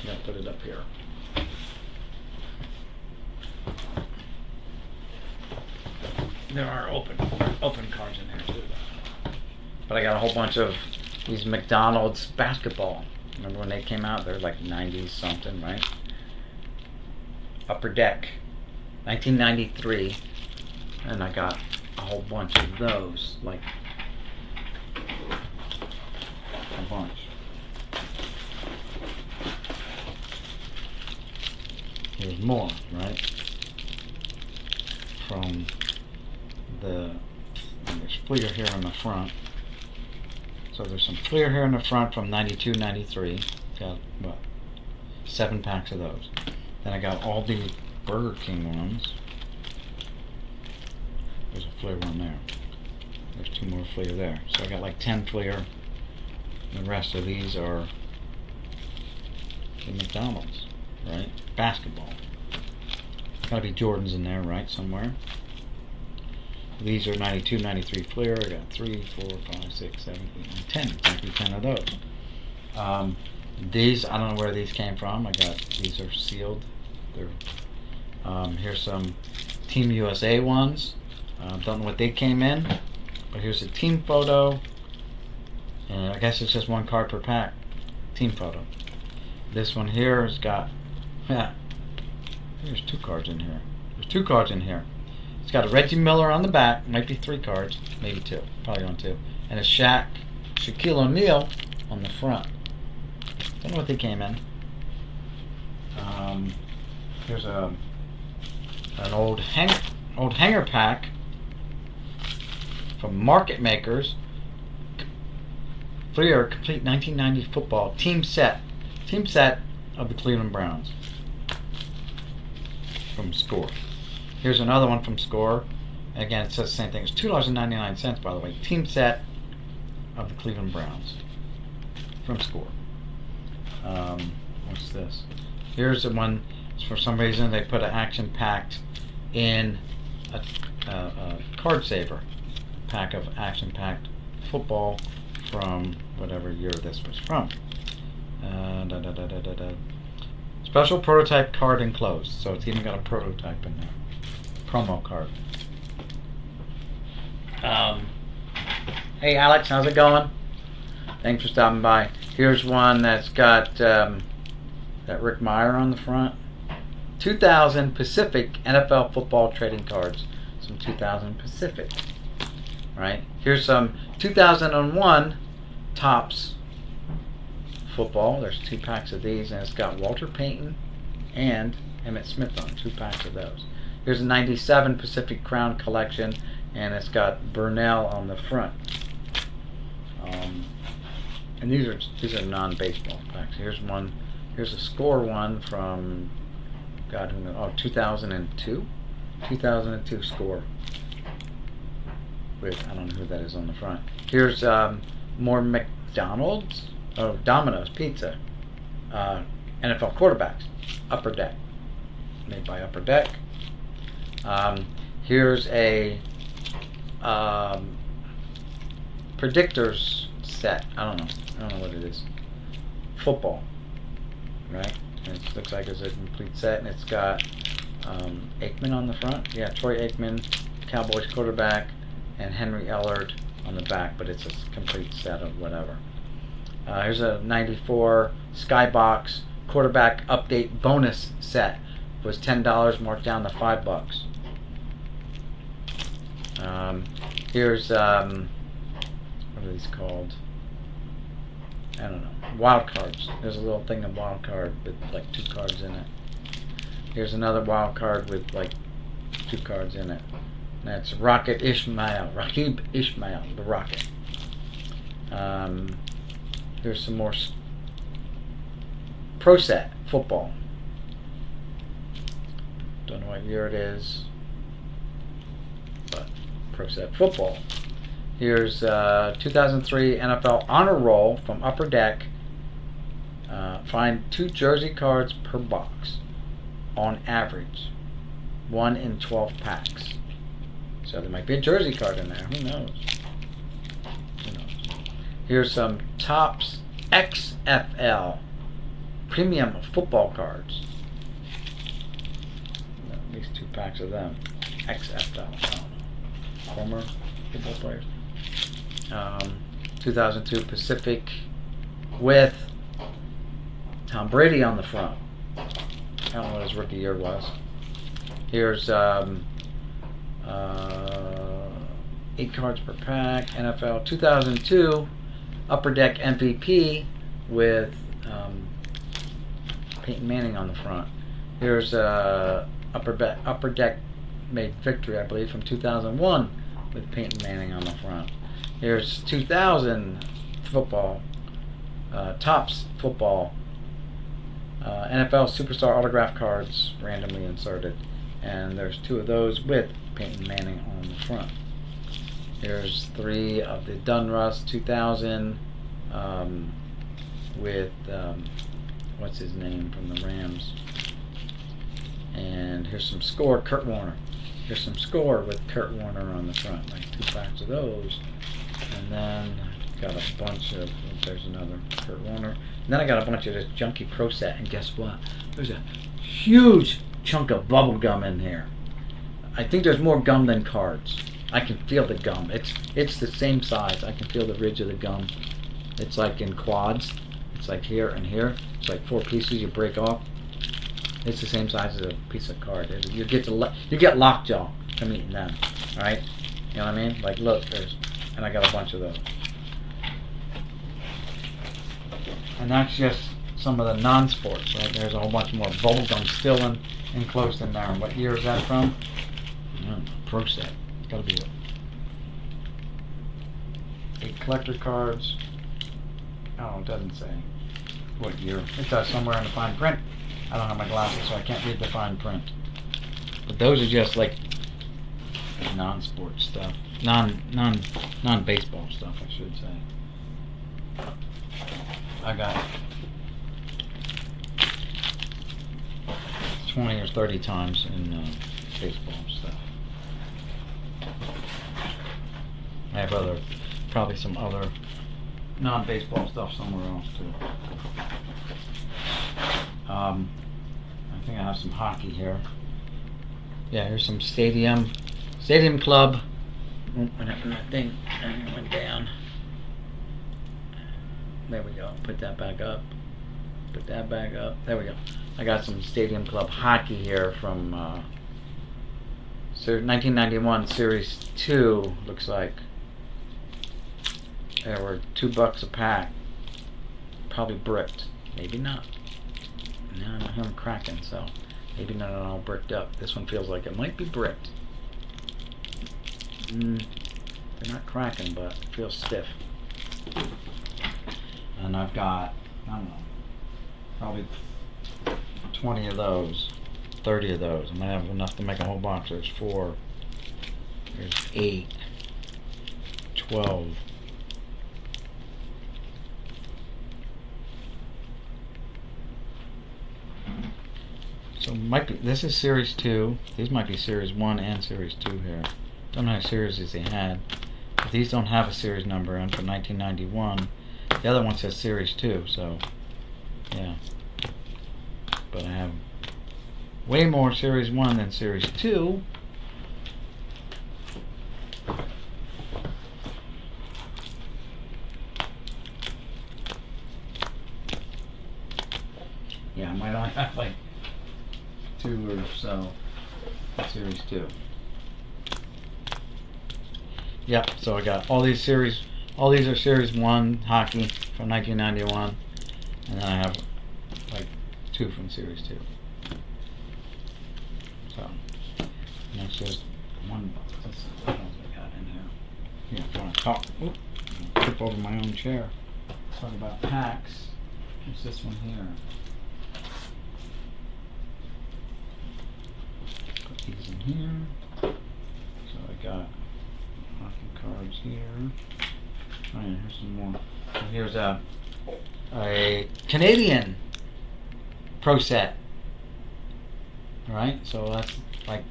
I'm gonna put it up here. There are open cards in there too. But I got a whole bunch of these McDonald's basketball. Remember when they came out? They're like 90s something, right? Upper Deck, 1993, and I got a whole bunch of those, like a bunch. Here's more, right? From there's Fleer here in the front. So there's some Fleer here in the front from 92, 93. Got, 7 packs of those. Then I got all the Burger King ones. There's a Fleer one there. There's 2 more Fleer there. So I got like 10 Fleer. The rest of these are the McDonald's, right? Basketball. Gotta be Jordans in there, right? Somewhere. These are 92, 93 Fleer. I got 3, 4, 5, 6, 7, 8, 9, 10. Exactly 10 of those. These, I don't know where these came from. These are sealed. Here's some Team USA ones. Don't know what they came in. But here's a team photo. And I guess it's just 1 card per pack. Team photo. This one here has got, there's 2 cards in here. There's 2 cards in here. It's got a Reggie Miller on the back. Might be 3 cards. Maybe 2. Probably on 2. And a Shaquille O'Neal on the front. Don't know what they came in. Here's an old hanger pack from Market Makers. Fleer complete 1990 football team set of the Cleveland Browns from Score. Here's another one from Score. Again, it says the same thing. It's $2.99, by the way. Team set of the Cleveland Browns from Score. What's this? Here's the one. For some reason, they put an action-packed in a card saver pack of action-packed football from whatever year this was from. Special prototype card enclosed. So it's even got a prototype in there. Promo card. Hey Alex, how's it going? Thanks for stopping by. Here's one that's got that Rick Meyer on the front. 2000 Pacific NFL football trading cards. Some 2000 Pacific. Right? Here's some 2001 Topps football. There's 2 packs of these, and it's got Walter Payton and Emmitt Smith on 2 packs of those. Here's a 97 Pacific Crown collection, and it's got Burnell on the front. And these are non-baseball packs. Here's one. Here's a Score one from 2002. 2002 Score. With I don't know who that is on the front. Here's more McDonald's. Oh, Domino's Pizza. NFL quarterbacks. Upper Deck. Made by Upper Deck. Here's a predictors set. I don't know what it is. Football. Right? And it looks like it's a complete set, and it's got Aikman on the front. Yeah, Troy Aikman, Cowboys quarterback, and Henry Ellard on the back, but it's a complete set of whatever. Here's a 94 Skybox quarterback update bonus set. It was $10, marked down to $5. Here's what are these called? I don't know. Wild cards. There's a little thing of wild card with like 2 cards in it. Here's another wild card with like 2 cards in it. That's Rakib Ismail, the Rocket. Here's some more Pro Set football. Don't know what year it is, but Pro Set football. Here's 2003 NFL Honor Roll from Upper Deck. Find 2 jersey cards per box, on average. 1 in 12 packs. So there might be a jersey card in there. Who knows? Here's some Topps XFL premium football cards. At least 2 packs of them. XFL. I don't know. Former football players. 2002 Pacific with Tom Brady on the front. I don't know what his rookie year was. Here's 8 cards per pack. NFL 2002 Upper Deck MVP with Peyton Manning on the front. Here's Upper Deck made victory, I believe, from 2001 with Peyton Manning on the front. Here's 2000 football, Topps football, NFL Superstar autograph cards randomly inserted, and there's 2 of those with Peyton Manning on the front. Here's 3 of the Dunruss 2000 with what's his name from the Rams, and here's some Score Kurt Warner. Here's some Score with Kurt Warner on the front, like 2 packs of those. And then got a bunch of, there's another Kurt Warner. And then I got a bunch of this junky Pro Set, and guess what? There's a huge chunk of bubble gum in here. I think there's more gum than cards. I can feel the gum. It's the same size. I can feel the ridge of the gum. It's like in quads. It's like here and here. It's like 4 pieces you break off. It's the same size as a piece of card. You get lockjaw from eating them. All right? You know what I mean? Like, look, and I got a bunch of those. And that's just some of the non-sports, right? There's a whole bunch more bubblegum still enclosed in there. And what year is that from? Pro set. It's gotta be 8 collector cards. Oh, it doesn't say what year. It does somewhere in the fine print. I don't have my glasses, so I can't read the fine print. But those are just like non-sport stuff, non-baseball stuff, I should say. I got 20 or 30 times in baseball stuff. I have probably some other non-baseball stuff somewhere else too. I think I have some hockey here. Yeah, here's some Stadium Club. What happened to that thing? It went down. There we go. Put that back up. Put that back up. There we go. I got some Stadium Club hockey here from 1991 Series 2. Looks like they were $2 a pack. Probably bricked. Maybe not. No, I hear them cracking, so maybe not all bricked up. This one feels like it might be bricked. They're not cracking, but it feels stiff. And I've got, I don't know, probably 20 of those, 30 of those. I might have enough to make a whole box. There's 4, there's 8, 12. So this is Series 2. These might be Series 1 and Series 2 here. Don't know how series they had. But these don't have a series number until 1991. The other one says Series 2, so yeah. But I have way more Series 1 than Series 2. Yeah, I might only have like 2 or so Series 2. Yep, so I got all these are Series 1 hockey from 1991, and then I have like 2 from Series 2. So, that's just one box. What else I got in here? Yeah, I want to talk. Oop, I'll trip over my own chair. Talk about packs. What's this one here? Put these in here. So I got hockey cards here. Oh yeah, here's some more. So here's a Canadian Pro set. Alright, so that's like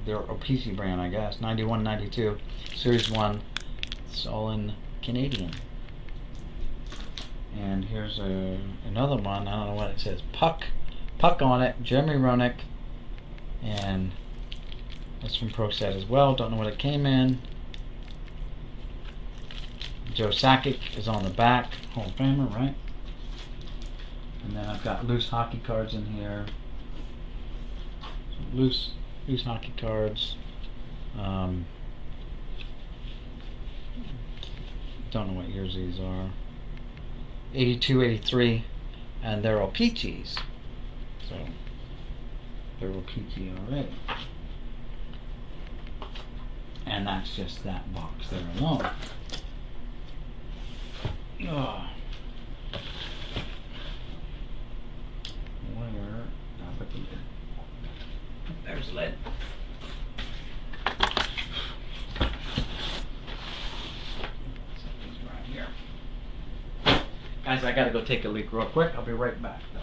their PC brand, I guess. 91, 92, Series 1. It's all in Canadian. And here's another one. I don't know what it says. Puck on it. Jeremy Roenick. And that's from Pro Set as well. Don't know what it came in. Joe Sakic is on the back. Hall of Famer, right? And then I've got loose hockey cards in here. Some loose hockey cards. Don't know what years these are. 82, 83, and they're all peachies. So they're all peachy already. And that's just that box there alone. Oh. Where? There's the lid. Right here. Guys, I gotta go take a leak real quick. I'll be right back though.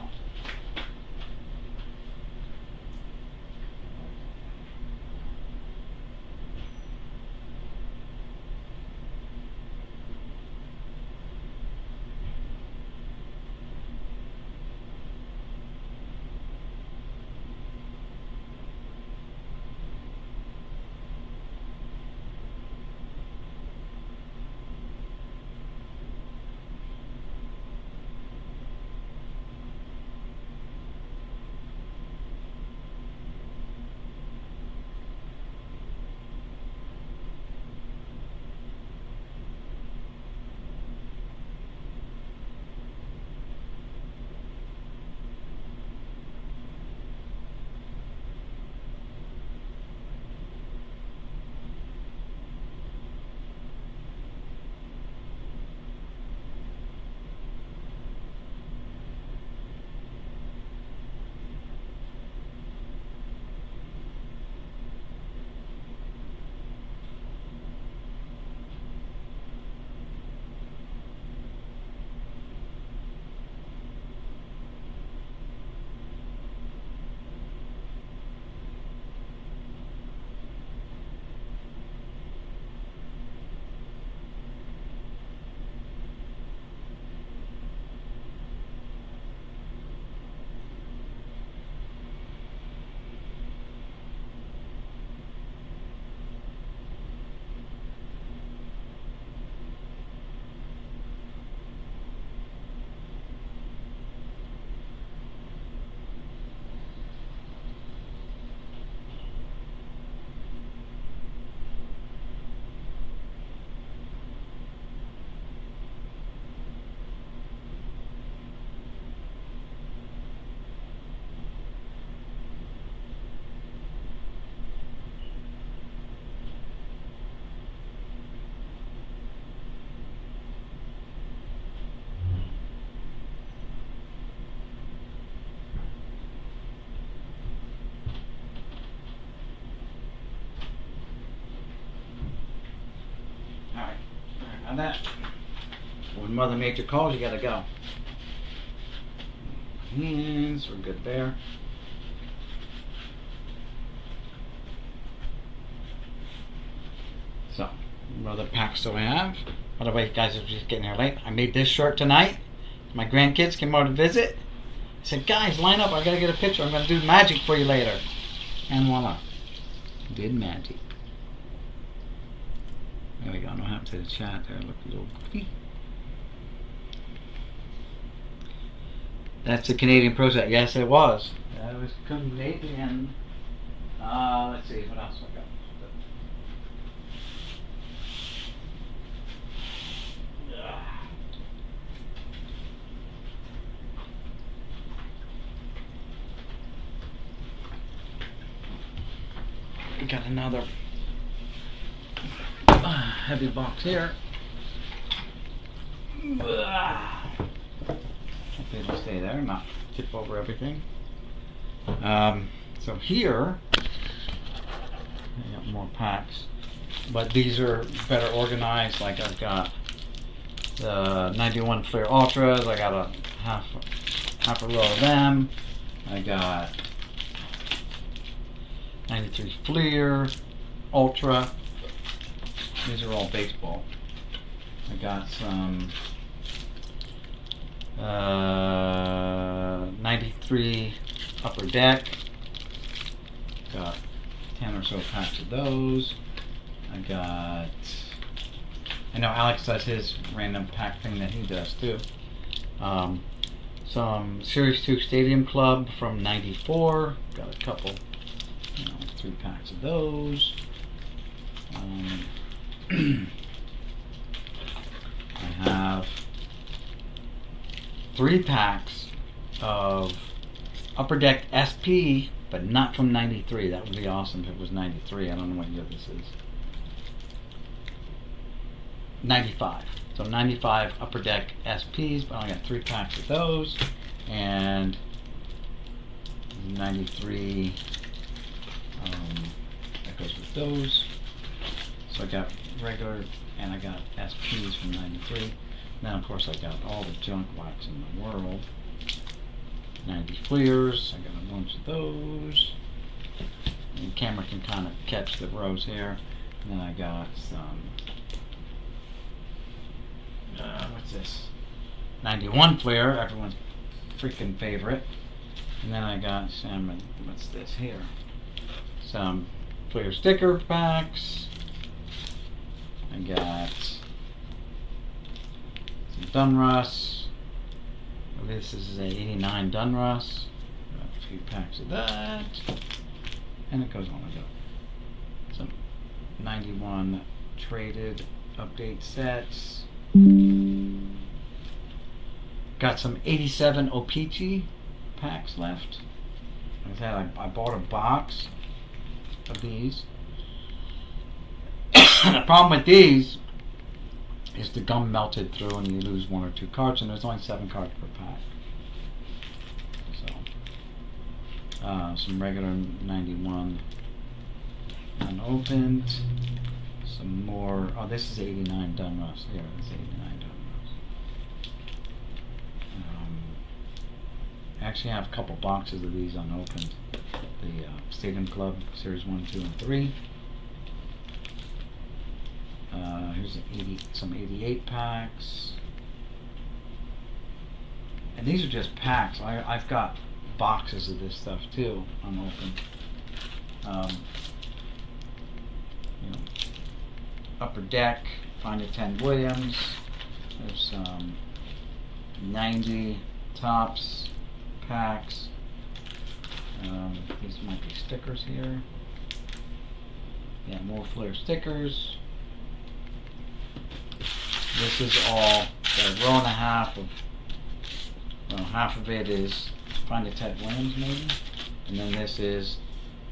got that. When Mother Nature calls, you gotta go. Hands, we're good there. So, what other packs do I have? By the way, guys, I'm just getting here late. I made this shirt tonight. My grandkids came over to visit. I said, guys, line up. I gotta get a picture. I'm gonna do magic for you later. And voila. Did magic. There we go. No happened to the chat there. Look a little goofy. That's a Canadian Pro set. Yes, it was. That was Canadian. Let's see. What else I got? We got another heavy box here. Hopefully it'll stay there, not tip over everything. So here, I got more packs, but these are better organized. Like I've got the 91 Fleer Ultras. I got a half a row of them. I got 93 Fleer Ultra. These are all baseball. I got some 93 Upper Deck. Got 10 or so packs of those. I know Alex does his random pack thing that he does too. Some Series 2 Stadium Club from 94. Got a couple, 3 packs of those. I have 3 packs of Upper Deck SP, but not from 93. That would be awesome if it was 93. I don't know what year this is. 95. So 95 Upper Deck SPs, but I only got 3 packs of those. And 93, that goes with those. So I got regular, and I got SPs from 93. And then of course I got all the junk wax in the world. 90 Fleers, I got a bunch of those. And the camera can kind of catch the rows here. And then I got some, what's this? 91 Fleer, everyone's freaking favorite. And then I got some, what's this here? Some Fleer sticker packs. I got some Dunruss. This is a 89 Dunruss. Got a few packs of that. And it goes on and on. Some 91 traded update sets. Got some 87 O-Pee-Chee packs left. Like I said, I bought a box of these. The problem with these is the gum melted through and you lose 1 or 2 cards, and there's only 7 cards per pack. So, some regular 91 unopened. Some more. Oh, this is 89 Dunruss. Here, this is 89 Dunruss. I actually have a couple boxes of these unopened. The Stadium Club Series 1, 2, and 3. Here's some 88 packs. And these are just packs. I've got boxes of this stuff too, unopened. Upper Deck, Find a 10 Williams. There's some 90 Tops packs. These might be stickers here. Yeah, more Fleer stickers. This is all a row and a half of, well, half of it is Find a Ted Williams maybe, and then this is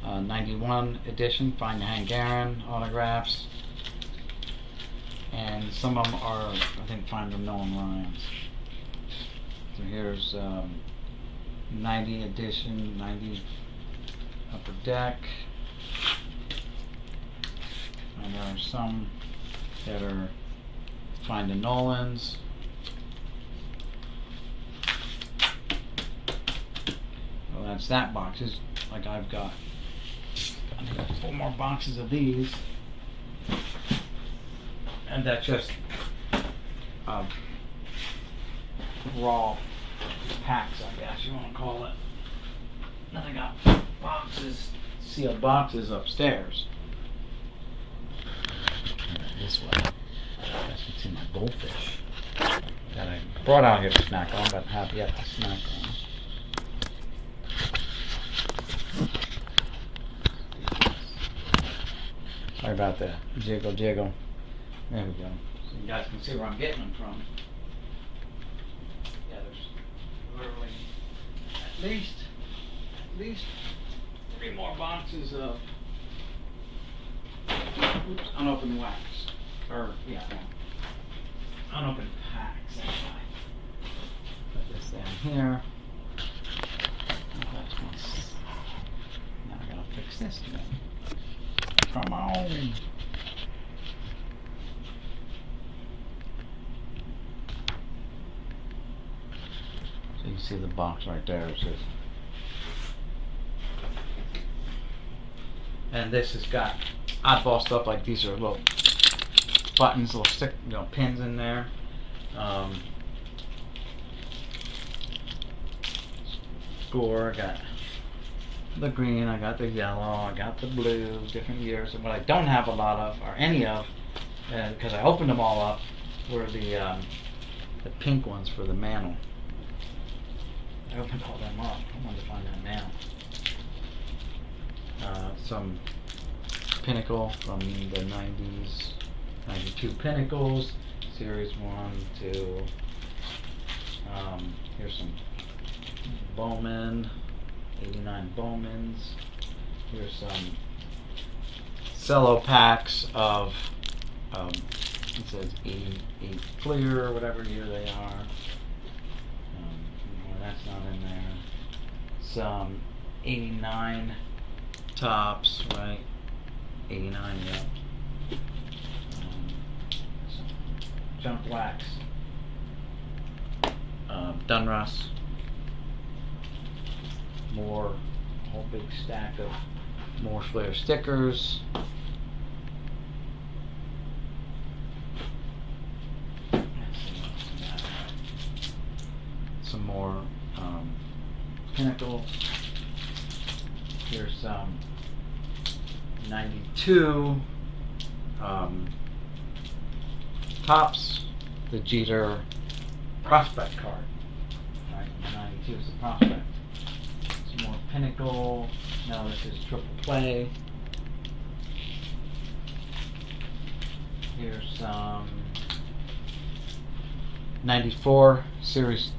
91 edition Find a Hank Aaron autographs, and some of them are, I think, Find a Nolan Ryan's. So here's 90 edition, 90 Upper Deck, and there are some that are find the Nolans. Well, that's that box. It's like I've got 4 more boxes of these, and that's just raw packs, I guess you want to call it. Then I got boxes, sealed boxes upstairs. This way. I guess it's in my goldfish that I brought out here to snack on, but have yet to snack on. Sorry about that. Jiggle, jiggle. There we go. So you guys can see where I'm getting them from. Yeah, there's literally at least 3 more boxes of unopened wax. Or, yeah, unopened packs. Put this down here. Now I gotta fix this again. Come on. So you see the box right there. It says, and this has got oddball stuff like these are little buttons, little stick, pins in there. Score. I got the green, I got the yellow, I got the blue, different years. And what I don't have a lot of, or any of, because I opened them all up, were the pink ones for the mantle. I opened all them up. I wanted to find that now. Some Pinnacle from the 90s, 92 Pinnacles, Series 1, 2. Here's some Bowman. 89 Bowmans. Here's some cello packs of it says 88 Clear or whatever year they are. That's not in there. Some 89 Tops, right? 89, yeah. Some junk wax. Dunruss. More, a whole big stack of more Flair stickers. Some more Pinnacle. Here's some 92 Tops, the Jeter prospect card. Right, 92 is the prospect. Some more Pinnacle. Now this is triple play. Here's some 94 Series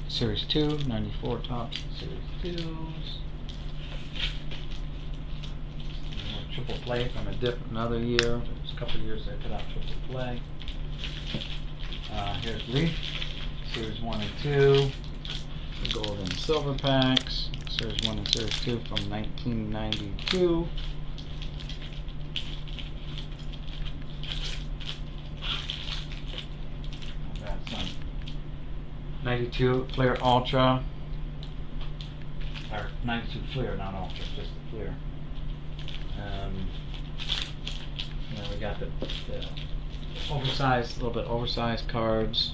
2, 94 Tops, Series 2s. Triple play from another year. There's a couple of years they put out triple play. Here's Leaf, Series 1 and 2. The gold and silver packs. Series 1 and Series 2 from 1992. Got some 92 Flair Ultra. Or 92 Flair, not Ultra, just the Flair. Then we got the oversized, a little bit oversized cards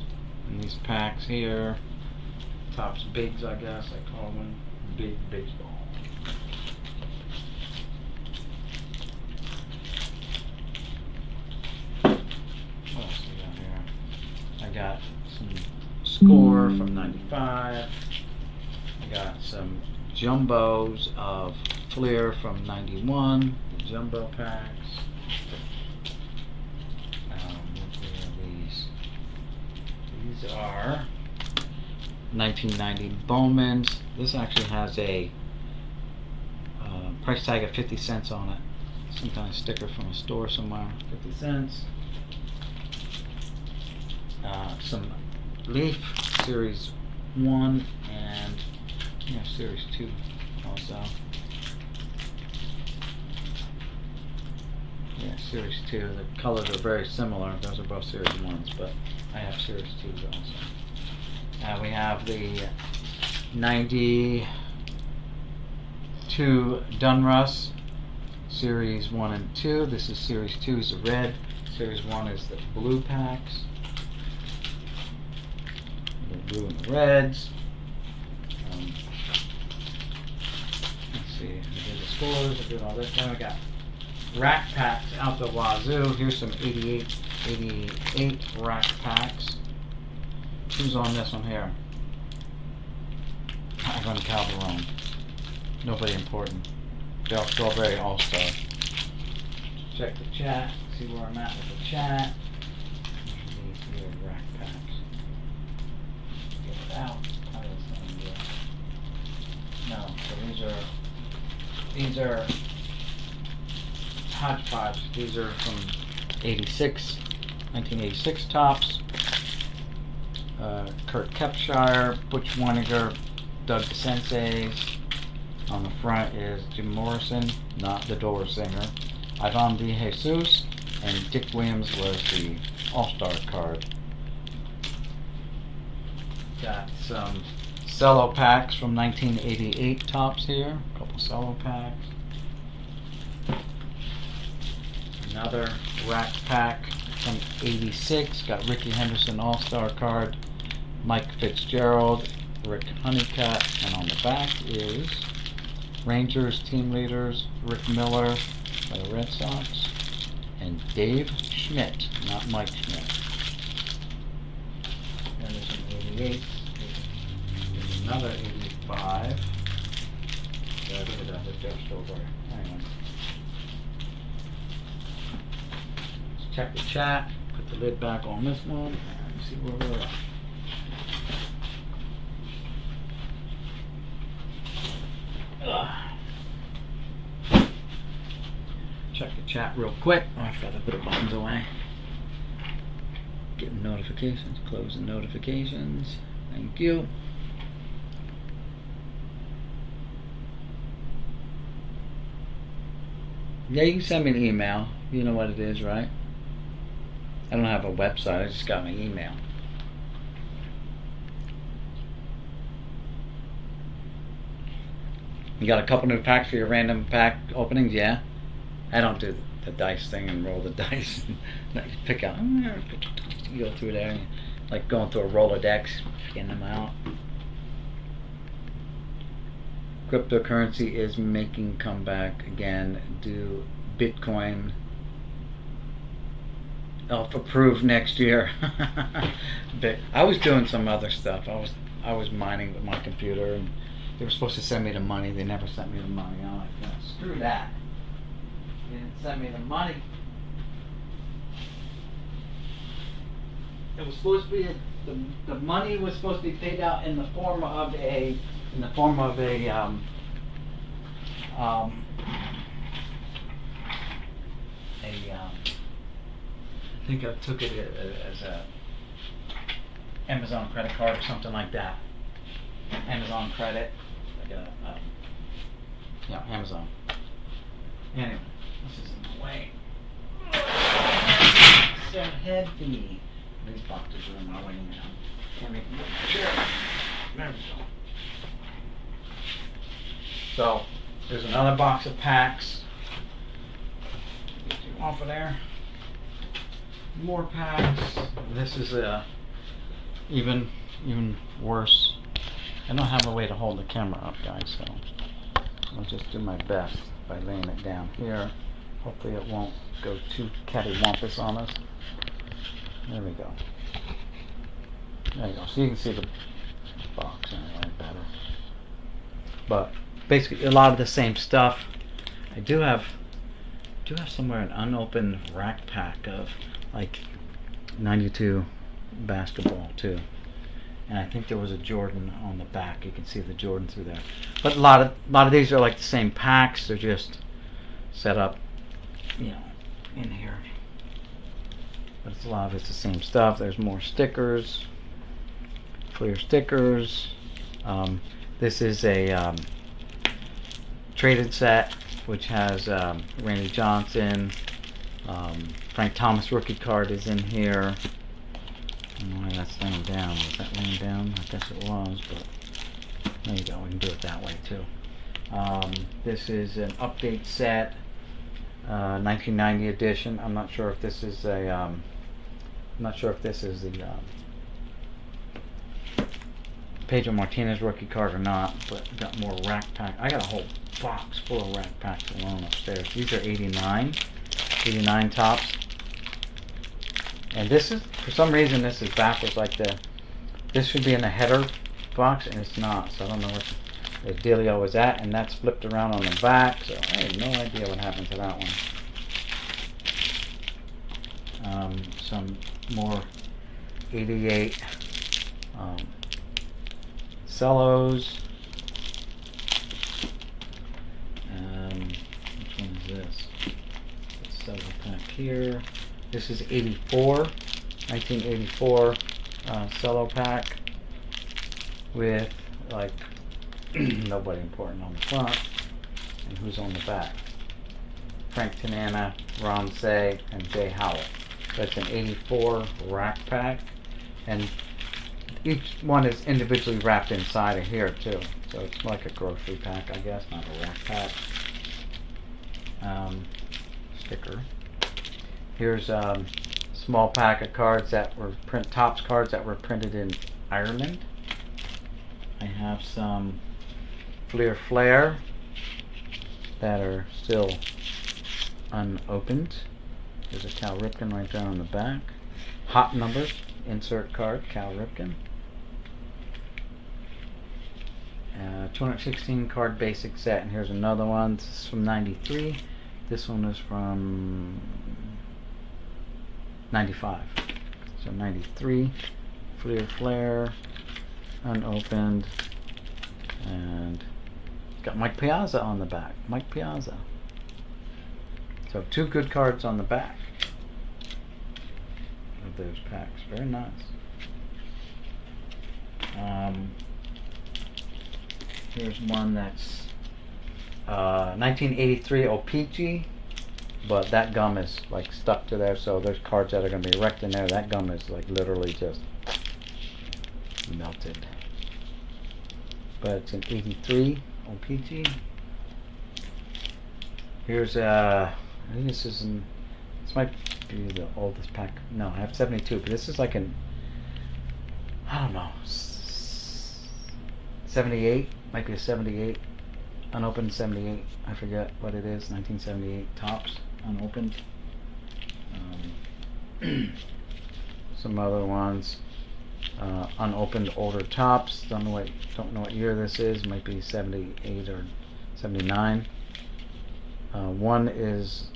in these packs here. Tops bigs, I guess I call them. Big baseball. What else we got here? I got some Score from 95. I got some jumbos of Flair from 91. The jumbo packs. These are 1990 Bowmans. This actually has a price tag of 50 cents on it. Some kind of sticker from a store somewhere. 50 cents. Some Leaf Series 1 and Series 2 also. Yeah, Series 2. The colors are very similar. Those are both Series 1s, but I have Series 2s also. We have the 92 Dunruss, Series 1 and 2. This is Series 2 is the red. Series 1 is the blue packs. The blue and the reds. Let's see, I did the scores, I did all this. Then we got rack packs out the wazoo. Here's some 88 rack packs. Who's on this one here? Ivan Calderon. Nobody important. Del Strawberry All-Star. Check the chat, see where I'm at with the chat. These here rack packs. Get it out. How does that do? No, so these are hodgepodge. These are from 1986 tops. Kurt Kepshire, Butch Weniger, Doug DeSense's. On the front is Jim Morrison, not the Doors singer. Ivan De Jesus, and Dick Williams was the All-Star card. Got some cello packs from 1988 tops here. A couple cello packs. Another rack pack from 86. Got Ricky Henderson All-Star card. Mike Fitzgerald, Rick Honeycutt, and on the back is Rangers team leaders Rick Miller by the Red Sox and Dave Schmidt, not Mike Schmidt. And there's an 88. There's another 85. Yeah, look at that, that's just over. Hang on. Let's check the chat. Put the lid back on this one and see where we're at. Check the chat real quick. I've got to put the buttons away. Getting notifications. Closing notifications. Thank you. Yeah, you can send me an email. You know what it is, right? I don't have a website. I just got my email. You got a couple new packs for your random pack openings, yeah? I don't do the dice thing and roll the dice. You pick out, you go through there, and like going through a Rolodex, getting them out. Cryptocurrency is making comeback again. Do Bitcoin approved next year? I was doing some other stuff. I was mining with my computer, and they were supposed to send me the money. They never sent me the money. I'm like, no, screw that. They didn't send me the money. It was supposed to be the money was supposed to be paid out in the form of a I think I took it as a Amazon credit card or something like that. Amazon credit, like Amazon. Anyway, this is in the way. So heavy. These boxes are in my way now. Can't make them sure. There we go. So there's another box of packs. Get you off of there. More packs. This is even worse. I don't have a way to hold the camera up, guys, so I'll just do my best by laying it down here. Hopefully it won't go too cattywampus on us. There we go. There you go. So you can see the box anyway better. But basically a lot of the same stuff. I do have somewhere an unopened rack pack of like 92 basketball too. And I think there was a Jordan on the back. You can see the Jordan through there. But a lot of these are like the same packs. They're just set up, you know, in here. But a lot of it's the same stuff. There's more stickers, clear stickers. This is a traded set which has Randy Johnson, Frank Thomas rookie card is in here. I don't know why that's laying down. Was that laying down? I guess it was, but there you go. We can do it that way too. This is an update set, 1990 edition. I'm not sure if this is a. I'm not sure if this is the Pedro Martinez rookie card or not, but got more rack pack. I got a whole box full of rack packs alone upstairs. These are 89 tops. And this is, for some reason, this is backwards. Like this should be in the header box, and it's not. So I don't know what the dealio is at. And that's flipped around on the back. So I have no idea what happened to that one. Some more 88 cellos. Which one is this? It's cello pack here. This is 1984 cello pack with like nobody important on the front, and who's on the back? Frank Tanana, Ron Say, and Jay Howell. That's an 84 rack pack, and each one is individually wrapped inside of here too. So it's like a grocery pack, I guess, not a rack pack. Sticker. Here's a small pack of cards that were Topps cards that were printed in Ireland. I have some Flair that are still unopened. There's a Cal Ripken right there on the back. Hot numbers, insert card, Cal Ripken. 216 card basic set, and here's another one. This is from 93. This one is from 95. So 93. Flair, unopened, and got Mike Piazza on the back. Mike Piazza. So 2 good cards on the back of those packs. Very nice. Here's one that's 1983 O-Pee-Chee, but that gum is like stuck to there, so there's cards that are going to be wrecked in there. That gum is like literally just melted. But it's an 83 O-Pee-Chee. Here's I think this might be the oldest pack. No, I have 72, but this is like an, I don't know, 78, might be a 78, unopened 78, I forget what it is, 1978 Topps, unopened. Some other ones, unopened older Topps, don't know what year this is, might be 78 or 79. One is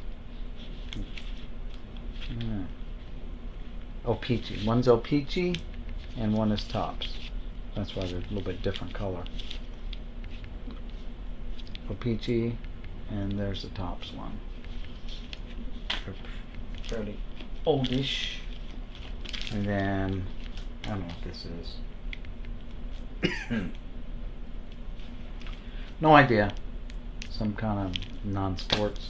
O-Pee-Chee. One's O-Pee-Chee and one is Topps. That's why they're a little bit different color. O-Pee-Chee, and there's the Topps one. They're fairly oldish. And then I don't know what this is. No idea. Some kind of non-sports.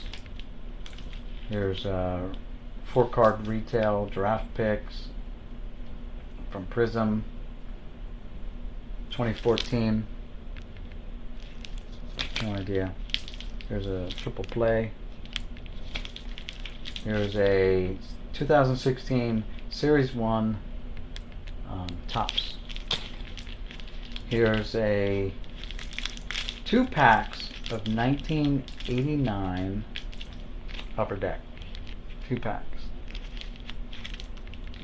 Here's 4-card retail draft picks from Prism, 2014. No idea. Here's a triple play. Here's a 2016 Series 1 Topps. Here's a 2 packs of 1989 Upper Deck. 2 packs.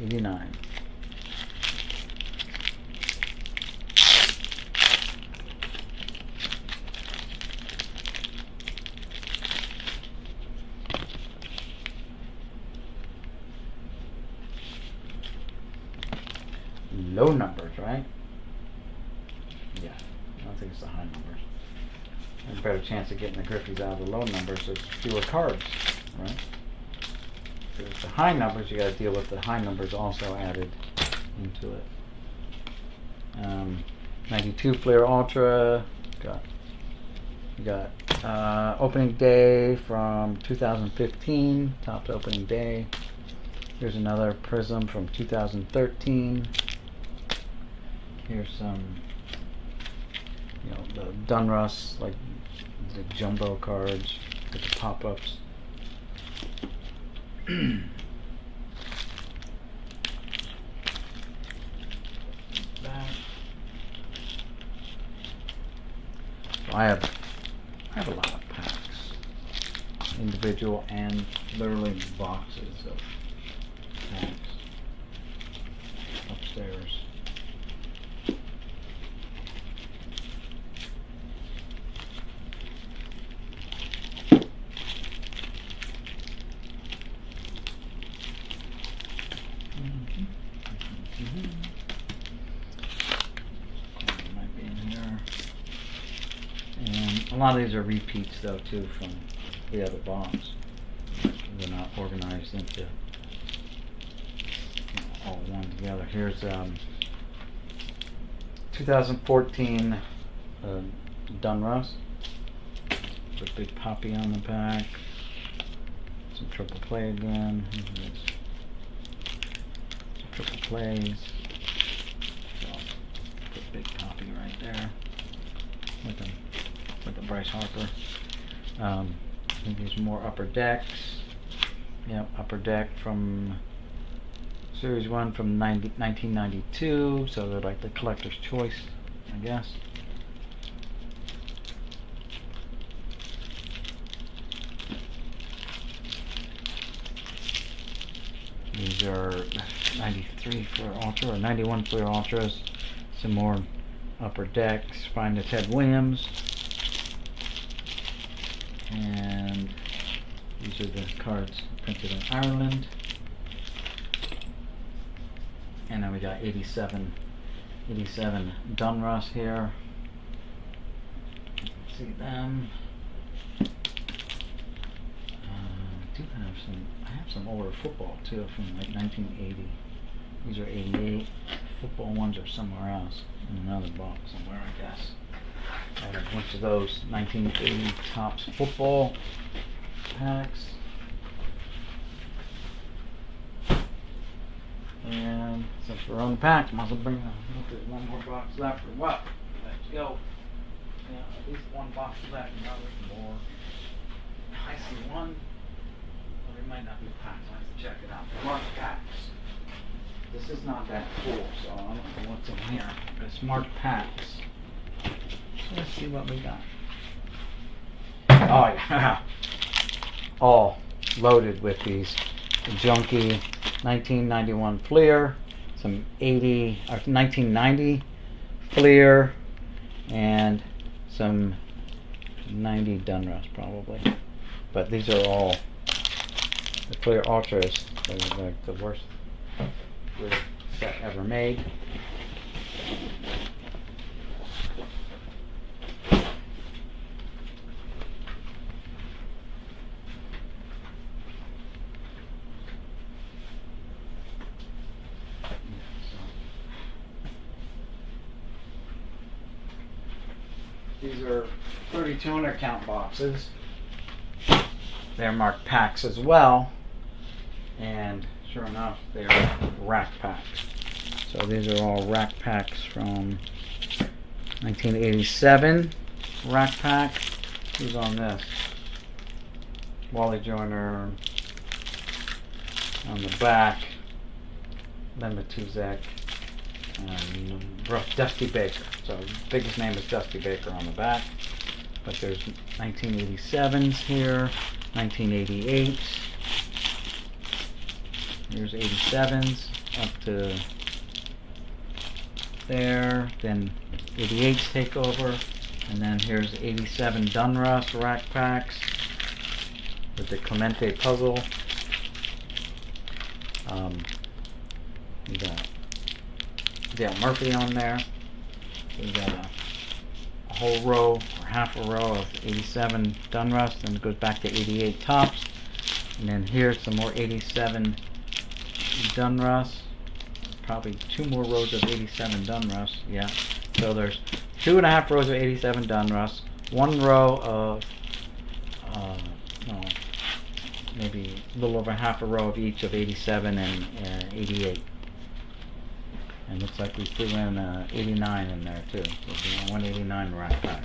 89. Low numbers, right? Yeah, I don't think it's the high numbers. There's a better chance of getting the Griffies out of the low numbers. There's fewer cards, right? If it's the high numbers, you got to deal with the high numbers also added into it. 92 Flair Ultra. You got Opening day from 2015, Topps opening day. Here's another Prism from 2013. Here's some, the Donruss, like the jumbo cards with the pop-ups. So I have a lot of packs, individual and literally boxes of packs upstairs. Might be in here. And a lot of these are repeats though too from the other box. They're not organized into all one together. Here's 2014 Donruss with big poppy on the back. Some triple play again. Here's some triple plays. So put big poppy right there with the Bryce Harper. I think there's more upper decks. Yeah, upper deck from Series 1 from 1992, so they're like the collector's choice, I guess. These are 93 for Ultra, or 91 for Ultras. Some more upper decks. Find the Ted Williams. And these are the cards printed in Ireland. And then we got 87 Donruss here. See them. I have some older football too from like 1980. These are 88. Football ones are somewhere else in another box somewhere, I guess. I have a bunch of those 1980 Topps football packs. And since we're on the pack, might as well bring there's one more box left or what? Let's go. Yeah, at least one box left. Now there's more. I see one. Well, it might not be packed. I have to check it out. Marked packs. This is not that full, so I don't know what's in here. It's marked packs. Let's see what we got. Oh yeah. All loaded with these junky 1991 Fleer, some 1990 Fleer, and some 90 Donruss probably. But these are all the Fleer Ultras. They're like the worst Fleer set ever made. These are 3200 count boxes. They're marked packs as well, and sure enough, they're rack packs. So these are all rack packs from 1987 rack pack. Who's on this? Wally Joyner on the back. Len Matuzek. Dusty Baker. So biggest name is Dusty Baker on the back. But there's 1987s here, 1988s. Here's 87s up to there. Then 88s take over. And then here's 87 Donruss rack packs with the Clemente puzzle. We got Dale Murphy on there. We got a whole row or half a row of 87 Donruss, then it goes back to 88 Topps. And then here's some more 87 Donruss. Probably two more rows of 87 Donruss. Yeah. So there's 2.5 rows of 87 Donruss, one row of no, maybe a little over half a row of each of 87 and 88. And looks like we threw in 89 in there too. So 189 rack pack.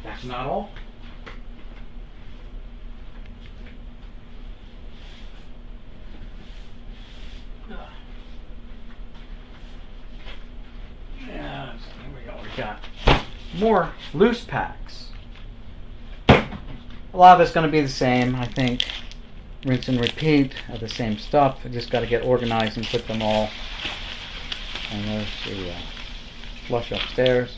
That's not all. Yeah, so here we go. We got more loose packs. A lot of it's going to be the same, I think. Rinse and repeat of the same stuff. I just got to get organized and put them all. And there's the flush upstairs.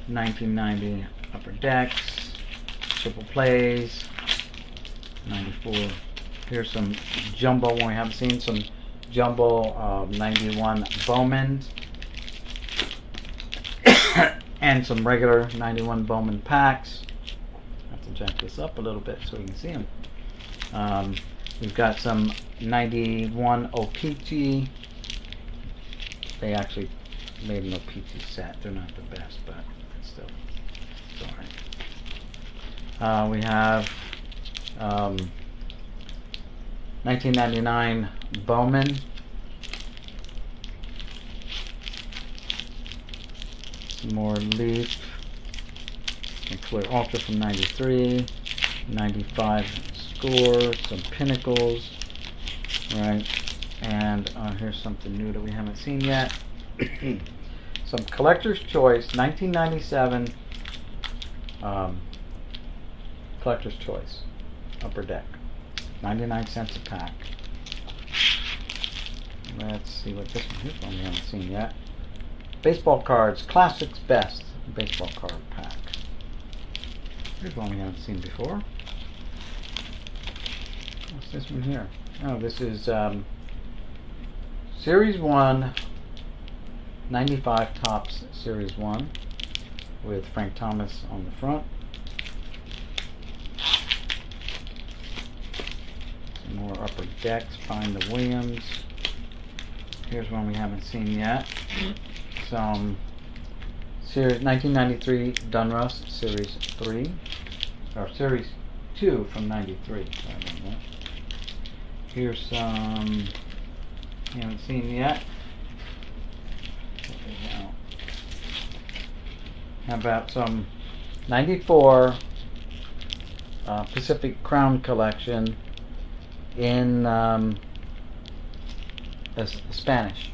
1990 upper decks, triple plays. 94. Here's some jumbo one we haven't seen. Some jumbo 91 Bowman. And some regular 91 Bowman packs. I have to jack this up a little bit so we can see them. We've got some 91 O-Pee-Chee. They actually made an O-Pee-Chee set. They're not the best, but still, it's alright. We have 1999 Bowman. Some more Leaf. And Clear Ultra from 93. 95 Score. Some Pinnacles. Right. And here's something new that we haven't seen yet. Some Collector's Choice 1997 Collector's Choice Upper Deck. 99 cents a pack. Let's see what this one, here's one we haven't seen yet. Baseball cards, Classics Best baseball card pack. Here's one we haven't seen before. What's this one here? Oh, this is Series 1 95 Topps Series 1 with Frank Thomas on the front. Some more upper decks, Find the Williams. Here's one we haven't seen yet. Some Series 1993 Donruss Series 3 or Series 2 from 93. Sorry about that. Here's some you haven't seen yet. How about some 94 Pacific Crown Collection in Spanish.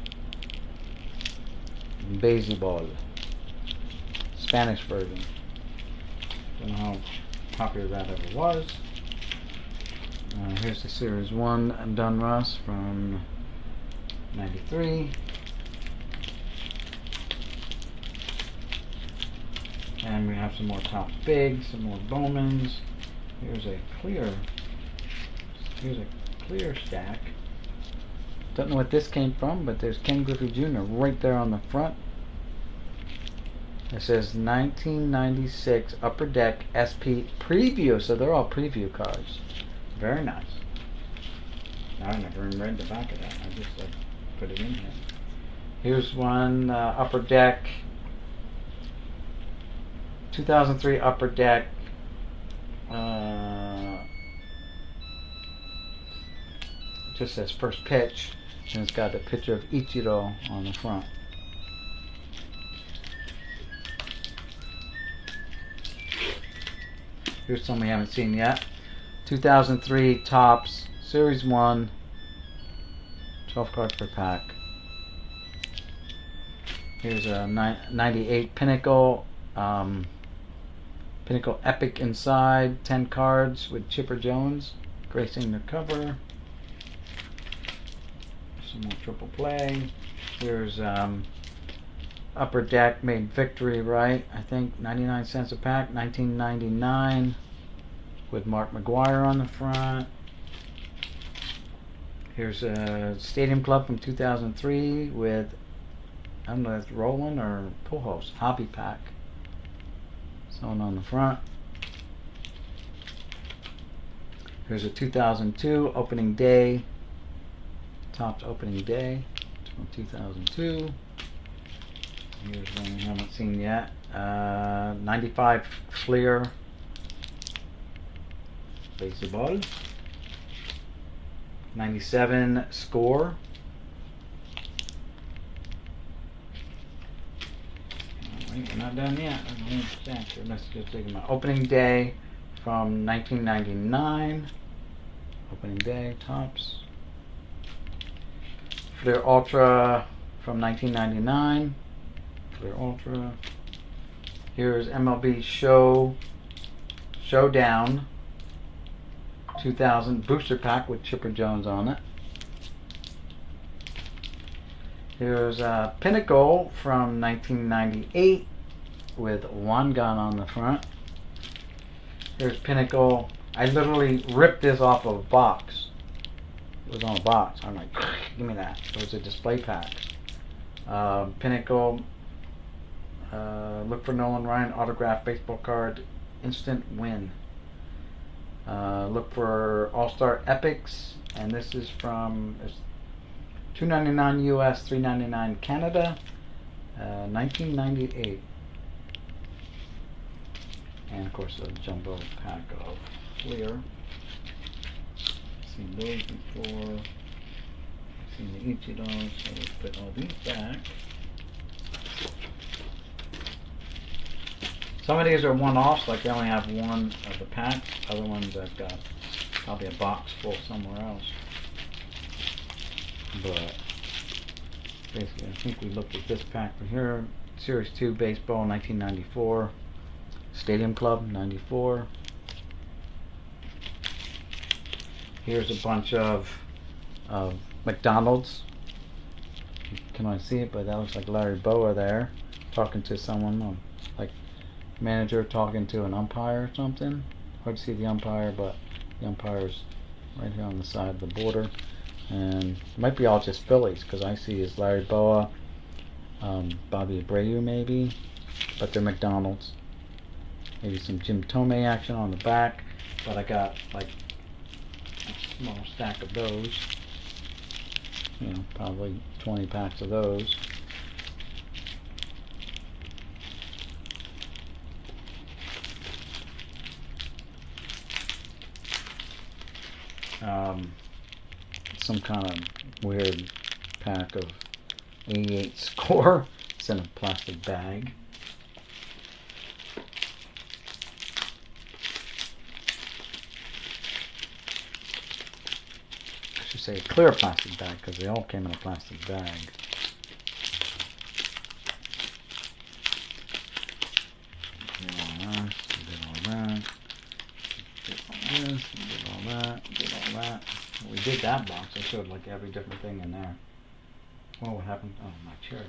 Baseball. Spanish version. Don't know how popular that ever was. Here's the Series 1 Donruss from 93. And we have some more Topps Big, some more Bowmans. Here's a clear stack. Don't know what this came from, but there's Ken Griffey Jr. right there on the front. It says 1996 Upper Deck SP Preview, so they're all preview cards. Very nice. I never even read the back of that. I just put it in here. Here's one Upper Deck 2003 Upper Deck just says First Pitch, and it's got a picture of Ichiro on the front. Here's some we haven't seen yet. 2003 Topps Series 1, 12 cards per pack. Here's a 98 Pinnacle Pinnacle Epic Inside, 10 cards with Chipper Jones gracing the cover. Some more triple play. Here's Upper Deck made Victory Right, I think 99 cents a pack, 1999 with Mark McGuire on the front. Here's a Stadium Club from 2003 with, I don't know if that's Roland or Pujols, Hobby Pack. Someone on the front. Here's a 2002 Opening Day, Topps Opening Day from 2002. Here's one we haven't seen yet. 95 Fleer Baseball. 97 Score. Alright, we're not done yet. Let's just take my opening day from 1999. Opening day, tops. Fleer Ultra from 1999. Fleer Ultra. Here's MLB Showdown 2000 booster pack with Chipper Jones on it. Here's Pinnacle from 1998 with one gun on the front. Here's Pinnacle. I literally ripped this off of a box. It was on a box. I'm like, give me that. It was a display pack. Pinnacle. Look for Nolan Ryan autographed baseball card. Instant win. Look for All-Star Epics. And this is from $2.99 US, $3.99 Canada. 1998. And of course the jumbo pack of Fleer. Seen those before. Seen the Ichidos, so let's put all these back. Some of these are one-offs, like they only have one of the packs. Other ones I've got probably a box full somewhere else. But basically, I think we looked at this pack from here. Series 2 Baseball 1994. Stadium Club 94. Here's a bunch of McDonald's. You cannot see it, but that looks like Larry Boa there, talking to someone, like manager talking to an umpire or something. Hard to see the umpire, but the umpire's right here on the side of the border. And it might be all just Phillies, because I see is Larry Boa, Bobby Abreu maybe, but they're McDonald's. Maybe some Jim Tomei action on the back, but I got like a small stack of those. You know, probably 20 packs of those. Some kind of weird pack of 88 Score. It's in a plastic bag. I should say a clear plastic bag because they all came in a plastic bag. Did all that, did all that, did all this, did all that, did all that. We did that box. I showed like every different thing in there. Well, what happened? Oh, my chair.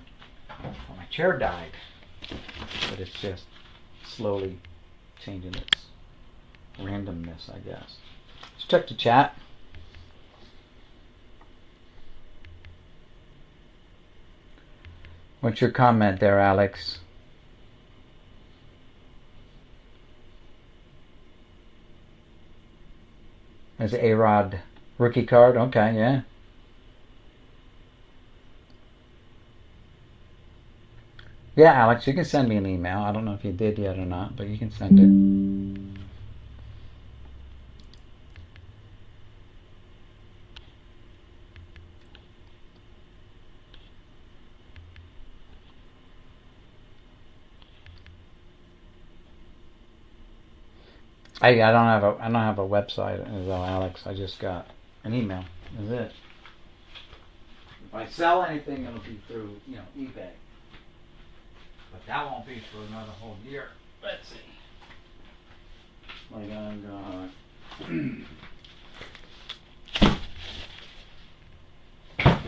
Oh, my chair died. But it's just slowly changing its randomness, I guess. Let's check the chat. What's your comment there, Alex? There's an A-Rod rookie card. Okay, yeah. Yeah, Alex, you can send me an email. I don't know if you did yet or not, but you can send it. I don't have a website though, Alex. I just got an email. That's it. If I sell anything, it'll be through, eBay. But that won't be for another whole year. Let's see. Like I've got a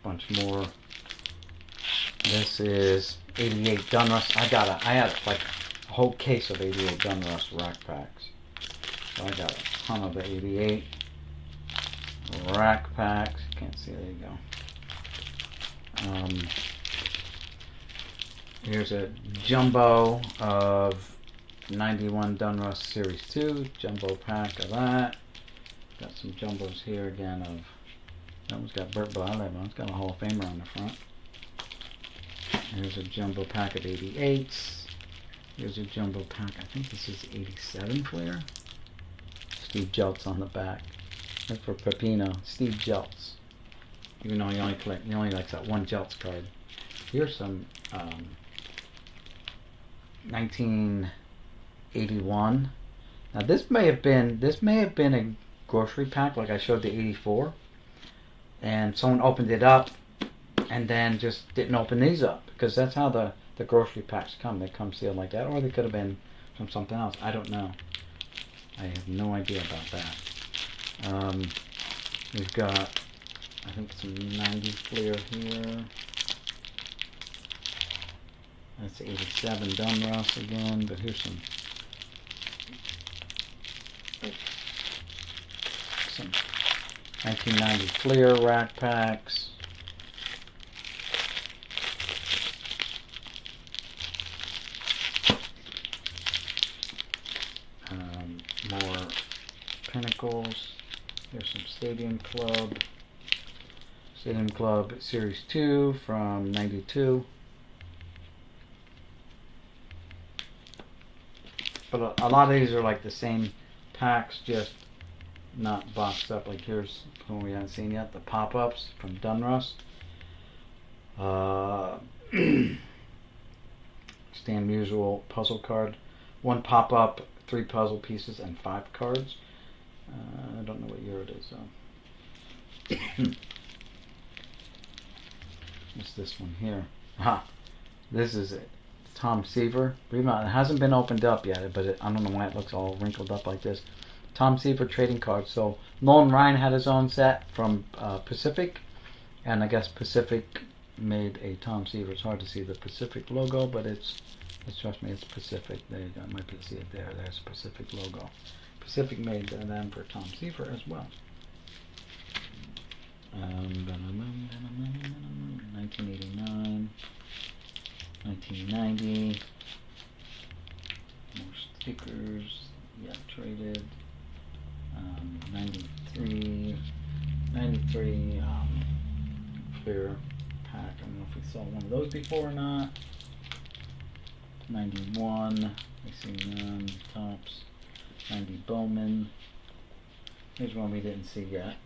bunch more. This is 88 Dunrust. I had like a whole case of 88 Dunrust rack packs. So I got a ton of the 88 rack packs. Can't see, there you go. Here's a jumbo of 91 Dunrust Series 2, jumbo pack of that. Got some jumbos here again of, that one's got Burt Blyleven, it's got a Hall of Famer on the front. Here's a jumbo pack of 88s. Here's a jumbo pack. I think this is 87 Flair. Steve Jeltz on the back. That's for Pepino. Steve Jeltz. Even though he only likes that one Jeltz card. Here's some 1981. Now this may have been a grocery pack, like I showed the 84, and someone opened it up and then just didn't open these up, because that's how the grocery packs come. They come sealed like that, or they could have been from something else. I don't know. I have no idea about that. We've got, I think, some 90 Flair here. That's 87 Dunross again, but here's some 1990 Flair rack packs. More Pinnacles. Here's some Stadium Club Series 2 from 92. But a lot of these are like the same packs, just not boxed up. Like here's one we haven't seen yet, the pop-ups from Dunrust. Stan Musial puzzle card. 1 pop-up, 3 puzzle pieces, and 5 cards. I don't know what year it is though. What's this one here? This is it. Tom Seaver. Believe it or not, it hasn't been opened up yet, but I don't know why it looks all wrinkled up like this. Tom Seaver trading cards. So Nolan Ryan had his own set from Pacific, and I guess Pacific made a Tom Seaver. It's hard to see the Pacific logo, but trust me, it's Pacific. There you go. I might be able to see it there. There's the Pacific logo. Pacific made them for Tom Seaver as well. 1989, 1990, more stickers, yeah, traded, 93, Flair pack. I don't know if we saw one of those before or not. 91, I see none, tops. 90 Bowman. Here's one we didn't see yet.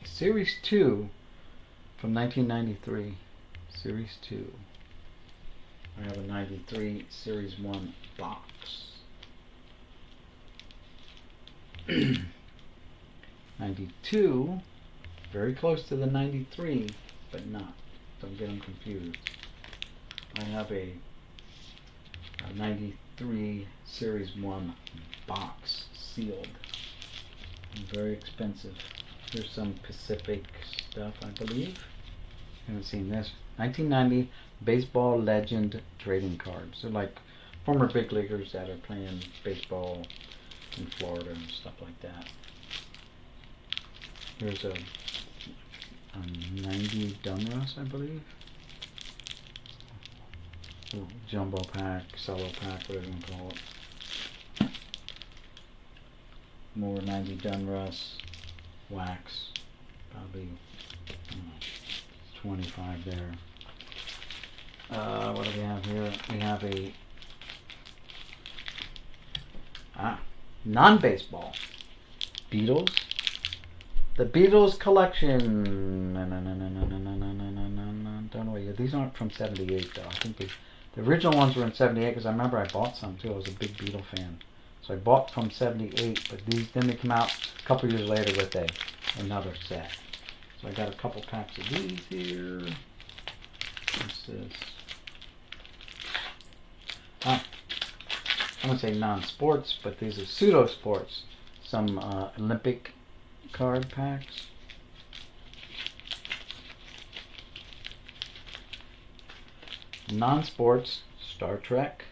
Series 2 from 1993. Series 2. I have a 93 Series 1 box. 92. Very close to the 93, but not. Don't get them confused. I have a 93 Series 1 box, sealed. Very expensive. Here's some Pacific stuff, I believe. Haven't seen this. 1990 Baseball Legend trading cards. They're like former big leaguers that are playing baseball in Florida and stuff like that. Here's a 90 Dunross, I believe. Jumbo pack, cello pack, whatever you want to call it. More 90 Dunruss, wax, probably 25 there. What do we have here? We have a non-baseball Beatles. The Beatles collection. Don't know what year. These aren't from '78 though. I think the original ones were in '78 because I remember I bought some too. I was a big Beatle fan. So I bought from '78, but then they come out a couple years later with another set. So I got a couple packs of these here. What's this? I wouldn't say non-sports, but these are pseudo-sports. Some Olympic card packs. Non-sports, Star Trek.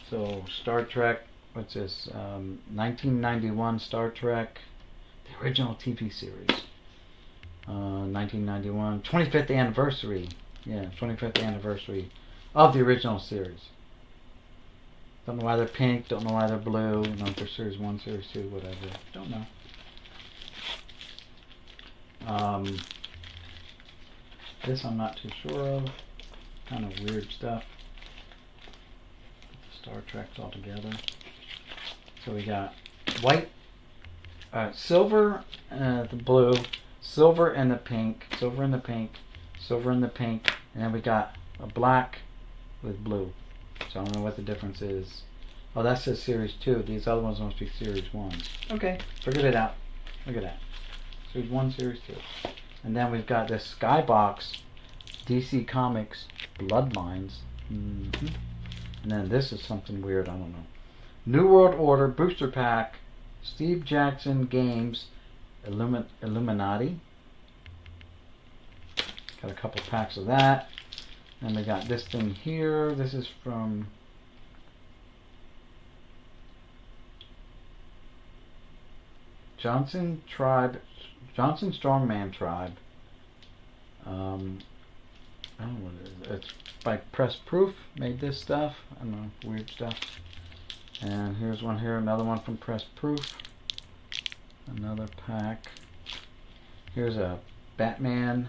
So Star Trek, what's this? 1991 Star Trek, the original TV series. 1991, 25th anniversary. Yeah, 25th anniversary of the original series. Don't know why they're pink. Don't know why they're blue. You know if they're Series 1, Series 2, whatever. Don't know. This I'm not too sure of. Kind of weird stuff. Star Treks all together. So we got white, silver, the blue, silver and the pink, silver and the pink, silver and the pink, and then we got a black with blue. So I don't know what the difference is. Oh, that says Series 2. These other ones must be Series 1s. Okay, figured it out. Look at that. Series 1, Series 2. And then we've got this Skybox DC Comics Bloodlines. Mm-hmm. And then this is something weird, I don't know. New World Order Booster Pack, Steve Jackson Games, Illuminati. Got a couple packs of that. And we got this thing here. This is from Johnson Strongman Tribe. I don't know what it is. It's by Press Proof. Made this stuff. I don't know, weird stuff. And here's one here, another one from Press Proof. Another pack. Here's a Batman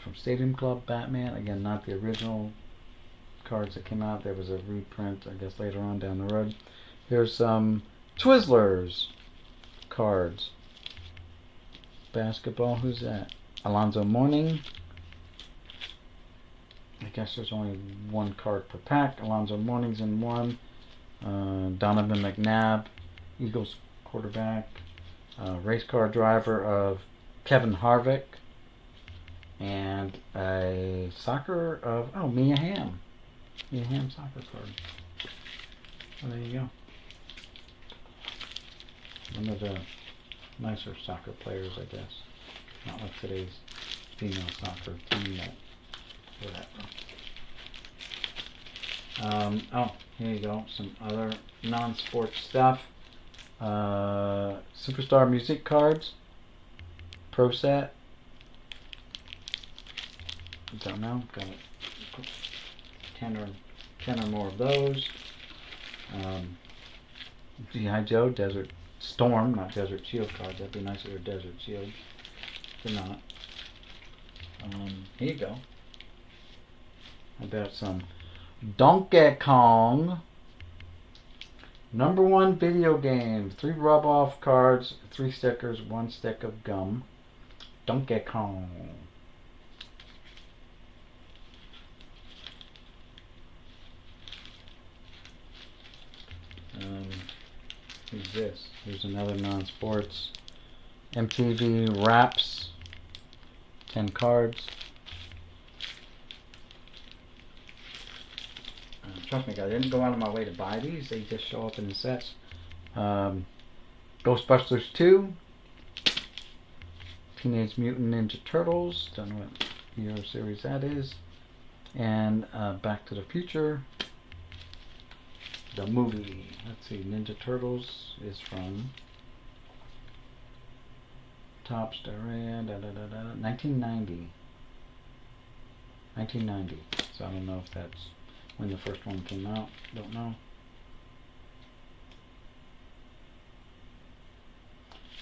from Stadium Club Batman. Again, not the original cards that came out. There was a reprint, I guess, later on down the road. Here's some Twizzlers cards. Basketball, who's that? Alonzo Mourning. I guess there's only one card per pack. Alonzo Mourning's in one. Donovan McNabb, Eagles quarterback. Race car driver of Kevin Harvick. And a soccer of, Mia Hamm. Mia Hamm soccer card. Well, there you go. One of the nicer soccer players, I guess. Not like today's female soccer team that whatever. Here you go. Some other non-sports stuff. Superstar music cards. Pro set. Don't know. Got 10 or more of those. G.I. Joe, Desert Storm, not Desert Shield cards. That'd be nice if they were Desert Shield. They're not. Here you go. How about some Donkey Kong #1 video game. 3 rub-off cards, 3 stickers, 1 stick of gum. Donkey Kong. Who's this? Here's another non-sports. MTV Raps. 10 cards. Trust me, guys, I didn't go out of my way to buy these. They just show up in the sets. Ghostbusters 2. Teenage Mutant Ninja Turtles. Don't know what year or series that is. And Back to the Future. The movie. Let's see. Ninja Turtles is from Top Star 1990. 1990. So I don't know if that's when the first one came out. Don't know.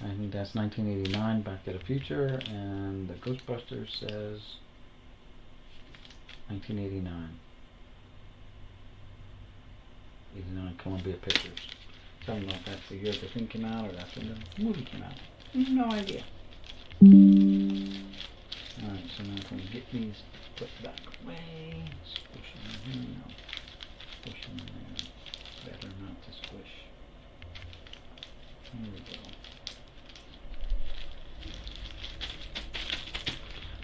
I think that's 1989, Back to the Future, and the Ghostbusters says 1989. 89 Columbia Pictures. So I don't know if that's the year the thing came out or that's when the movie came out. No idea. Alright, so now I'm going to get these put back away. Squish them in here. No. Squish them in there. Better not to squish. There we go.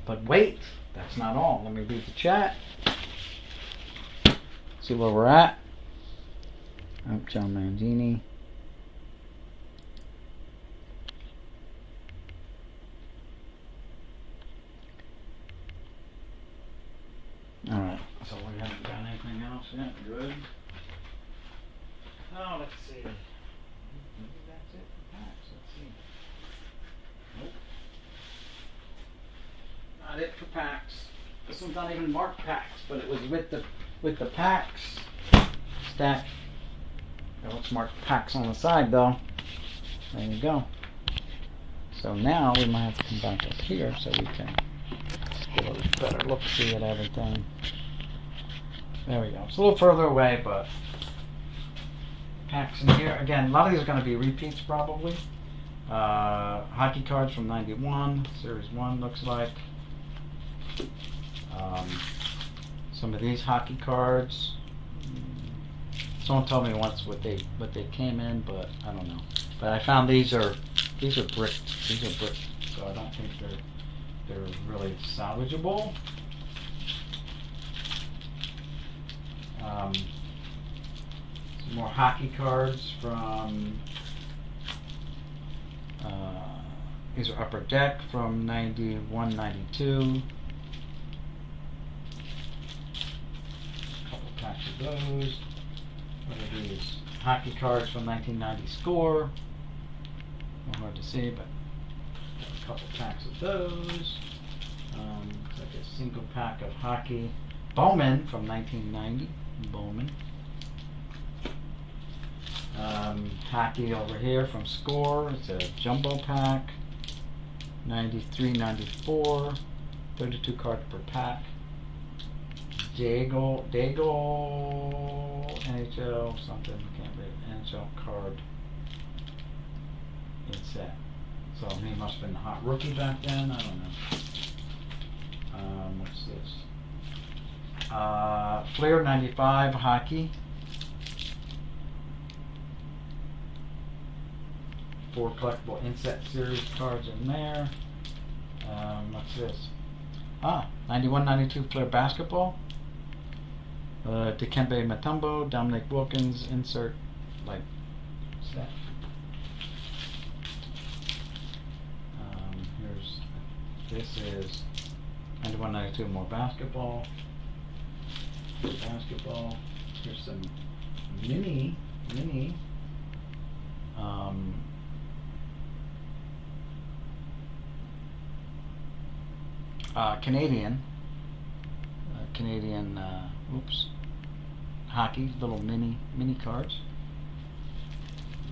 But wait, that's not all. Let me read the chat. See where we're at. I'm John Mangini. Alright, so we haven't done anything else yet. Good. Oh, let's see. Maybe that's it for packs. Let's see. Nope. Not it for packs. This one's not even marked packs, but it was with the packs. stack. That looks marked packs on the side though. There you go. So now we might have to come back up here so we can get a better look-see at everything. There we go. It's a little further away, but packs in here. Again, a lot of these are going to be repeats probably. Hockey cards from 91, Series 1 looks like. Some of these hockey cards. Someone told me once what they came in, but I don't know. But I found these are bricked. These are bricked, so I don't think they're really salvageable. Some more hockey cards from. These are Upper Deck from 91, 92. Couple packs of those. What are these? Hockey cards from 1990 Score. A little hard to see, but a couple packs of those. Looks like a single pack of hockey. Bowman from 1990. Bowman. Hockey over here from Score. It's a jumbo pack. 93, 94. 32 cards per pack. Dago NHL something, can't read, NHL card set. So he must have been a hot rookie back then, I don't know. What's this? Flair 95 hockey. 4 collectible inset series cards in there. What's this? 91, 92 Flair basketball. Dikembe Mutombo, Dominic Wilkins, insert like set. This is 91, 92 more basketball. Here's some mini Canadian hockey, little mini cards,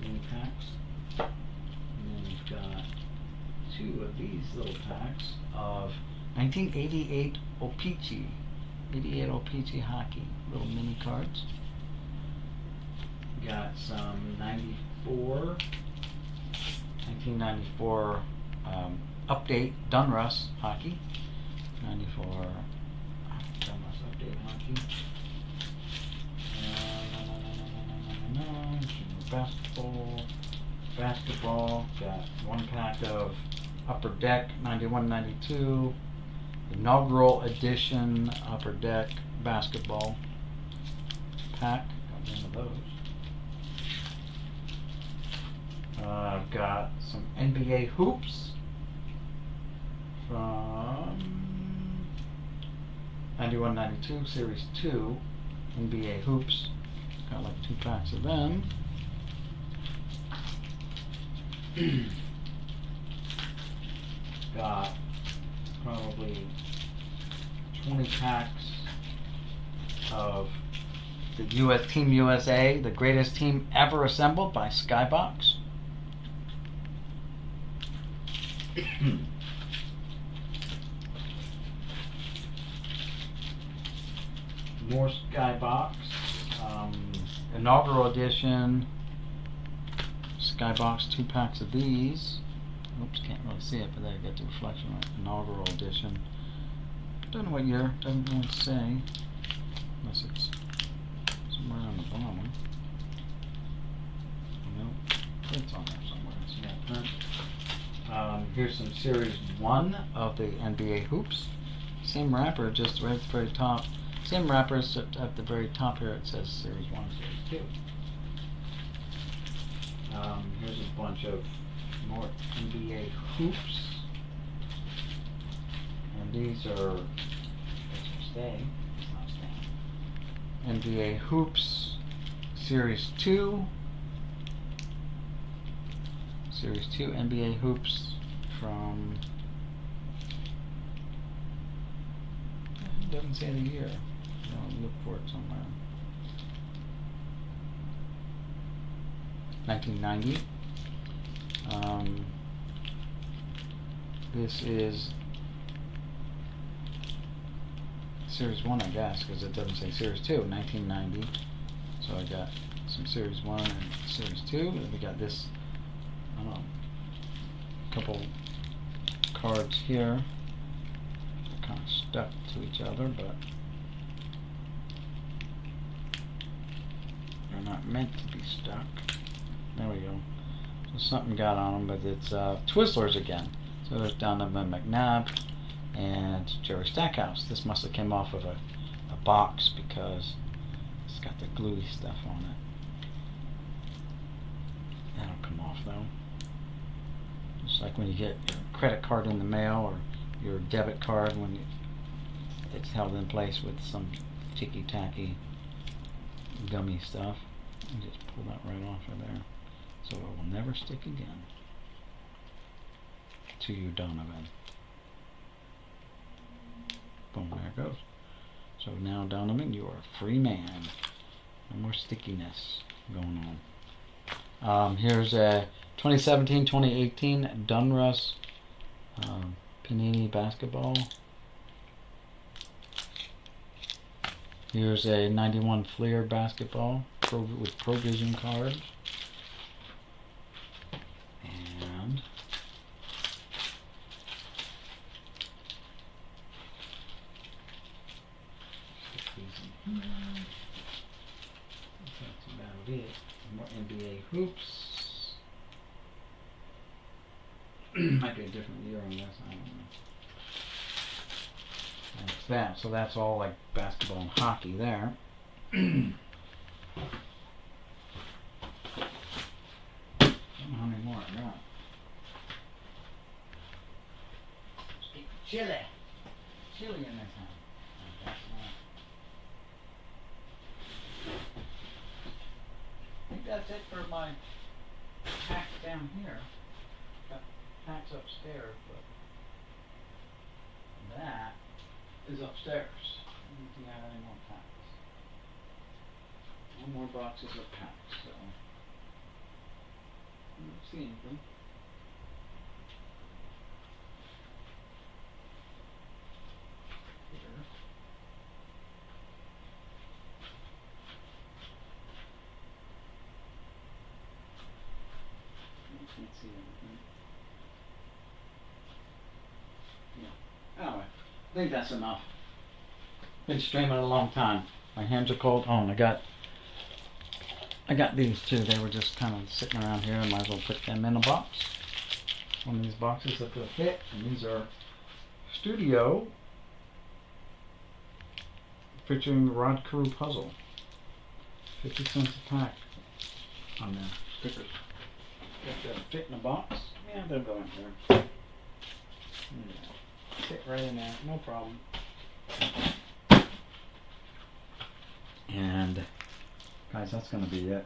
mini packs. And then we've got 2 of these little packs of 1988 O-Pee-Chee. 88 O-Pee-Chee hockey, little mini cards. Got some 1994 update Donruss hockey. 94 Donruss update hockey. Basketball. Got 1 pack of Upper Deck 91, 92. Inaugural edition Upper Deck basketball pack. Got one of those. I've got some NBA hoops from 91, 92 Series 2 NBA hoops. Got like 2 packs of them. Got probably 20 packs of the Team USA, the greatest team ever assembled by Skybox. More Skybox. Inaugural edition. Skybox, 2 packs of these. Oops, can't really see it, but there you get the reflection right. Inaugural edition. Don't know what year, doesn't really say. Unless it's somewhere on the bottom. Nope, it's on there somewhere. Here's some Series 1 of the NBA hoops. Same wrapper, just right at the very top. Same wrappers at the very top here. It says Series 1, Series 2. Here's a bunch of more NBA hoops. And these are, NBA hoops Series 2. Series 2 NBA hoops from, it doesn't say the year. I'll look for it somewhere. 1990. This is Series 1, I guess, because it doesn't say Series 2, 1990. So I got some Series 1 and Series 2. And we got this, I don't know, couple cards here. They're kind of stuck to each other, but they're not meant to be stuck. There we go. So something got on them, but it's Twizzlers again. So there's Donovan McNabb and Jerry Stackhouse. This must have came off of a box because it's got the gluey stuff on it. That'll come off though. Just like when you get your credit card in the mail or your debit card when it's held in place with some ticky-tacky gummy stuff. You just pull that right off of there. So it will never stick again. To you, Donovan. Boom, there it goes. So now, Donovan, you are a free man. No more stickiness going on. Here's a 2017-2018 Donruss Panini basketball. Here's a 91 Fleer basketball with Provision cards. And that's about it. More NBA hoops. Might be a different year on this, I don't know. That's that. So that's all like basketball and hockey there. How many more I got? It's getting chilly. Chilly in this house. I think that's it for my pack down here. Got packs upstairs, but that is upstairs. I don't think I have any more packs. No more boxes of packs, so I don't see anything. Here. I can't see anything. Yeah. Anyway, I think that's enough. Been streaming a long time. My hands are cold. Oh, and I got these too. They were just kind of sitting around here. I might as well put them in a box. One of these boxes that will fit. And these are Studio featuring the Rod Carew puzzle. 50 cents a pack on the stickers. If they'll fit in a box, yeah, they'll go in here. Yeah. Fit right in there, no problem. And guys, that's gonna be it.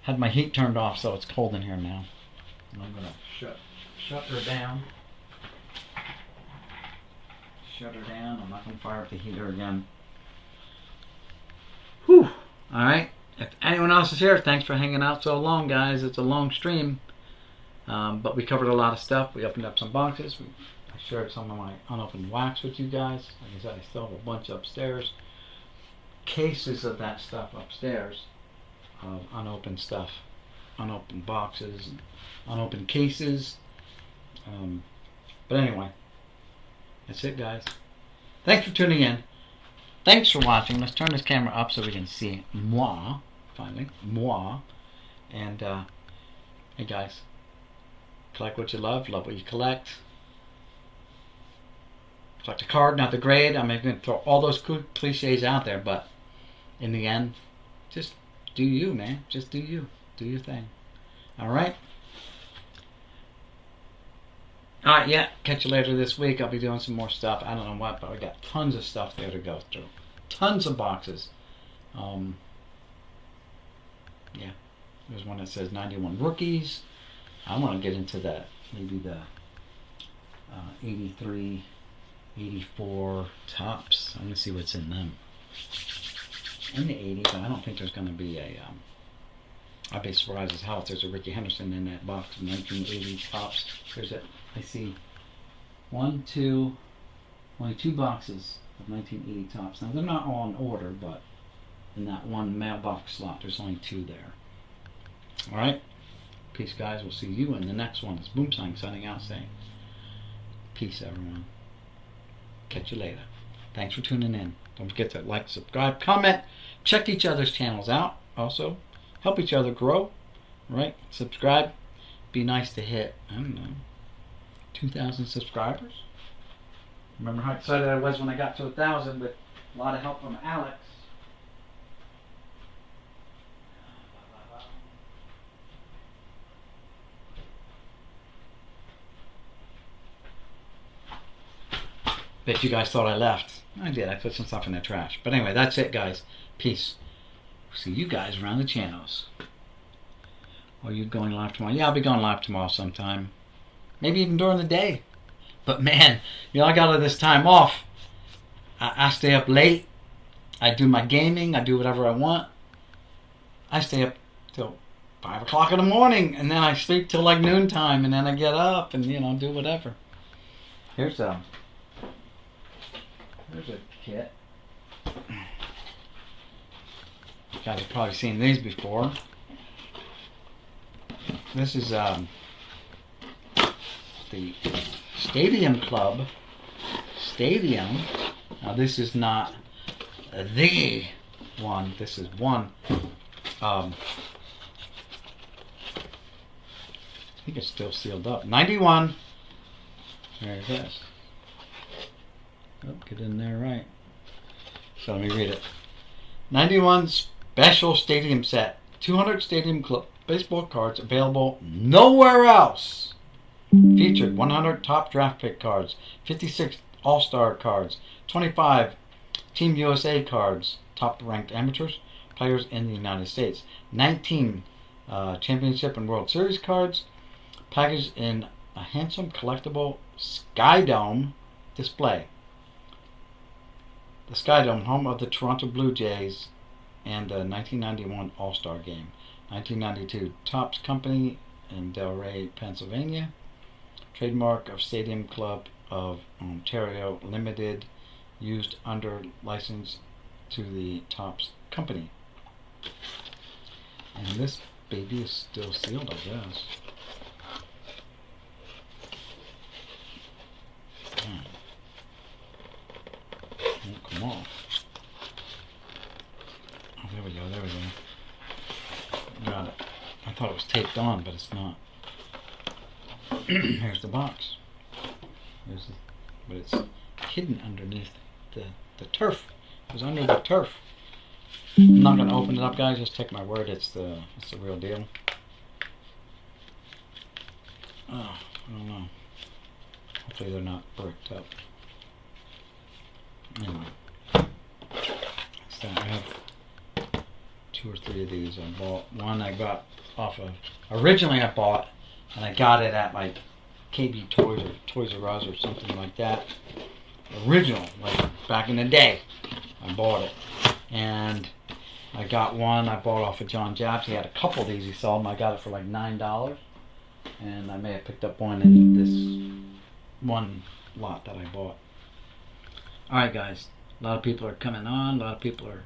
Had my heat turned off, so it's cold in here now. And I'm gonna shut her down. Shut her down. I'm not gonna fire up the heater again. Whew. All right. If anyone else is here, thanks for hanging out so long, guys. It's a long stream, but we covered a lot of stuff. We opened up some boxes. I shared some of my unopened wax with you guys. Like I said, I still have a bunch upstairs. Cases of that stuff upstairs. Unopened stuff. Unopened boxes. Unopened cases. But anyway, that's it, guys. Thanks for tuning in. Thanks for watching. Let's turn this camera up so we can see moi, finally, moi. And, hey guys, collect what you love what you collect. Collect the card, not the grade. I'm going to throw all those cliches out there, but in the end, just do you, man. Just do you. Do your thing. Alright? Alright, yeah. Catch you later this week. I'll be doing some more stuff. I don't know what, but I got tons of stuff there to go through. Tons of boxes. Yeah. There's one that says 91 rookies. I want to get into that. Maybe the 83, 84 tops. I'm going to see what's in them. In the 80s, I don't think there's going to be a I'd be surprised as hell if there's a Ricky Henderson in that box of 1980 tops. There's it. I see only two boxes of 1980 tops. Now they're not all in order, but in that one mailbox slot, there's only 2 there. All right. Peace, guys. We'll see you in the next one. It's Boomslang signing out saying, peace, everyone. Catch you later. Thanks for tuning in. Don't forget to like, subscribe, comment. Check each other's channels out. Also, help each other grow. Right? Subscribe. Be nice to hit, I don't know, 2,000 subscribers. Remember how excited I was when I got to 1,000 with a lot of help from Alex. Bet you guys thought I left. I did. I put some stuff in the trash. But anyway, that's it, guys. Peace. See you guys around the channels. Are you going live tomorrow? Yeah, I'll be going live tomorrow sometime. Maybe even during the day. But man, I got all this time off. I stay up late. I do my gaming. I do whatever I want. I stay up till 5 o'clock in the morning. And then I sleep till like noontime. And then I get up and, do whatever. Here's a kit. You guys have probably seen these before. This is the Stadium Club. Stadium. Now this is not the one. This is one. I think it's still sealed up. 91. There it is. Oh, get in there right. So let me read it. 91 special stadium set. 200 Stadium Club baseball cards available nowhere else. Featured 100 top draft pick cards, 56 all-star cards, 25 Team USA cards, top ranked amateurs, players in the United States, 19 championship and World Series cards, packaged in a handsome collectible Sky Dome display. The Sky Dome, home of the Toronto Blue Jays and the 1991 All-Star Game. 1992 Topps Company in Delray, Pennsylvania. Trademark of Stadium Club of Ontario Limited, used under license to the Topps Company. And this baby is still sealed, I guess. Won't come off. Oh, there we go, there we go. Got it. I thought it was taped on, but it's not. Here's the box. But it's hidden underneath the turf. It was under the turf. I'm not going to open it up, guys. Just take my word, it's the real deal. Oh, I don't know. Hopefully they're not bricked up. Anyway, so I have 2 or 3 of these. I bought one. I got off of. Originally, I bought, and I got it at like KB Toys or Toys R Us or something like that. Original, like back in the day, I bought it, and I got one. I bought off of John Jabs. He had a couple of these. He sold them. I got it for like $9, and I may have picked up one in this one lot that I bought. Alright guys, a lot of people are coming on, a lot of people are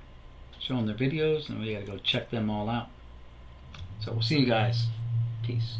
showing their videos, and we gotta go check them all out. So we'll see you guys. Peace.